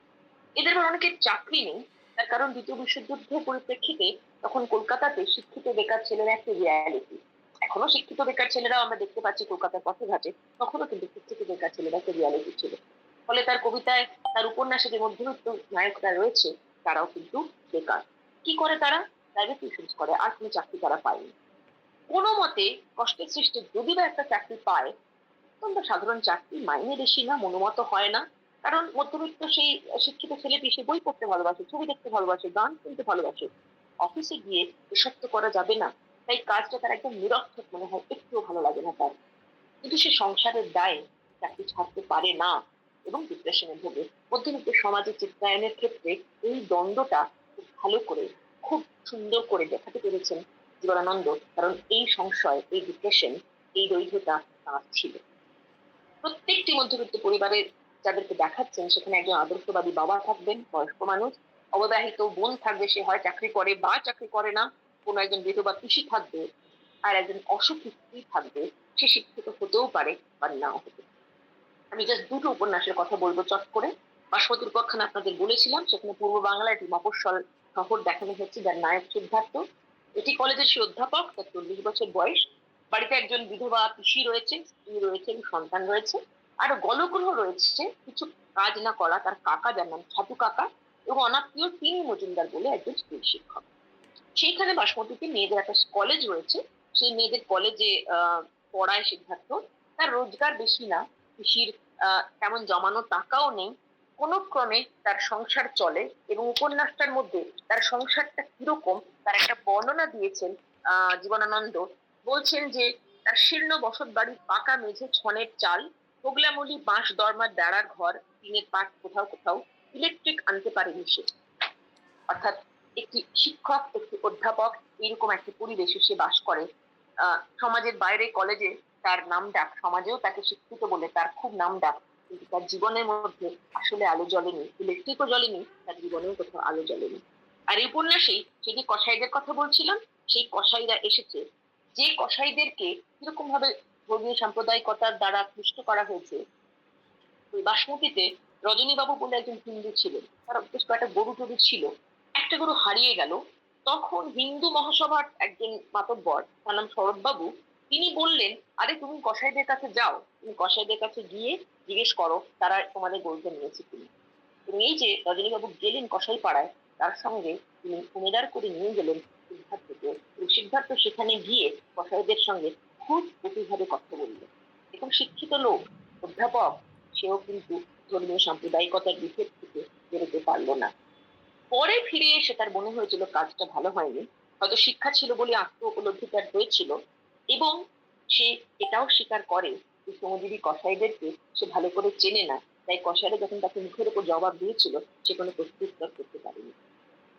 এদের আবার অনেকের চাকরি নেই, তার কারণ দ্বিতীয় বিশ্বযুদ্ধের পরিপ্রেক্ষিতে তখন কলকাতাতে শিক্ষিত বেকার ছেলেরা একটা রিয়ালিটি। এখনো শিক্ষিত বেকার ছেলেরাও আমরা দেখতে পাচ্ছি কলকাতার পথে ঘাটে, তখনও কিন্তু শিক্ষিত বেকার ছেলেরা একটা রিয়ালিটি ছিল। ফলে তার কবিতায়, তার উপন্যাসে যে মধ্যবিত্ত নায়করা রয়েছে, তারাও কিন্তু বেকার। কি করে তারা? প্রাইভেট টিউশন করে, আর কোনো চাকরি তারা পায়নি। কোনো মতে কষ্টের সৃষ্টি যদি বা একটা চাকরি পায়, অত্যন্ত সাধারণ চাকরি, মাইনে বেশি না, মনোমত হয় না। কারণ মধ্যবিত্ত সেই শিক্ষিত ছেলেটি সে বই পড়তে ভালোবাসে, ছবি দেখতে ভালোবাসে, গান শুনতে ভালোবাসে। অফিসে গিয়ে এসব তো করা যাবে না, তাই কাজটা তার একদম নিরর্থক মনে হয়, একটুও ভালো লাগে না তার। কিন্তু সে সংসারের দায়ে চাকরি ছাড়তে পারে না এবং ডিপ্রেশনে ভোগে। মধ্যবিত্ত সমাজের চিত্রায়নের ক্ষেত্রে এই দ্বন্দ্বটা খুব ভালো করে, খুব সুন্দর করে দেখাতে পেরেছেন জীবনানন্দ, কারণ এই সংশয়, এই ডিপ্রেশন, এই দৈর্ঘ্যতা তাঁর ছিল। প্রত্যেকটি মধ্যবিত্ত পরিবারের যাদেরকে দেখাচ্ছেন, সেখানে একজন আদর্শবাদী বাবা থাকবেন, বয়স্ক মানুষ, অবিবাহিত বোন থাকবে, সে হয় চাকরি করে বা চাকরি করে না, কোনো একজন বিধবা পিসি থাকবে, আর একজন অসুখী স্ত্রী থাকবে, সে শিক্ষিত হতেও পারে বা নাও হতে পারে। আমি জাস্ট দুটো উপন্যাসের কথা বলবো চট করে। বাসমতির উপাখ্যান আপনাদের বলেছিলাম, সেখানে পূর্ব বাংলার একটি মফস্বল শহর দেখানো হচ্ছে, যার নায়ক সিদ্ধার্থ। এটি কলেজের সে অধ্যাপক, তার 40 বছর বয়স। বাড়িতে একজন বিধবা পিসি রয়েছে, স্ত্রী রয়েছে, সন্তান রয়েছে, আর গলগ্রহ রয়েছে কিছু কাজ না করা তার কাকা, যার নাম ছাতু কাকা, এবং অনাত্মীয় তিনি মজুমদার বলে একজন স্কুল শিক্ষক। সেইখানে বাসমতিতে মেয়েদের একটা কলেজ রয়েছে, সেই মেয়েদের কলেজে পড়ায় সিদ্ধার্থ। তার রোজগার বেশি না, পিসির তেমন জমানো টাকাও নেই, কোনো ক্রমে তার সংসার চলে। এবং উপন্যাসটার মধ্যে তার সংসারটা কিরকম তার একটা বর্ণনা দিয়েছেন জীবনানন্দ। বলছেন যে তার শীর্ণ বসত বাড়ির পাকা মেঝে, ছনের চাল, হোগলামলি বাঁশ দরমার দাঁড়ার ঘর, টিনের পাট কোথাও কোথাও, ইলেকট্রিক আনতে পারেনি সে। অর্থাৎ একটি শিক্ষক, একটি অধ্যাপক, এরকম একটি পরিবেশে সে বাস করে। সমাজের বাইরে কলেজে তার নাম ডাক, সমাজেও তাকে শিক্ষিত বলে তার খুব নাম ডাক, কিন্তু তার জীবনের মধ্যে আসলে আলো জ্বলেনি, ইলেকট্রিকও জ্বলেনি, তার জীবনেও কোথাও আলো জ্বলেনি। আর এই উপন্যাসেই যদি কসাইদের কথা বলছিলাম, সেই কসাইরা এসেছে, যে কসাইদেরকে কিরকম ভাবে ধর্মীয় সাম্প্রদায়িকতার দ্বারা ক্লিষ্ট করা হয়েছে। ওই বাসমতিতে রজনীবাবু বলে একজন হিন্দু ছিলেন, তার বেশ কয়েকটা গরু টরু ছিল, একটা গরু হারিয়ে গেল। তখন হিন্দু মহাসভার একজন মাতব্বর, তার নাম শরৎবাবু, তিনি বললেন, আরে তুমি কসাইদের কাছে যাও, তুমি কসাইদের কাছে গিয়ে জিজ্ঞেস করো তারা তোমাদের গরুটা নিয়েছে কিনা। তুমি এই যে রজনীবাবু গেলেন কসাই পাড়ায়, তার সঙ্গে তিনি উমেদার করে নিয়ে গেলেন সিদ্ধার্থকে। এবং সিদ্ধার্থ সেখানে গিয়ে কসাইদের সঙ্গে খুব গভীরভাবে কথা বলল। এখন শিক্ষিত লোক, অধ্যাপক, সেও কিন্তু ধর্মীয় সাম্প্রদায়িকতার বিভেদ থেকে বেরোতে পারলো না। পরে ফিরে এসে তার মনে হয়েছিল কাজটা ভালো হয়নি, হয়তো শিক্ষা ছিল বলে আত্ম উপলব্ধি তার হয়েছিল। এবং সে এটাও স্বীকার করে যে শ্রমজীবী কসাইদেরকে সে ভালো করে চেনে না, তাই কসাইরা যখন তাকে মুখের উপর জবাব দিয়েছিল সে কোনো প্রত্যুত্তর করতে পারেনি।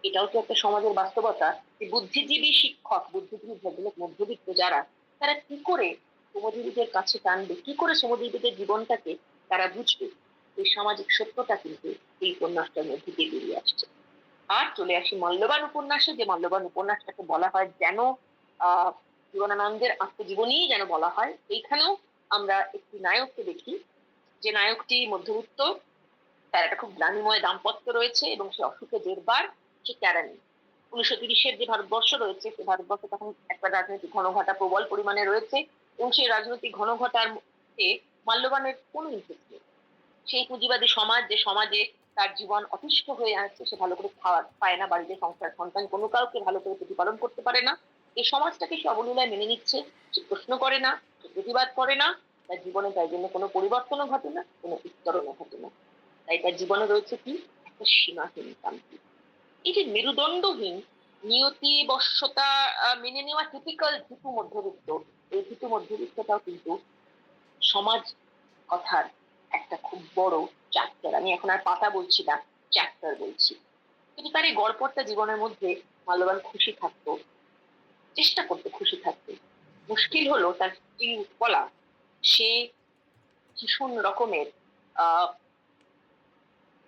এটাও তো একটা সমাজের বাস্তবতা যে বুদ্ধিজীবী শিক্ষক, বুদ্ধিজীবী ভদ্রলোক, মধ্যবিত্ত যারা, তারা কি করে শ্রমজীবীদের কাছে টানবে, কি করে শ্রমজীবীদের জীবনটাকে তারা বুঝবে। এই সামাজিক সত্যটা কিন্তু এই উপন্যাসটার মধ্যে দিয়ে বেরিয়ে আসছে। আর চলে আসি মূল্যবান উপন্যাসে, যে মূল্যবান উপন্যাসটাকে বলা হয় যেন জীবনানন্দের আত্মজীবনী যেন বলা হয়। এইখানেও আমরা একটি নায়ককে দেখি, যে নায়কটি মধ্যবিত্ত, তার একটা খুব গ্লানিময় দাম্পত্য রয়েছে এবং সে অসুখে জেরবার, সে কেরানি। 1930-এর যে ভারতবর্ষ রয়েছে, সে ভারতবর্ষে তখন একটা রাজনৈতিক ঘনঘটা প্রবল পরিমাণে রয়েছে এবং সেই রাজনৈতিক ঘনঘটার মধ্যে মাল্যবানের কোনো ইন্টারেস্ট নেই। সেই পুঁজিবাদী সমাজ, যে সমাজে তার জীবন অতিষ্ঠ হয়ে আছে, সে ভালো করে খাওয়া পায় না, বাড়িতে সংসার সন্তান কোনো কাউকে ভালো করে প্রতিপালন করতে পারে না, এই সমাজটাকে সে অবলীলায় মেনে নিচ্ছে। সে প্রশ্ন করে না, সে প্রতিবাদ করে না, তার জীবনে তাই জন্য কোনো পরিবর্তনও ঘটে না, কোনো উত্তরণও ঘটে না। তাই তার জীবনে রয়েছে কি, একটা সীমাহীন শান্তি। এই যে মেরুদণ্ডহীন নিয়তি বশ্যতা মেনে নেওয়া টিপিক্যাল ভীতু মধ্যবিত্ত, এই ভীতু মধ্যবিত্তটাও কিন্তু সমাজ কথার একটা খুব বড় চ্যাপ্টার। আমি এখন আর পাতা বলছি না, চ্যাপ্টার বলছি। কিন্তু তার এই গড়পড়তা জীবনের মধ্যে মাল্যবান খুশি থাকতো, চেষ্টা করতে খুশি থাকতে। মুশকিল হলো তার স্ত্রী উৎপলা, সে ভীষণ রকমের আহ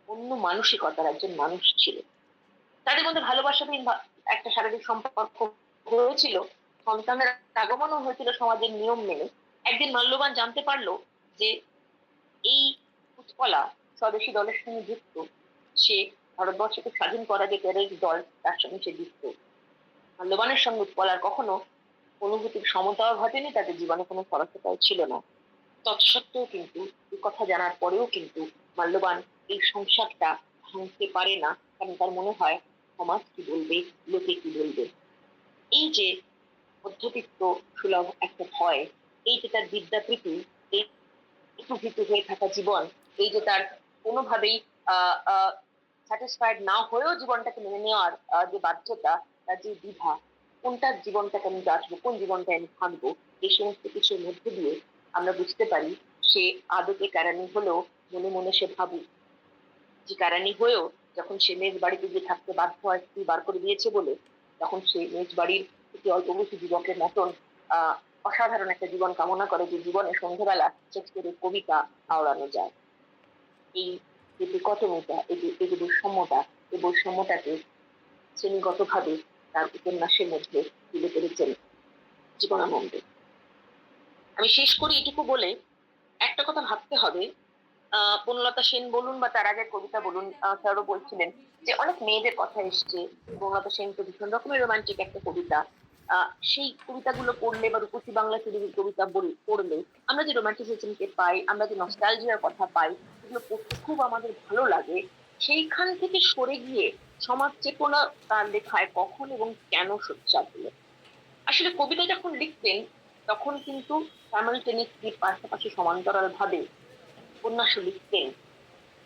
অন্য মানসিকতার একজন মানুষ ছিল। তাদের মধ্যে ভালোবাসাধীন একটা শারীরিক সম্পর্ক হয়েছিল, সন্তানের আগমনও হয়েছিল সমাজের নিয়ম মেনে। একদিন মাল্যবান জানতে পারলো যে এই উৎপলা স্বদেশী দলের সঙ্গে যুক্ত, সে ভারতবর্ষকে স্বাধীন করা যে টেররিস্ট দল তার সঙ্গে সে যুক্ত। মাল্যবানের সঙ্গে উৎপলার কখনো অনুভূতির সমতাও ঘটেনি, তাদের জীবনে কোনো সরসতাও ছিল না। তৎসত্ত্বেও কিন্তু এই কথা জানার পরেও কিন্তু মাল্যবান এই সংসারটা ভাঙতে পারে না, কারণ তার মনে হয় সমাজ কি বলবে, লোকে কি বলবে। এই যে মধ্যবিত্ত সুলভ একটা ভয়, এই যে তার বিদ্যাপ্রীতি, এই ভীত হয়ে থাকা জীবন, এই যে তার কোনোভাবেই স্যাটিসফাইড না হয়েও জীবনটাকে মেনে নেওয়ার যে বাধ্যতা, তার যে দ্বিধা, কোনটার জীবনটাকে আমি বাঁচবো, কোন জীবনটা আমি থাকবো, এই সমস্ত কিছুর মধ্যে দিয়ে আমরা বুঝতে পারি সে আদতে কেরানি হলেও মনে মনে সে ভাবুক যে কেরানি হয়েও যখন সে মেজ বাড়িতে গিয়ে থাকতে বাধ্য হয়, স্ত্রী বার করে দিয়েছে বলে, তখন সে মেজ বাড়ির একটি অল্প বয়সী যুবকের মতন অসাধারণ একটা জীবন কামনা করে, যে জীবনে সন্ধ্যাবেলা শেক্সপিয়ারের কবিতা আওড়ানো যায়। এই যে দিকটমিতা, এই যে বৈষম্যটা, এই বৈষম্যটাকে শ্রেণীগতভাবে তার উপন্যাসের মধ্যে তুলে ধরেছেন জীবনানন্দ। আমি শেষ করি এটুকু বলে, একটা কথা ভাবতে হবে, বনলতা সেন বলুন বা তার আগের কবিতা বলুন, স্যারও বলছিলেন যে অনেক মেয়েদের কথা এসছে। বনলতা সেন তো ভীষণ রকমের রোমান্টিক একটা কবিতা। সেই কবিতাগুলো পড়লে বা রূপসী বাংলা ছবির কবিতা পড়লে আমরা যে রোমান্টিসিজমকে পাই, আমরা যে নস্টালজিয়ার কথা পাই, এগুলো পড়তে খুব আমাদের ভালো লাগে। সেইখান থেকে সরে গিয়ে সমাজ চেতনা তার লেখায় কখন এবং কেন সোচ্চার হলো। আসলে কবিতা যখন লিখতেন তখন কিন্তু সাইমালটেনিয়াসলি পাশাপাশি সমান্তরাল ভাবে উপন্যাস লিখতেন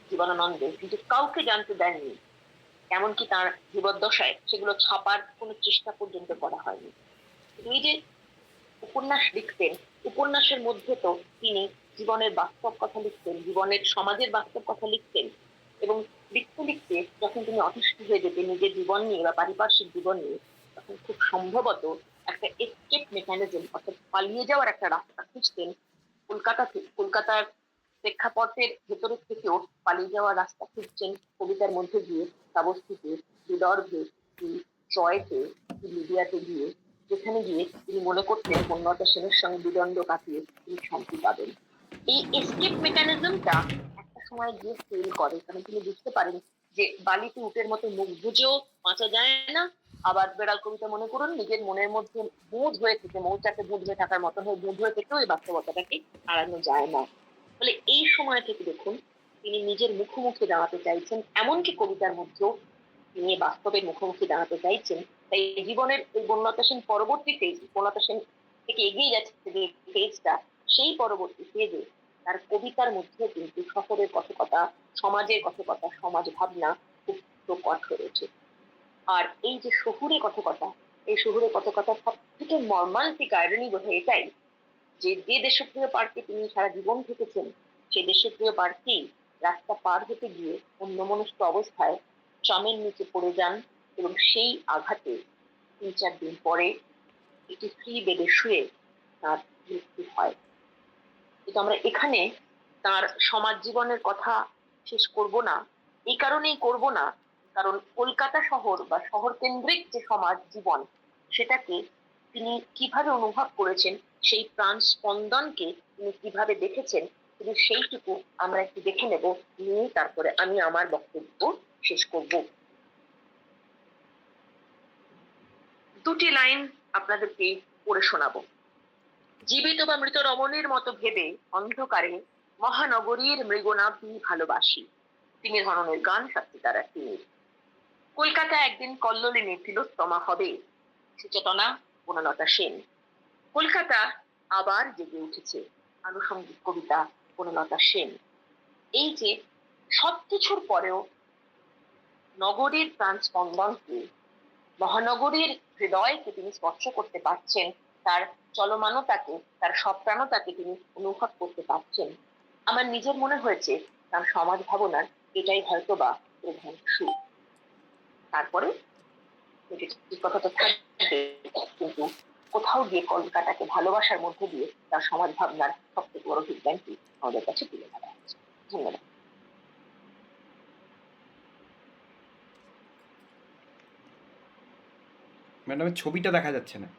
জীবনানন্দ, কিন্তু কাউকে জানতে দেননি। এমনকি তার জীবদ্দশায় সেগুলো ছাপার কোনো চেষ্টা পর্যন্ত করা হয়নি। এই যে উপন্যাস লিখতেন, উপন্যাসের মধ্যে তো তিনি জীবনের বাস্তব কথা লিখতেন, জীবনের সমাজের বাস্তব কথা লিখতেন। এবং লিখতে লিখতে যখন তিনি অতিষ্ঠ হয়ে যেতেন নিজের জীবন নিয়ে বা পারিপার্শ্বিক জীবন নিয়ে, তখন খুব সম্ভবত একটা এসকেপ মেকানিজম, অর্থাৎ পালিয়ে যাওয়ার একটা রাস্তা খুঁজতেন। কলকাতার প্রেক্ষাপটের ভেতরের থেকেও পালিয়ে যাওয়ার রাস্তা খুঁজছেন কবিতার মধ্যে দিয়ে, শ্রাবস্তিতে, বিদর্ভে, কি ট্রয়েতে, কি লিবিয়াতে গিয়ে, যেখানে গিয়ে তিনি মনে করতেন বনলতা সেনের সঙ্গে বিদণ্ড কাটিয়ে তিনি শান্তি পাবেন। এই এসকেপ মেকানিজমটা একটা সময় গিয়ে ফেল করে, কারণ তিনি বুঝতে পারেন যে বালিতে উটের মতো মুখ বুঝেও বাঁচা যায় না। আবার বেড়াল কবিতা মনে করুন, নিজের মনের মধ্যে বুঁদ হয়ে থেকে, মৌচাকে বুঁদ হয়ে থাকার মতো হয়ে বুঁদ হয়ে থেকেও এই বাস্তবতাটাকে হারানো যায় না। ফলে এই সময় থেকে দেখুন তিনি নিজের মুখোমুখি দাঁড়াতে চাইছেন, এমনকি কবিতার মধ্যেও তিনি বাস্তবের মুখোমুখি দাঁড়াতে চাইছেন। তাই জীবনের এই বন্যতা সেন পরবর্তী ফেজ, বন্যতা সেন থেকে এগিয়ে যাচ্ছে যে ফেজটা, সেই পরবর্তী ফেজে তার কবিতার মধ্যে কিন্তু শহরের কথকতা, সমাজের কথকতা, সমাজ ভাবনা খুব প্রকট হয়ে ওঠে। আর এই যে শহুরে কথকতা, এই শহুরে কথকতা সব থেকে মর্মান্তিক আয়রনি বোধ হয় এটাই যে যে দেশপ্রিয় পার্কে তিনি সারা জীবন থেকেছেন, সেই দেশপ্রিয় পার্কেই রাস্তা পার হতে গিয়ে অন্যমনস্ক অবস্থায় ট্রামের নিচে পড়ে যান এবং সেই আঘাতে 3-4 দিন পরে একটি ফ্রি বেডে শুয়ে তার মৃত্যু হয়। কিন্তু আমরা এখানে তার সমাজ জীবনের কথা শেষ করব না, এই কারণেই করব না কারণ কলকাতা শহর বা শহর কেন্দ্রিক যে সমাজ জীবন, সেটাকে তিনি কিভাবে অনুভব করেছেন, সেই প্রাণ স্পন্দনকে তিনি কিভাবে দেখেছেন, তিনি সেইটুকু আমরা একটু দেখে নেব, নিয়ে তারপরে আমি আমার বক্তব্য শেষ করব। দুটি লাইন আপনাদেরকে পড়ে শোনাবো। জীবিত বা মৃত রমণীর মতো ভেবে অন্ধকারে মহানগরীর মৃগনাভি ভালোবাসি। তিনি ধরনের গান সত্যিকার তিনি। কলকাতা একদিন কল্লোলিনী তিলোত্তমা হবে। সুচেতনা বনলতা সেন। কলকাতা আবার জেগে উঠেছে। আনুষঙ্গিক কবিতা বনলতা সেন। এই যে সবকিছুর পরেও নগরীর প্রাণ স্পন্দনকে, মহানগরীর হৃদয়কে তিনি স্পর্শ করতে পারছেন, তার চলমানতাকে, তার সপ্রাণতাকে তিনি অনুভব করতে পারছেন। আমার নিজের মনে হয়েছে তার সমাজ ভাবনার এটাই হয়তোবা প্রধান সুর। তারপরে কথা তো থাকবে, কিন্তু কোথাও গিয়ে কলকাতাকে ভালোবাসার মধ্যে দিয়ে তার সমাজ ভাবনার সব থেকে বড় বিজ্ঞানটি আমাদের কাছে তুলে ধরা হচ্ছে। ধন্যবাদ। ম্যাডামের ছবিটা দেখা যাচ্ছে না।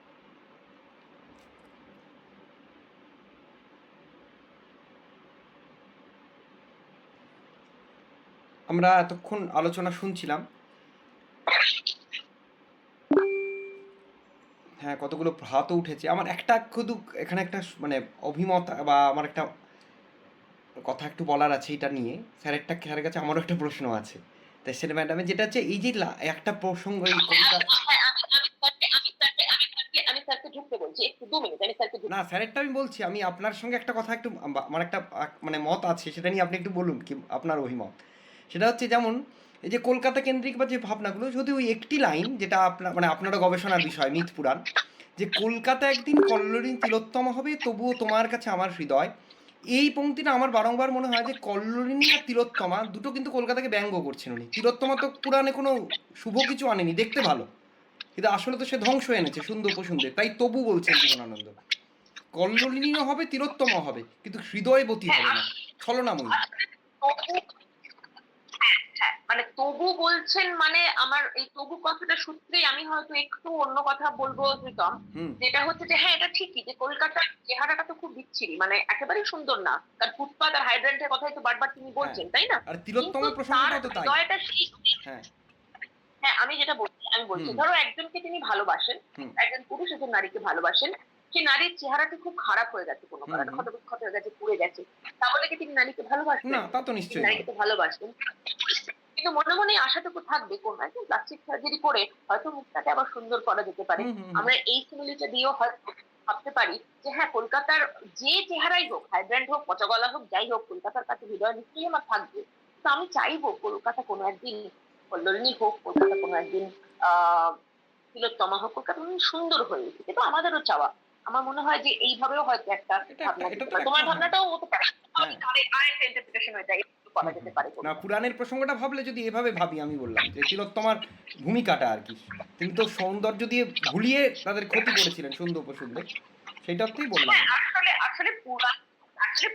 আমরা এতক্ষণ আলোচনা শুনছিলাম, হ্যাঁ কতগুলো ভাতও উঠেছে। আমার একটা শুধু এখানে একটা মানে অভিমত বা আমার একটা কথা একটু বলার আছে এটা নিয়ে। স্যারের কাছে আমারও একটা প্রশ্ন আছে। তাই সেটা ম্যাডামের যেটা হচ্ছে এই যে একটা প্রসঙ্গ এই কবিতা, আমি স্যারকে ঢুকতে বলছি, একটু 2 মিনিট আমি স্যারকে না স্যারেরটা আমি বলছি, আমি আপনার সঙ্গে একটা কথা একটু আমার একটা মানে মত আছে, সেটা নিয়ে আপনি একটু বলুন কি আপনার অভিমত। সেটা হচ্ছে যেমন এই যে কলকাতা কেন্দ্রিক বা যে ভাবনাগুলো, যদি ওই একটি লাইন যেটা আপনার মানে আপনারও গবেষণার বিষয় মিথ পুরাণ, যে কলকাতা একদিন কল্লোলিনী তিলোত্তমা হবে তবুও তোমার কাছে আমার হৃদয়, এই পংক্তিটা আমার বারংবার মনে হয় যে কল্লোলিনী আর তিলোত্তমা দুটো কিন্তু কলকাতাকে ব্যঙ্গ করছেন উনি। তিলোত্তমা তো পুরাণে কোনো শুভ কিছু আনেনি, দেখতে ভালো, কিন্তু আসলে তো সে ধ্বংস এনেছে সুন্দর উপসুন্দর, তাই তবু বলছেন জীবনানন্দ কল্লোলিনীও হবে তিলোত্তমা হবে কিন্তু হৃদয়বতী হবে না, ছলনাময়ী। মানে তবু বলছেন, মানে আমার এই তবু কথাটা সূত্রেই আমি হয়তো একটু অন্য কথা বলবো প্রীতম। হুম। যেটা হচ্ছে যে হ্যাঁ, এটা ঠিকই যে কলকাতার চেহারাটা তো খুব বিচ্ছিরি, মানে একেবারেই সুন্দর না, কারণ ফুটপাত আর হাইড্রেন্টের কথাই তো বারবার তিনি হ্যাঁ, বলছেন, তাই না? আর কিন্তু তিলোত্তমার তার প্রসঙ্গটাও তো তাই। হৃদয়টা সেই, হ্যাঁ। হ্যাঁ আমি যেটা বলছি, আমি বলছি হুম। ধরো একজনকে তিনি ভালোবাসেন, হুম। একজন পুরুষ একজন নারীকে ভালোবাসেন, সেই নারীর চেহারাটি খুব খারাপ হয়ে গেছে, কোনো হুম। কারণে হুম। ক্ষতবিক্ষত হয়ে গেছে, পুড়ে গেছে, তাহলে কি তিনি নারীকে না ভালোবাসবেন? তা তো তিনি নিশ্চয়ই নারীকে নয়। তো ভালোবাসবেন, কিন্তু মনে মনে আশাটুকু থাকবে কোন একজন প্লাস্টিক সার্জারি করে হয়তো মুখটাকে আবার সুন্দর করা যেতে পারে। হুম। হুম। হুম। আমরা এই সিমিলিটা দিয়েও হয়তো ভাবতে পারি যে হ্যাঁ, কলকাতার যে চেহারাই হোক, হাইব্র্যান্ড হোক, পচাগলা হোক, যাই হোক, কলকাতার কাছে হৃদয় নিশ্চয়ই আমার থাকবে। তো আমি চাইবো কলকাতা কোনো একদিন কল্লোলিনী হোক, কলকাতা কোনো একদিন আহ তিলোত্তমা হোক, কলকাতা কোনো সুন্দর হয়ে উঠুক, এটা আমাদেরও চাওয়া। আমার মনে হয় যে এইভাবেও হয়তো একটা ভাবনা এটা যেতে তো পারে, তোমার একটা, হ্যাঁ। ভাবনাটাও হতে পারে, হ্যাঁ। আরেকটা ইন্টারপ্রিটেশন হয়ে যায়, একটু করা হুম। যেতে হুম। পারে না কলকাতা। পুরাণের প্রসঙ্গটা ভাবলে যদি এভাবে ভাবি, আমি বললাম যে তিলোত্তমার ভূমিকাটা আর কি, তিনি তো সৌন্দর্য দিয়ে ভুলিয়ে তাদের ক্ষতি করেছিলেন সুন্দর উপসুন্দর, সেইটাতেই বললাম হ্যাঁ, আর কি। আসলে আসলে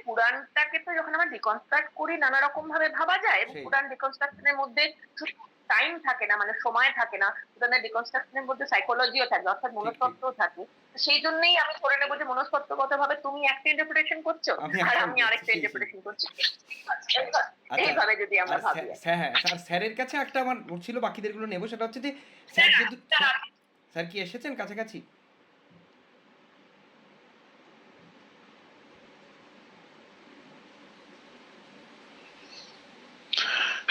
পুরাণটাকে তো যখন আমরা ডিকনস্ট্রাক্ট করি নানা রকম ভাবে ভাবা যায়, এবং সেই। পুরাণ ডিকনস্ট্রাকশনের মধ্যে শুধু টাইম থাকে না, মানে সময় থাকে না, পুরাণের ডিকনস্ট্রাকশনের মধ্যে সাইকোলজিও থাকে, অর্থাৎ ঠিক ঠিক। মনস্তত্ত্বও থাকে। তো সেই জন্যই আমি ধরে নেবো যে মনস্তত্ত্বগত ভাবে তুমি একটা ইন্টারপ্রিটেশন করছো আমি আর একটাই আমি করছি, আরেকটা সেই সেই। ইন্টারপ্রিটেশন করছি। আচ্ছা। এইভাবে যদি আর আমরা ভাবি আর কি। হ্যাঁ স্যার, স্যারের কাছে একটা আমার ছিল, বাকিদেরগুলো নেবো। সেটা হচ্ছে যে স্যার যে স্যার কি এসেছেন কাছাকাছি?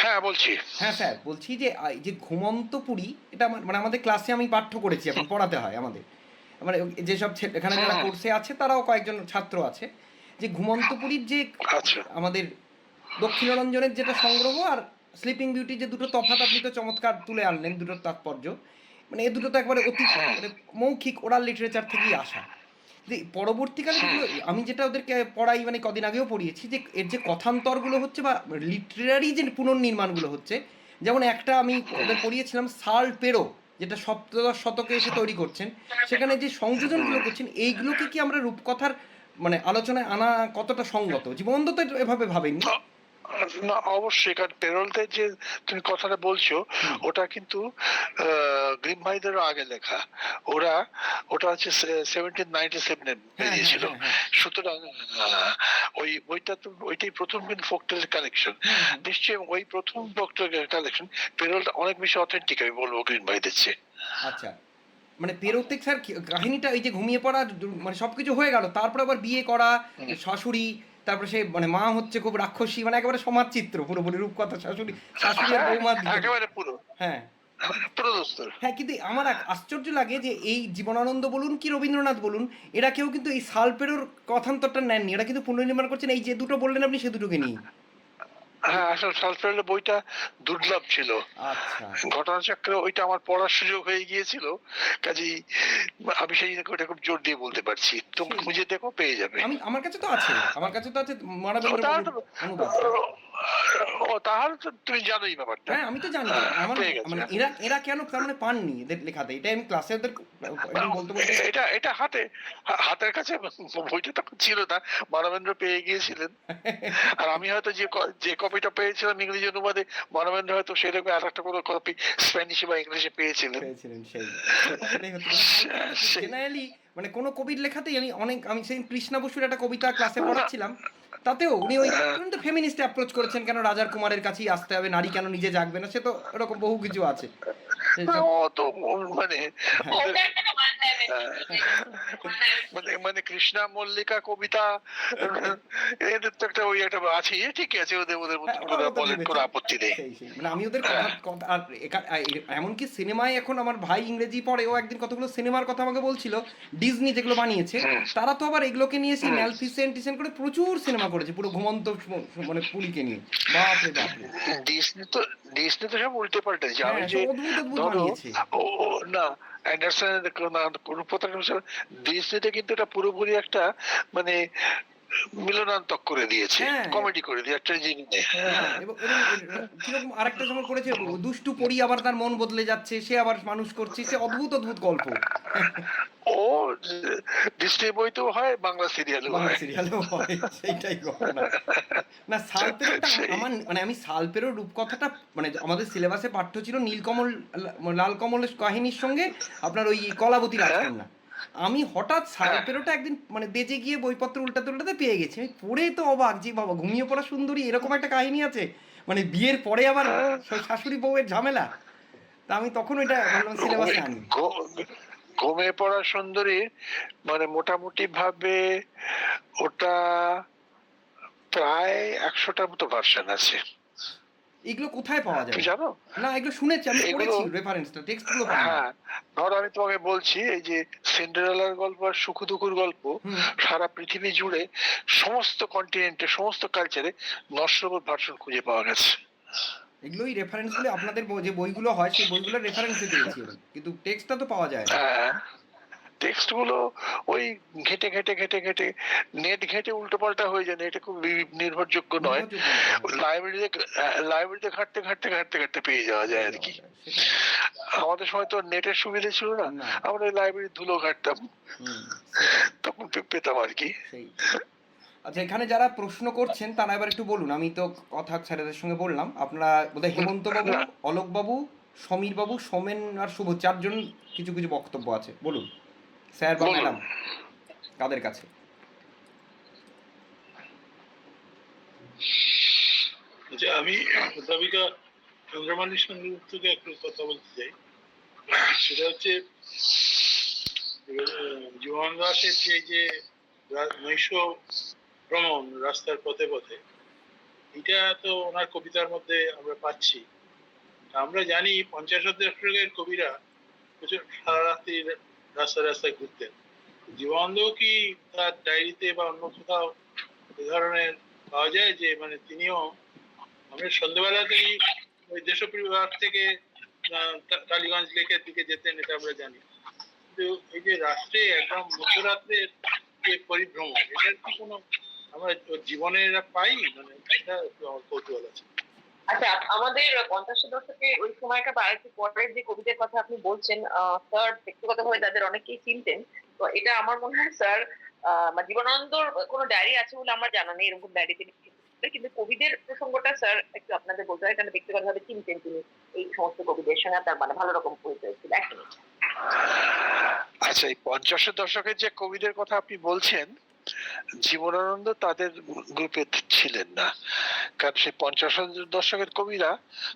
হ্যাঁ হ্যাঁ বলছি। হ্যাঁ স্যার, বলছি যে এই যে ঘুমন্ত পুরী, এটা মানে আমাদের ক্লাসে আমি পাঠ্য করেছি, এখন পড়াতে হয় আমাদের, মানে যেসব এখানে যারা হুম। কোর্সে আছে তারাও কয়েকজন ছাত্র আছে, যে ঘুমন্ত পুরীর যে আচ্ছা। আমাদের দক্ষিণারঞ্জনের যেটা সংগ্রহ আর স্লিপিং বিউটি যে দুটো তফাৎ আপনি তো চমৎকার তুলে আনলেন, দুটোর তাৎপর্য, মানে এই দুটো তো একবারে অতি হুম। মানে মৌখিক ওরাল লিটারেচার থেকেই আসা। যে পরবর্তীকালে হুম। যেগুলো আমি যেটা ওদেরকে পড়াই, মানে কদিন আগেও পড়িয়েছি, যে এর যে কথান্তরগুলো হচ্ছে বা লিটারারি যে পুনর্নির্মাণগুলো হচ্ছে, যেমন একটা আমি ওদের পড়িয়েছিলাম সাল পেরো, যেটা সপ্তদশ শতকে এসে তৈরি করছেন, সেখানে যে সংযোজনগুলো করছেন, এইগুলোকে কি আমরা রূপকথার মানে আলোচনায় আনা কতটা সঙ্গত? জীবনানন্দ তো এভাবে ভাবেননি। না অবশ্যই, কারণ পেরোলদের যে তুমি কথাটা বলছো হুম। ওটা কিন্তু গ্রিম ভাইদেরও আগে লেখা। ওরা ওটা হচ্ছে 1797 হ্যাঁ হ্যাঁ বেরিয়েছিল। হ্যাঁ হ্যাঁ। সুতরাং ওই বইটা তো ওইটাই প্রথম কিন্তু ফোকটেলের কালেকশন। হুম হুম। নিশ্চয়ই ওই প্রথম ফোকটেলের কালেকশন পেরোলটা অনেক বেশি অথেন্টিক আমি বলবো গ্রিম ভাইদের চেয়ে। আচ্ছা, মানে পেরোতে স্যার কাহিনীটা এই যে ঘুমিয়ে পড়া মানে সব কিছু হয়ে গেল, তারপরে আবার বিয়ে করা, হুম। শাশুড়ি, তারপরে সে মানে মা হচ্ছে খুব রাক্ষসী, মানে একেবারে সমাজ চিত্র পুরোপুরি রূপকথা, শাশুড়ি শাশুড়ি আর হ্যাঁ, বৌমা দিকে। একেবারে পুরো হ্যাঁ। পুরো দোস্তর। হ্যাঁ, কিন্তু আমার আশ্চর্য লাগে যে এই জীবনানন্দ বলুন কি রবীন্দ্রনাথ বলুন, এরা কেউ কিন্তু এই সালপেরোর কথান্তরটা নেননি, এরা কিন্তু পুনর্নির্মাণ করছেন এই যে দুটো বললেন আপনি সে দুটোকে নিয়ে। হ্যাঁ, আসলে সালফেরের বইটা দুর্লভ ছিল। আচ্ছা। ঘটনাচক্রে ওইটা আমার পড়ার সুযোগ হয়ে গিয়েছিল, কাজেই আমি সেই জন্য ওটা খুব জোর দিয়ে বলতে পারছি। তুমি সেই খুঁজে দেখো, পেয়ে যাবে। আমার কাছে তো আছে, আমার কাছে তো আছে ও মানবেন্দ্র তাহলে বাবুর তো অনুবাদ। ও তাহলে তো তুমি জানোই ব্যাপারটা। হ্যাঁ, আমি তো জানি। আমার পেয়ে গেছে। মানে এরা এরা কেন তার মানে পাননি এদের লেখাতে? এটাই আমি ক্লাসে ওদের একদিন বলতে বলতে এটা এটা হাতের কাছে বইটা তখন ছিল না, মানবেন্দ্র পেয়ে গিয়েছিলেন। আর আমি হয়তো যে কপিটা পেয়েছিলাম ইংরেজি অনুবাদে, মানবেন্দ্র হয়তো সেরকম আর একটা কোনো কপি স্প্যানিশে বা ইংলিশে পেয়েছিলেন। পেয়েছিলেন সেই। সেটাই হচ্ছে। সেই জেনারেলি মানে কোনো কবির লেখাতেই আমি সেই কৃষ্ণা বসুর একটা কবিতা ক্লাসে পড়াচ্ছিলাম। তাতেও উনি উনি তো ফেমিনিস্ট অ্যাপ্রোচ করেছেন, কেন রাজার কুমারের কাছেই আসতে হবে, নারী কেন নিজে জাগবে না? সে তো এরকম বহু কিছু আছে। সেসব ও তো মানে হ্যাঁ, ওদের মানে মানে কৃষ্ণা মল্লিকা কবিতা, এদের তো একটা ওই একটা আছে, ঠিক আছে, ওদের ওদের হ্যাঁ, মতন ওরা করে ওরা তো বলেন, ভেবেছে। কোনো আপত্তি নেই। সেই। মানে আমি ওদের কথা কথা আর এমনকি সিনেমায় এখন আমার ভাই ইংরেজি পড়ে, ও একদিন কতগুলো সিনেমার কথা আমাকে বলছিল, ডিজনি যেগুলো বানিয়েছে, হুম। তারা তো আবার এগুলোকে নিয়ে সেই হুম। ম্যালফিসেন্ট করে প্রচুর সিনেমা করেছে, পুরো ঘুমন্ত মানে পুরীকে নিয়ে। বাপরে বাপরে! ডিসনি তো ডিসনি তো সব উল্টে পাল্টেছে। হ্যাঁ, আমি সব যে অদ্ভুত অদ্ভুত ধরো বানিয়েছে। না অ্যান্ডারসনের কোনো প্রতারণা ডিসনিতে কিন্তু এটা পুরোপুরি একটা মানে মিলনান্তক করে দিয়েছে, হ্যাঁ, কমেডি করে দিয়ে একটা জিনিস। না হ্যাঁ। এবং কিরকম আরেকটা যেমন করেছে, দুষ্টু পরী আবার তার মন বদলে যাচ্ছে, সে আবার মানুষ করছে, সে অদ্ভুত অদ্ভুত গল্প। ও ডিসনি বইতেও হয়, বাংলা সিরিয়ালও বাংলা হয়। সিরিয়ালেও হয়, সেইটাই ঘটনা। না সালপেরোটা সেই আমার মানে আমি সালপেরোর রূপকথাটা মানে আমাদের সিলেবাসে পাঠ্য ছিল নীলকমল লাল কমলের কাহিনীর সঙ্গে আপনার ওই কলাবতী হ্যাঁ। রাজকন্যা। আমি হঠাৎ হ্যাঁ। সালপেরোটা একদিন মানে বেজে গিয়ে বইপত্র উল্টাতে উল্টাতে পেয়ে গেছি, আমি পড়ে তো অবাক যে বাবা, ঘুমিয়ে পড়া সুন্দরী এরকম একটা কাহিনী আছে, মানে বিয়ের পরে আবার হ্যাঁ। শাশুড়ি বউয়ের ঝামেলা। তা আমি তখন ওইটা ভাবলাম ওই সিলেবাসে আনি। ঘুমিয়ে পড়া সুন্দরী মানে মোটামুটি ভাবে ওটা প্রায় 100টার মতো ভার্সন আছে। এগুলো কোথায় পাওয়া তুমি যাবে? জানো না, এগুলো শুনেছি, আমি এগুলো? পড়েছি রেফারেন্সটা, টেক্সটগুলো পাইনি। হ্যাঁ, ধরো আমি তোমাকে বলছি, এই যে সিন্ডারেলার গল্প আর সুখদুখুর গল্প হুম। সারা পৃথিবী জুড়ে সমস্ত কন্টিনেন্টে সমস্ত কালচারে 900 ভার্সন খুঁজে পাওয়া গেছে। এগুলোই রেফারেন্সগুলো আপনাদের যে বইগুলো হয় সেই বইগুলোর রেফারেন্সে পেয়েছি আমি, কিন্তু টেক্সটটা তো পাওয়া যায় না। হ্যাঁ, টেক্সট গুলো ওই ঘেটে নেট ঘেটে উল্টো পাল্টা হয়ে যায়, এটা খুব নির্ভরযোগ্য নয়। নির্ভরযোগ্য না, হ্যাঁ, লাইব্রেরিতে ঘাটতে পেয়ে যাওয়া যায় পেয়ে আর যাওয়া কি। যায়, সেটাই। আমাদের সময় তো নেটের সুবিধা ছিল না, না, আমরা ওই লাইব্রেরির ধুলো ঘাটতাম, সেটাই, তখন পেতাম আর কি। সেই। আচ্ছা, এখানে যারা প্রশ্ন করছেন তারা এবার একটু বলুন, আমি তো কথা স্যারেদের সঙ্গে বললাম, আপনারা বোধহয় হেমন্ত বাবু, না, অলোক বাবু, সমীর বাবু, সোমেন আর শুভ, চারজন কিছু কিছু বক্তব্য আছে, বলুন স্যার বা বলুন। ম্যাডাম কাদের কাছে? আচ্ছা, আমি অধ্যাপিকা চন্দ্রমালির সঙ্গে থেকে একটু কথা বলতে চাই। সেটা হচ্ছে জীবন দাসের যে নৈশ ভ্রমণ রাস্তার পথে পথে, এটা তো ওনার কবিতার মধ্যে আমরা পাচ্ছি। আমরা জানি 50-এর দশকের কবিরা প্রচুর সারা রাত্রি রাস্তায় রাস্তায় ঘুরতেন। জীবনানন্দ কি তার ডায়েরিতে বা অন্য কোথাও এ ধরনের পাওয়া যায় যে মানে তিনিও আমরা সন্ধ্যেবেলা থেকেই ওই দেশপ্রিয় বিভাগ থেকে টালিগঞ্জ লেকের দিকে যেতেন, এটা আমরা জানি। কিন্তু এই যে রাত্রে একদম মধ্যরাত্রের যে পরিভ্রমণ, এটার কি কোনো আমরা ওর জীবনে এরা পাই? মানে এটা একটু আমার কৌতূহল আছে। আচ্ছা, আমাদের 50-এর দশকে ওই সময়কার বা আরেকটু পরের যে কবিদের কথা আপনি বলছেন, স্যার ব্যক্তিগতভাবে তাদের অনেকেই চিনতেন। তো এটা আমার মনে হয় স্যার জীবনানন্দর কোনো ডায়েরি আছে বলে আমার জানা নেই, এরকম ডায়েরি তিনি লিখেছিলেন। কিন্তু কবিদের প্রসঙ্গটা স্যার একটু আপনাদের বলতে হয়, কারণ ব্যক্তিগতভাবে চিনতেন তিনি এই সমস্ত কবিদের সঙ্গে তার মানে ভালো রকম পরিচয় ছিল। একদমই। আচ্ছা, এই 50-এর দশকের যে কবিদের কথা আপনি বলছেন, জীবনানন্দ তাদের গ্রুপে ছিলেন না। কারণ সেই 50-এর দশকের কবিরা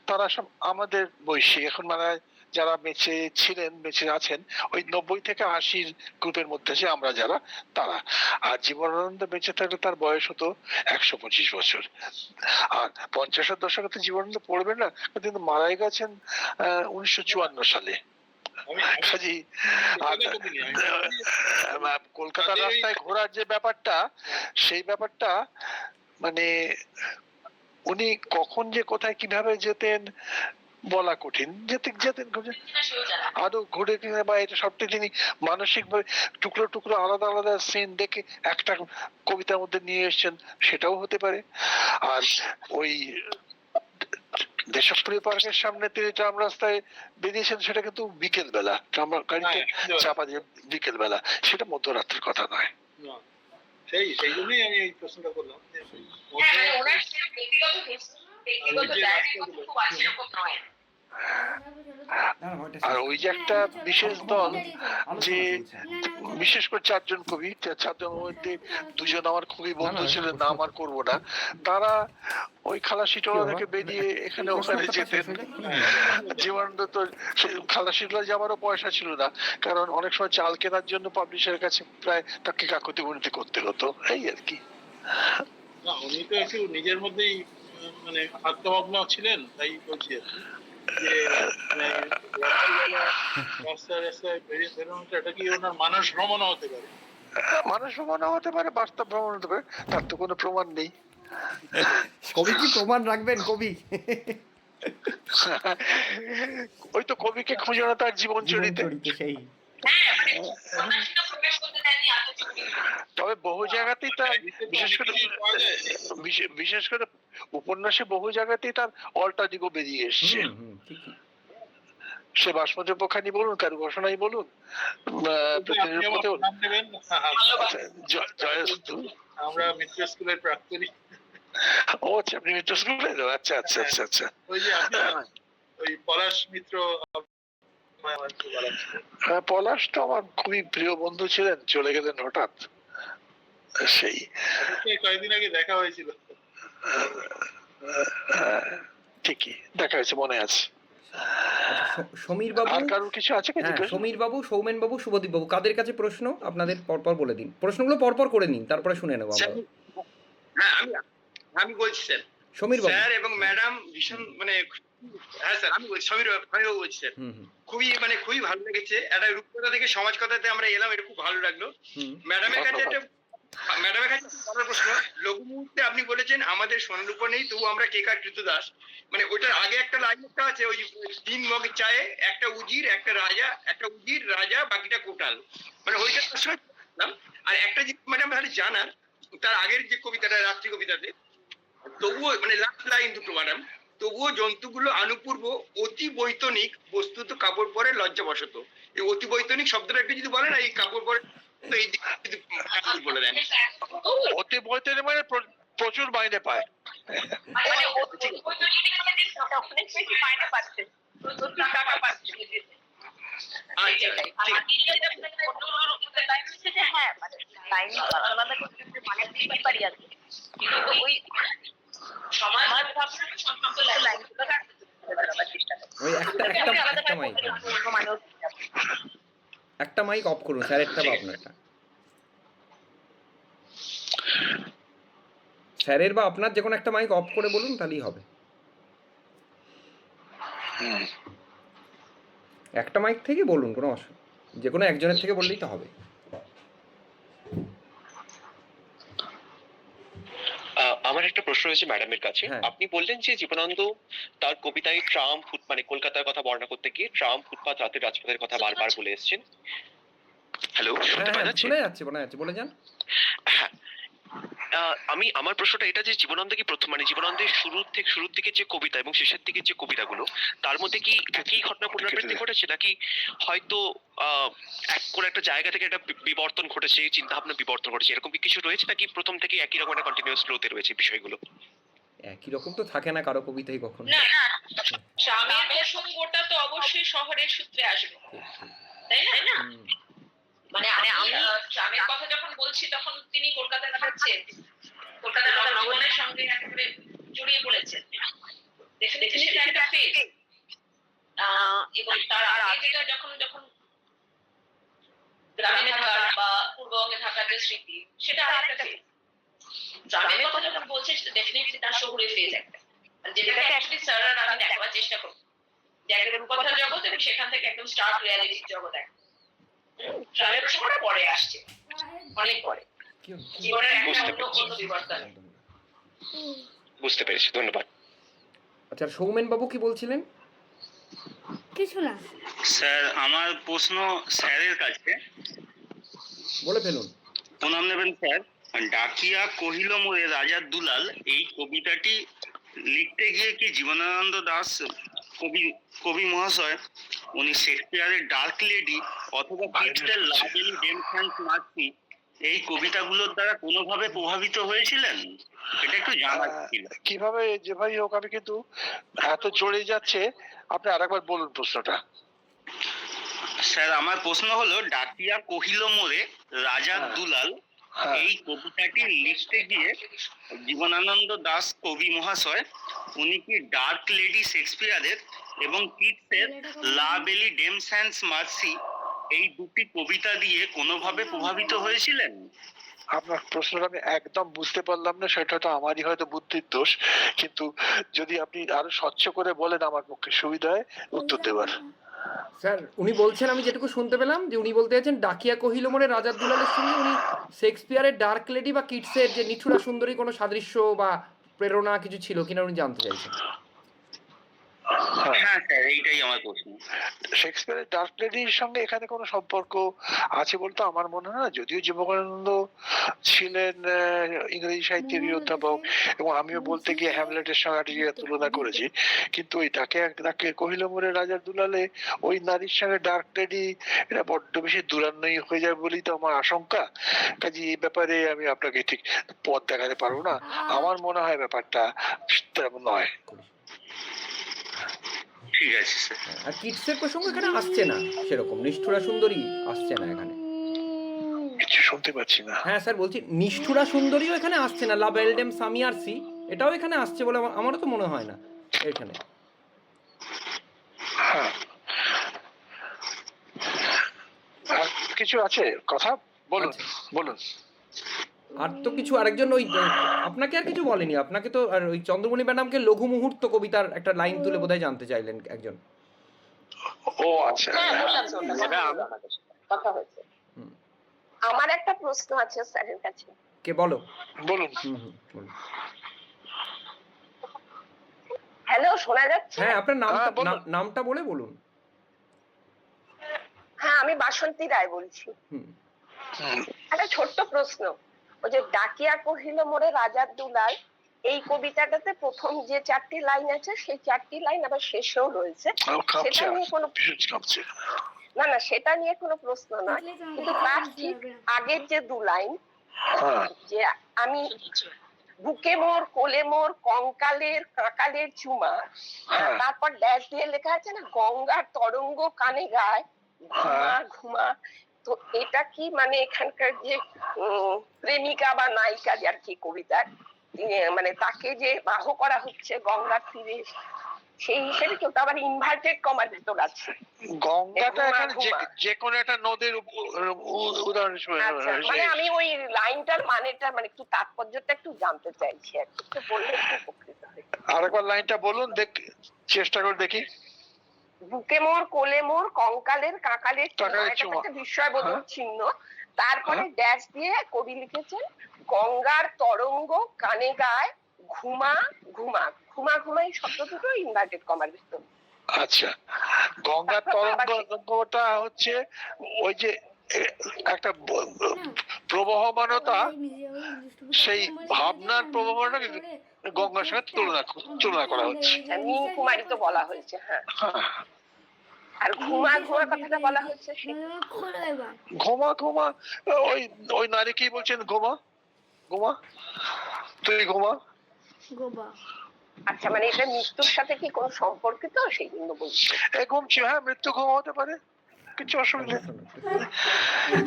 তারা সব আমাদের বয়সী, এখন মানে যারা বেঁচে ছিলেন, বেঁচে আছেন ওই 90 থেকে 80-র গ্রুপের মধ্যে যে আমরা যারা, তারা। আর জীবনানন্দ বেঁচে থাকলে তার বয়স হতো 125 বছর। আর 50-এর দশকে তো জীবনানন্দ পড়বেন না, কিন্তু মারাই গেছেন 1954 সালে। কাজেই কলকাতার রাস্তায় ঘোরার যে ব্যাপারটা, সেই ব্যাপারটা মানে উনি কখন যে কোথায় কিভাবে যেতেন বলা কঠিন। যেতেন যেতেন আরো ঘুরে কিনে বা এটা সবটা তিনি মানসিক ভাবে টুকরো টুকরো আলাদা আলাদা সিন দেখে একটা কবিতার মধ্যে নিয়ে এসেছেন, সেটাও হতে পারে। আর ওই দেশপ্রিয় পার্কের সামনে তিনি ট্রাম রাস্তায় বেরিয়েছেন, সেটা কিন্তু বিকেল বেলা, ট্রাম গাড়িতে চাপা দিয়ে বিকেল বেলা, সেটা মধ্যরাত্রির কথা নয়। সেই জন্যই আমি এই প্রশ্নটা করলাম। আর ওই যে একটা বিশেষ দল, যে বিশেষ করে 4 জন কবি, 4 জনের মধ্যে 2 জন আমার খুবই বন্ধু ছিলেন, নাম আর করবো না, তারা ওই খালাসিটোলা থেকে বেরিয়ে এখানে ওখানে যেতেন। জীবনানন্দ তো খালাসিটোলা যাওয়ারও পয়সা ছিল না, কারণ অনেক সময় চাল কেনার জন্য পাবলিশারের কাছে প্রায় তাকে কাকুতি মিনতি করতে হতো, এই আর কি। না, উনি তো একটু নিজের মধ্যেই মানে আত্মমগ্ন ছিলেন, তাই বলছি আর কি, যে রাস্তায় রাস্তায় বেরোনোটা, এটা কি ওনার মানস ভ্রমণ হতে পারে? মানুষ ভ্রমণ হতে পারে, বাস্তব ভ্রমণ হতে পারে, তার তো কোনো প্রমাণ নেই। কবি কি প্রমাণ রাখবেন? কবি ওই তো কবিকে খুঁজে তার জীবন চরিতে। সেই তবে বহু জায়গাতেই তার বিশেষ করে উপন্যাসে বহু জায়গাতেই তার অল্টার ইগো বেরিয়ে এসছে। সে বাসমতি পোখানি বলুন, কারু ঘোষণাই বলুন, জয়স্তু। আমরা মিত্র স্কুলের প্রাক্তনী। ও আচ্ছা, আপনি মিত্র স্কুলের? আচ্ছা আচ্ছা আচ্ছা আচ্ছা। ওই যে আপনি ওই পলাশ মিত্র, পলাশ তো আমার খুবই প্রিয় বন্ধু ছিলেন, চলে গেলেন হঠাৎ। সেই কয়েকদিন আগে দেখা হয়েছিল। ঠিকই দেখা হয়েছে, মনে আছে। সমীর বাবু, আর কারোর কিছু আছে? সমীর বাবু, সৌমেন বাবু, শুভদীপ বাবু, কাদের কাছে প্রশ্ন আপনাদের পরপর বলে দিন, প্রশ্নগুলো পরপর করে নিন, তারপরে শুনে নেবো আমরা। হ্যাঁ, আমি বলছি স্যার। সমীর বাবু। স্যার এবং ম্যাডাম ভীষণ মানে, হ্যাঁ স্যার আমি বলছি, সমীর বাবু বলছি স্যার। খুবই ভালো লেগেছে। একটা রূপকথা থেকে সমাজ কথাতে আমরা এলাম, এটা খুব ভালো লাগলো। ম্যাডামের কাছে বলার প্রশ্ন, লঘু মুহূর্তে আপনি বলেছেন আমাদের সোনার উপর নেই, তবু আমরা কে কার কৃতদাস। মানে ওইটার আগে একটা লাইন একটা আছে, ওই 3 মগ চায়ে একটা উজির রাজা বাকিটা কোটাল, মানে ওইটা। আর একটা জিনিস ম্যাডাম জানার, তার আগের যে কবিতাটা, রাত্রি কবিতাতে, তবুও মানে লাস্ট লাইন দুটো ম্যাডাম, তবুও জন্তুগুলো আনুপূর্ব, অতি বৈতনিক, বস্তুত কাপড় পরে লজ্জা বসত। এই অতি বৈতনিক শব্দটা একটু যদি বলেন, এই কাপড় পরে বলে দেন। অতি বৈতনিক মানে প্রচুর মাইনে পায়। একটা মাইক অফ করুন স্যার, একটা বা আপনারটা। স্যারের বা আপনার যে কোনো একটা মাইক অফ করে বলুন, তাহলেই হবে। একটা মাইক থেকে বলুন, কোনো অসুবিধা, যে কোনো একজনের থেকে বললেই তো হবে। আমার একটা প্রশ্ন রয়েছে ম্যাডামের কাছে। হ্যাঁ। আপনি বললেন যে জীবনানন্দ তার কবিতায় ট্রাম ফুট মানে কলকাতার কথা বর্ণনা করতে গিয়ে ট্রাম ফুটপাত রাতের রাজপথের কথা বারবার বলে এসেছেন। হ্যালো, শুনতে হ্যাঁ পাওয়া হ্যাঁ, যাচ্ছে? শোনা যাচ্ছে, বলে যান। হ্যাঁ, আমি আমার প্রশ্নটা এটা যে জীবনানন্দ কি প্রথম মানে জীবনানন্দের শুরুর দিকে যে কবিতা এবং শেষের দিকে যে কবিতাগুলো, তার মধ্যে কি একই ঘটনা পুনরাবৃত্তি ঘটেছে, নাকি হয়তো কোন একটা জায়গা থেকে একটা বিবর্তন ঘটেছে, চিন্তা ভাবনা বিবর্তন ঘটেছে, এরকম কি কিছু রয়েছে, নাকি প্রথম থেকে একই রকম একটা কন্টিনিউয়াস ফ্লোতে রয়েছে বিষয়গুলো? একই রকম তো থাকে না কারো কবিতাই কখনো। না না, ট্রামের প্রসঙ্গটা তো অবশ্যই শহরের সূত্রে আসবে, তাই না? মানে আমি ট্রামের কথা যখন বলছি তখন তিনি কলকাতায় থাকছেন, কলকাতার নগরের সঙ্গে একেবারে জড়িয়ে পড়েছেন। ডেফিনেটলি সেটা একটা ফেজ। এবং তার আগে যেটা যখন গ্রামে থাকার বা পূর্ববঙ্গে থাকার যে স্মৃতি, সেটা আরেকটা ফেজ। গ্রামের কথা যখন বলছে সেটা ডেফিনেটলি তার শহুরে ফেজ একটা, যেটাকে অ্যাকচুয়ালি স্যার আর আমি দেখাবার চেষ্টা করি যে একটা রূপকথার জগৎ এবং সেখান থেকে একদম স্টার্ক রিয়ালিটির জগৎ একটা। গ্রামের প্রসঙ্গটা পরে আসছে, অনেক পরে, জীবনের একটা অন্য বিবর্তন। বুঝতে পেরেছি, ধন্যবাদ। আচ্ছা, সৌমেন বাবু কি বলছিলেন? কিছু না স্যার, আমার প্রশ্ন স্যারের কাছে। বলে ফেলুন। প্রণাম নেবেন স্যার। ডাকিয়া কহিল মোরে রাজার দুলাল, এই কবিতাটি লিখতে গিয়ে কি জীবনানন্দ দাশ কবি মহাশয় উনি শেক্সপিয়ারের ডার্ক লেডি অথবা কিটসের লাভলি ডেমসেন্স মার্সি এই কবিতাগুলোর দ্বারা কোনোভাবে প্রভাবিত হয়েছিলেন? এটা একটু জানার ছিল। কিভাবে যেভাবেই হোক, আমি কিন্তু এত জড়ে যাচ্ছে, আপনি আরেকবার বলুন প্রশ্নটা। স্যার, আমার প্রশ্ন হলো ডাকিয়া কহিল মোরে রাজার দুলাল এই কবিতাটি লিখতে গিয়ে জীবনানন্দ দাশ কবি মহাশয় উনি কি ডার্ক লেডি শেক্সপিয়ারের এবং কিটসের লা বেলি ডেমসেন্স মার্সি এই দুটি কবিতা দিয়ে কোনোভাবে প্রভাবিত হয়েছিলেন? আপনার প্রশ্নটা আমি একদম বুঝতে পারলাম না, সেটা তো আমারই হয়তো বুদ্ধির দোষ, কিন্তু যদি আপনি আরো স্বচ্ছ করে বলেন আমার পক্ষে সুবিধা হয় উত্তর দেবার। স্যার, উনি বলছেন, আমি যেটুকু শুনতে পেলাম, যে উনি বলতে চাইছেন ডাকিয়া কহিল মোরে রাজার দুলালের সঙ্গে উনি শেক্সপিয়ারের ডার্ক লেডি বা কিটসের যে নিঠুরা সুন্দরী কোনো সাদৃশ্য বা প্রেরণা কিছু ছিল কিনা উনি জানতে চাইছেন। হ্যাঁ স্যার, এইটাই আমার প্রশ্ন। শেক্সপিয়ারের ডার্ক লেডির সঙ্গে এখানে কোনো সম্পর্ক আছে বলতে আমার মনে হয় না, যদিও জীবনানন্দ ছিলেন ইংরেজি সাহিত্যের অধ্যাপক এবং আমিও বলতে গিয়ে হ্যামলেটের সঙ্গে একটা তুলনা করেছি, কিন্তু ওই তাকে কহিল মোরে রাজার দুলালে ওই নারীর সঙ্গে ডার্ক লেডি এটা বড্ড বেশি দূরান্বয়ী হয়ে যাবে বলেই তো আমার আশঙ্কা। কাজে এই ব্যাপারে আমি আপনাকে ঠিক পথ দেখাতে পারবো না, আমার মনে হয় ব্যাপারটা তেমন নয়। ঠিক আছে স্যার। আর কিটসের প্রসঙ্গ এখানে আসছে না, সেরকম নিষ্ঠুরা সুন্দরী আসছে না এখানে। কিছু শুনতে পাচ্ছি না। হ্যাঁ স্যার, বলছি নিষ্ঠুরা সুন্দরীও এখানে আসছে না, লা বেলডেম সামিয়ারসি এটাও এখানে আসছে বলে আমারও তো মনে হয় না এখানে। হ্যাঁ, আর কিছু আছে কথা বলুন, বলুন। আর তো কিছু আরেকজন ওই আপনাকে আর কিছু বলেনি, আপনাকে তো আর ওই চন্দ্রমণি ম্যাডামকে লঘু মুহূর্ত কবিতার একটা লাইন তুলে বোধহয় জানতে চাইলেন একজন। ও আচ্ছা, কথা হয়েছে। আমার একটা প্রশ্ন আছে স্যারের কাছে। কে বলো? বলুন। হ্যালো, শোনা যাচ্ছে? হ্যাঁ, আপনার নামটা বলে বলুন। হ্যাঁ, আমি বাসন্তী রায় বলছি। একটা ছোট্ট প্রশ্ন, ওই যে ডাকিয়া কহিল মোরে রাজার দুলাল এই কবিতাটাতে প্রথম যে 4টি লাইন আছে সেই 4টি লাইন আবার শেষেও রয়েছে, সেটা নিয়ে কোনো না না সেটা নিয়ে কোনো প্রশ্ন নয়, কিন্তু তার ঠিক আগের যে 2 লাইন যে আমি বুকে মোর কোলে মোর কঙ্কালের কাকালের চুমা, তারপর ড্যাশ দিয়ে লেখা আছে না গঙ্গার তরঙ্গ কানে গায় ঘুমা ঘুমা, তো এটা কি মানে এখানকার যে প্রেমিকা বা নায়িকা আর কি কবিতার মানে তাকে যে বাহ করা হচ্ছে গঙ্গার তীরে, সেই হিসেবে কিন্তু আবার ইনভার্টেড কমার ভিতর আছে। গঙ্গাটা ঘুমা, এখন ঘুমা। যে কোনো একটা নদীর উদাহরণ আচ্ছা, মানে আমি ওই লাইনটার মানেটা মানে একটু তাৎপর্যটা একটু জানতে চাইছি আর কি। একটু বললে একটু উপকৃত হই। আরেকবার লাইনটা বলুন, চেষ্টা করে দেখি। বুকে মোর, কোলে মোর, কঙ্কালের কাকালের কাকালের এটা চুমা। একটা বিস্ময়বোধক হ্যাঁ। চিহ্ন। তারপরে ড্যাশ দিয়ে কবি লিখেছেন গঙ্গার তরঙ্গ কানে গায় ঘুমা ঘুমা। ঘুমা ঘুমা এই শব্দ দুটো ইনভার্টেড কমার ভিতর। আচ্ছা, গঙ্গার তরঙ্গটা হচ্ছে ওই যে একটা প্রবহমানতা, সেই ভাবনার প্রবহমানটাকে গঙ্গার সঙ্গে তুলনা করা হচ্ছে। নীল কুমারী তো বলা হয়েছে। হ্যাঁ, আর ঘুমা ঘুমা কথাটা বলা হচ্ছে ঘুমা ঘুমা, ওই নারী কি বলছেন? ঘুমা ঘুমা, তুই ঘুমা। আচ্ছা, মানে এটা মৃত্যুর সাথে কি কোনো সম্পর্কিত সেই জন্য বলছি? ঘুমছি, হ্যাঁ, মৃত্যু ঘুমা হতে পারে, কিছু অসুবিধা নেই।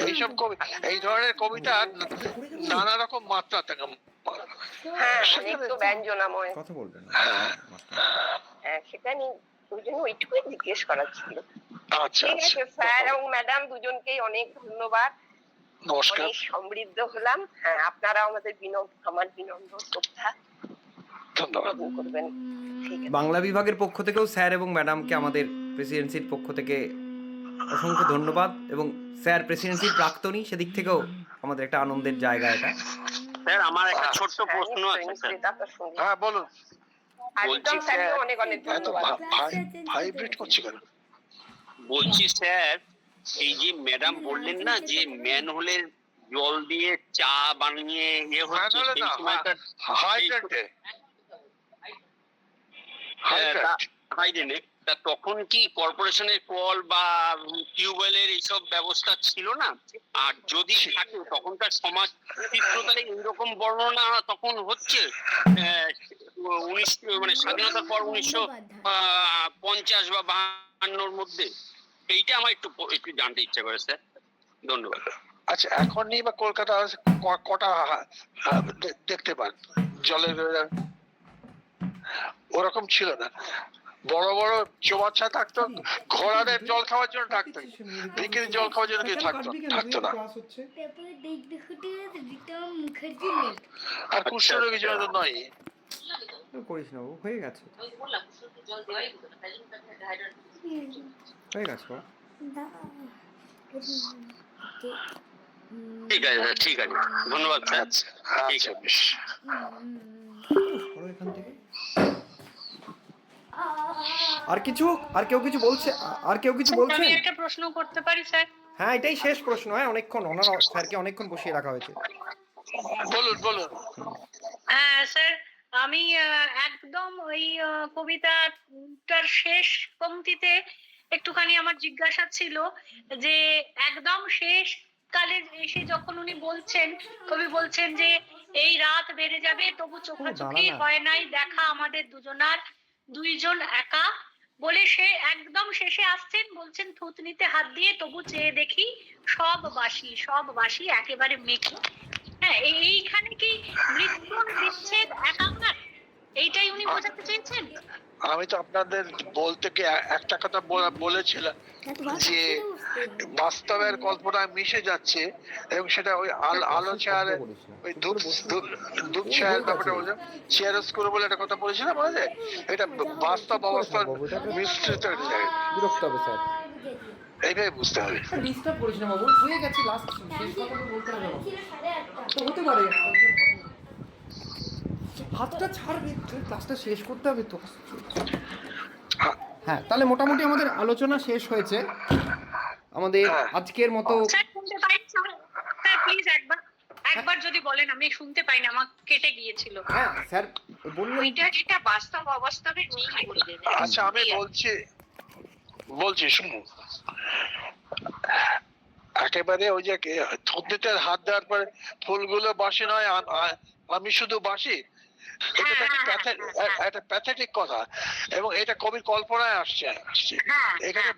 এইসব এই ধরনের কবিতা নানা রকম মাত্রা থাকে। হ্যাঁ, অনেক তো ব্যঞ্জনাময়। কথা বলবেন। হ্যাঁ, সেটা নিয়ে ওই জন্য ওইটুকুই জিজ্ঞেস করার ছিল। আচ্ছা, ঠিক আছে স্যার এবং ম্যাডাম দুজনকেই অনেক ধন্যবাদ। নমস্কার। অনেক সমৃদ্ধ হলাম। হ্যাঁ, আপনারাও আমাদের আমার বিনম্র শ্রদ্ধা ধন্যবাদ। গ্রহণ করবেন। ঠিক আছে। বাংলা বিভাগের পক্ষ থেকেও স্যার এবং ম্যাডামকে আমাদের প্রেসিডেন্সির পক্ষ থেকে অসংখ্য ধন্যবাদ, এবং স্যার প্রেসিডেন্সির প্রাক্তনী, সেদিক থেকেও আমাদের একটা আনন্দের জায়গা এটা। স্যার আমার একটা ছোট্ট হ্যাঁ, প্রশ্ন নিশ্চয়ই, আছে নিশ্চয়ই, স্যার। তা তো শুনি। হ্যাঁ, বলুন। আর বলছি রিতম স্যারকে স্যার, অনেক অনেক এত ধন্যবাদ। আচ্ছা। ভাইব্রেট করছে কেন? বলছি স্যার, এই যে ম্যাডাম বললেন না যে ম্যানহোলের জল দিয়ে চা বানিয়ে হচ্ছে, ম্যানহোলে সেই না, সময়টা হাইড্রেন্টে। হাইডেনে তা তখন কি কর্পোরেশনের কল বা টিউবওয়েলের এইসব ব্যবস্থা ছিল না? আর যদি থাকে তখনকার সমাজ চিত্র তাহলে এইরকম বর্ণনা তখন হচ্ছে 19 মানে স্বাধীনতার পর 1950 বা 52 মধ্যে। এইটা আমার একটু জানতে ইচ্ছা করে স্যার। ধন্যবাদ। আচ্ছা, এখন নেই বা কলকাতা কটা দেখতে পান জলের? ওরকম ছিল না। বড় বড় চৌবাচ্চা থাকতো, ঘোড়াদের জল খাওয়ার জন্য থাকতো, ভিকিরির জল খাওয়ার জন্য কেউ থাকতো না। আর কুষ্ঠরোগীর জন্য তো নয়। করিস না, হয়ে গেছে, হয়ে গেছে। ঠিক আছে স্যার, ঠিক আছে, ধন্যবাদ স্যার। ঠিক আচ্ছা, আছে। বেশ। এখান থেকে আর কেউ কিছু বলছে? আর কেউ কিছু বলছেন? আমি একটা প্রশ্ন করতে পারি স্যার? হ্যাঁ, এটাই শেষ প্রশ্ন। হ্যাঁ, অনেকক্ষণ স্যারকে অনেকক্ষণ বসিয়ে রাখা হয়েছে। বলুন। হ্যাঁ স্যার, আমি একদম ওই কবিতাটার শেষ পংক্তিতে একটুখানি আমার জিজ্ঞাসা ছিল যে একদম শেষ কালে এসে যখন উনি বলছেন, কবি বলছেন যে এই রাত বেড়ে যাবে তবু চোখাচোখি হয় নাই দেখা আমাদের দুইজন একা, বলে সে একদম শেষে আসছেন, বলছেন থুতনিতে হাত দিয়ে তবু চেয়ে দেখি সব বাসি একেবারে মেঘে। হ্যাঁ, এইখানে কি মৃত্যুর বিচ্ছেদ একাঙ্গার, এইটাই উনি বোঝাতে চেয়েছেন? আমি তো আপনাদের বলতে গিয়ে একটা কথা বলেছিলাম যে বাস্তবের কল্পনায় মিশে যাচ্ছে, এবং সেটা ওই আলো চেয়ার, ওই ধূপ চেয়ার ব্যাপারটা বলছিলাম, চেয়ারস করে বলে একটা কথা বলেছিলাম, মনে আছে? এটা বাস্তব অবস্থার মিশ্রিত একটা জায়গা। বিরক্ত হবে স্যার, এইভাবে বুঝতে হবে। ডিস্টার্ব করিস না বাবু, হয়ে গেছে, লাস্ট শেষ কথা তো বলতে হবে। তো হতে পারে, হাতটা ছাড়বে, ক্লাসটা শেষ করতে হবে তো। হ্যাঁ, তাহলে মোটামুটি আমাদের আলোচনা শেষ হয়েছে আমাদের আজকের মতো। স্যার শুনতে পাই স্যার, প্লিজ একবার যদি বলেন, আমি শুনতে পাই না, আমার কেটে গিয়েছিল। হ্যাঁ স্যার বলুন। ওইটা যেটা বাস্তবের মিল বললেন। আচ্ছা, আমি বলছি শুনুন। একেবারে ওই যে থুতনিতে হাত দেওয়ার পরে ফুলগুলো বাসি নয়, আমি শুধু বাসি, এটা প্যাথেটিক কথা, এবং এটা কবির কল্পনায় আসছে। এখানে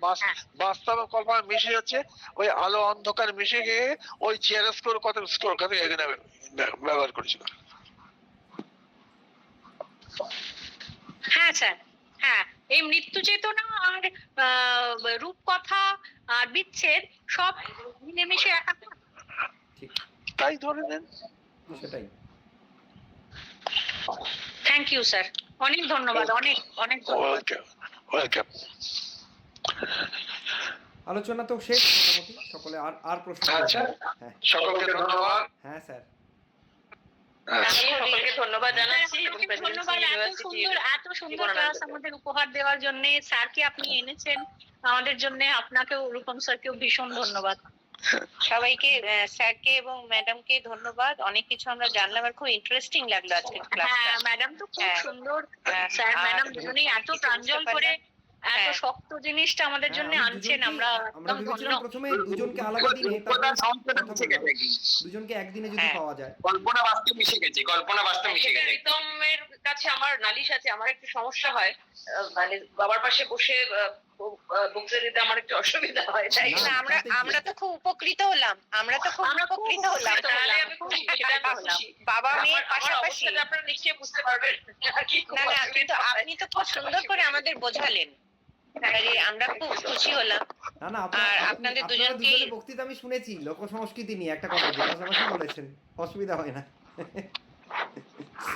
বাস্তব কল্পনা মিশে যাচ্ছে, ওই আলো অন্ধকার মিশে গিয়ে ওই চেয়ার স্কোর কথা এখানে ব্যবহার করেছিল। হ্যাঁ স্যার, হ্যাঁ এই মৃত্যু চেতনা আর রূপকথা আর বিচ্ছেদ সব মিলেমিশে একাকার। ঠিক, তাই ধরে নেন। সেটাই। থ্যাংক ইউ স্যার, অনেক ধন্যবাদ, অনেক অনেক ধন্যবাদ। Welcome, welcome. আলোচনা তো শেষ মোটামুটি, সকলে আর প্রশ্ন? আচ্ছা, হ্যাঁ সকলকে ধন্যবাদ। হ্যাঁ স্যার। আচ্ছা, আমি সকলকে ধন্যবাদ জানাচ্ছি এবং আপনাকে ধন্যবাদ এত সুন্দর ক্লাস জীবনানন্দকে। আমাদের উপহার দেওয়ার জন্য। স্যারকে আপনি এনেছেন আমাদের জন্য, আপনাকেও রূপম স্যারকেও ভীষণ ধন্যবাদ। সবাইকে, স্যারকে এবং ম্যাডামকে ধন্যবাদ। অনেক কিছু আমরা জানলাম আর খুব ইন্টারেস্টিং লাগলো আজকে ক্লাসটা। হ্যাঁ, ম্যাডাম তো খুব হ্যাঁ। সুন্দর, হ্যাঁ, স্যার আর ম্যাডাম দুজনেই এত কিছু বুঝতে প্রাঞ্জল করে পারলাম। এত হ্যাঁ। শক্ত জিনিসটা আমাদের জন্য হ্যাঁ, আনছেন, আমরা আমরা একদম ধন্য। ভেবেছিলাম প্রথমে দুজনকে আলাদা দিনে, তারপর কথা বললাম দুজনকে একদিনে যদি হ্যাঁ। পাওয়া যায়। কল্পনা বাস্তব মিশে গেছে, কল্পনা বাস্তব মিশে সেটা গেছে। রিতমের কাছে আমার নালিশ আছে, আমার একটু সমস্যা হয়, মানে বাবার পাশে বসে বক্তৃতা দিতে আমার একটু অসুবিধা হয়, তাই না, না? আমরা তো খুব উপকৃত হলাম, আমরা তো খুব উপকৃত হলাম। তাহলে আমি খুশি, সেটা আমি খুশি। বাবা মেয়ের পাশাপাশি আপনারা নিশ্চয়ই বুঝতে পারবেন। না না, কিন্তু আপনি তো খুব সুন্দর করে আমাদের বোঝালেন, আমরা খুব খুশি হলাম। না না, আর আপনাদের দুজনকেই- দুজনের বক্তৃতা আমি শুনেছি, লোক সংস্কৃতি নিয়ে একটা কথা যে পাশাপাশি বলেছেন, অসুবিধা হয় না।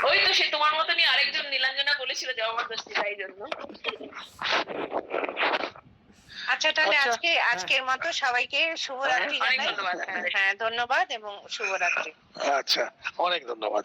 ওই তো সে তোমার মতনই আরেকজন নীলাঞ্জনা বলেছিল জবরদস্তি, তাই জন্য। আচ্ছা, তাহলে আজকের মতো সবাইকে শুভরাত্রি হ্যাঁ, জানাই। ধন্যবাদ। হ্যাঁ, ধন্যবাদ এবং শুভরাত্রি। আচ্ছা, অনেক ধন্যবাদ।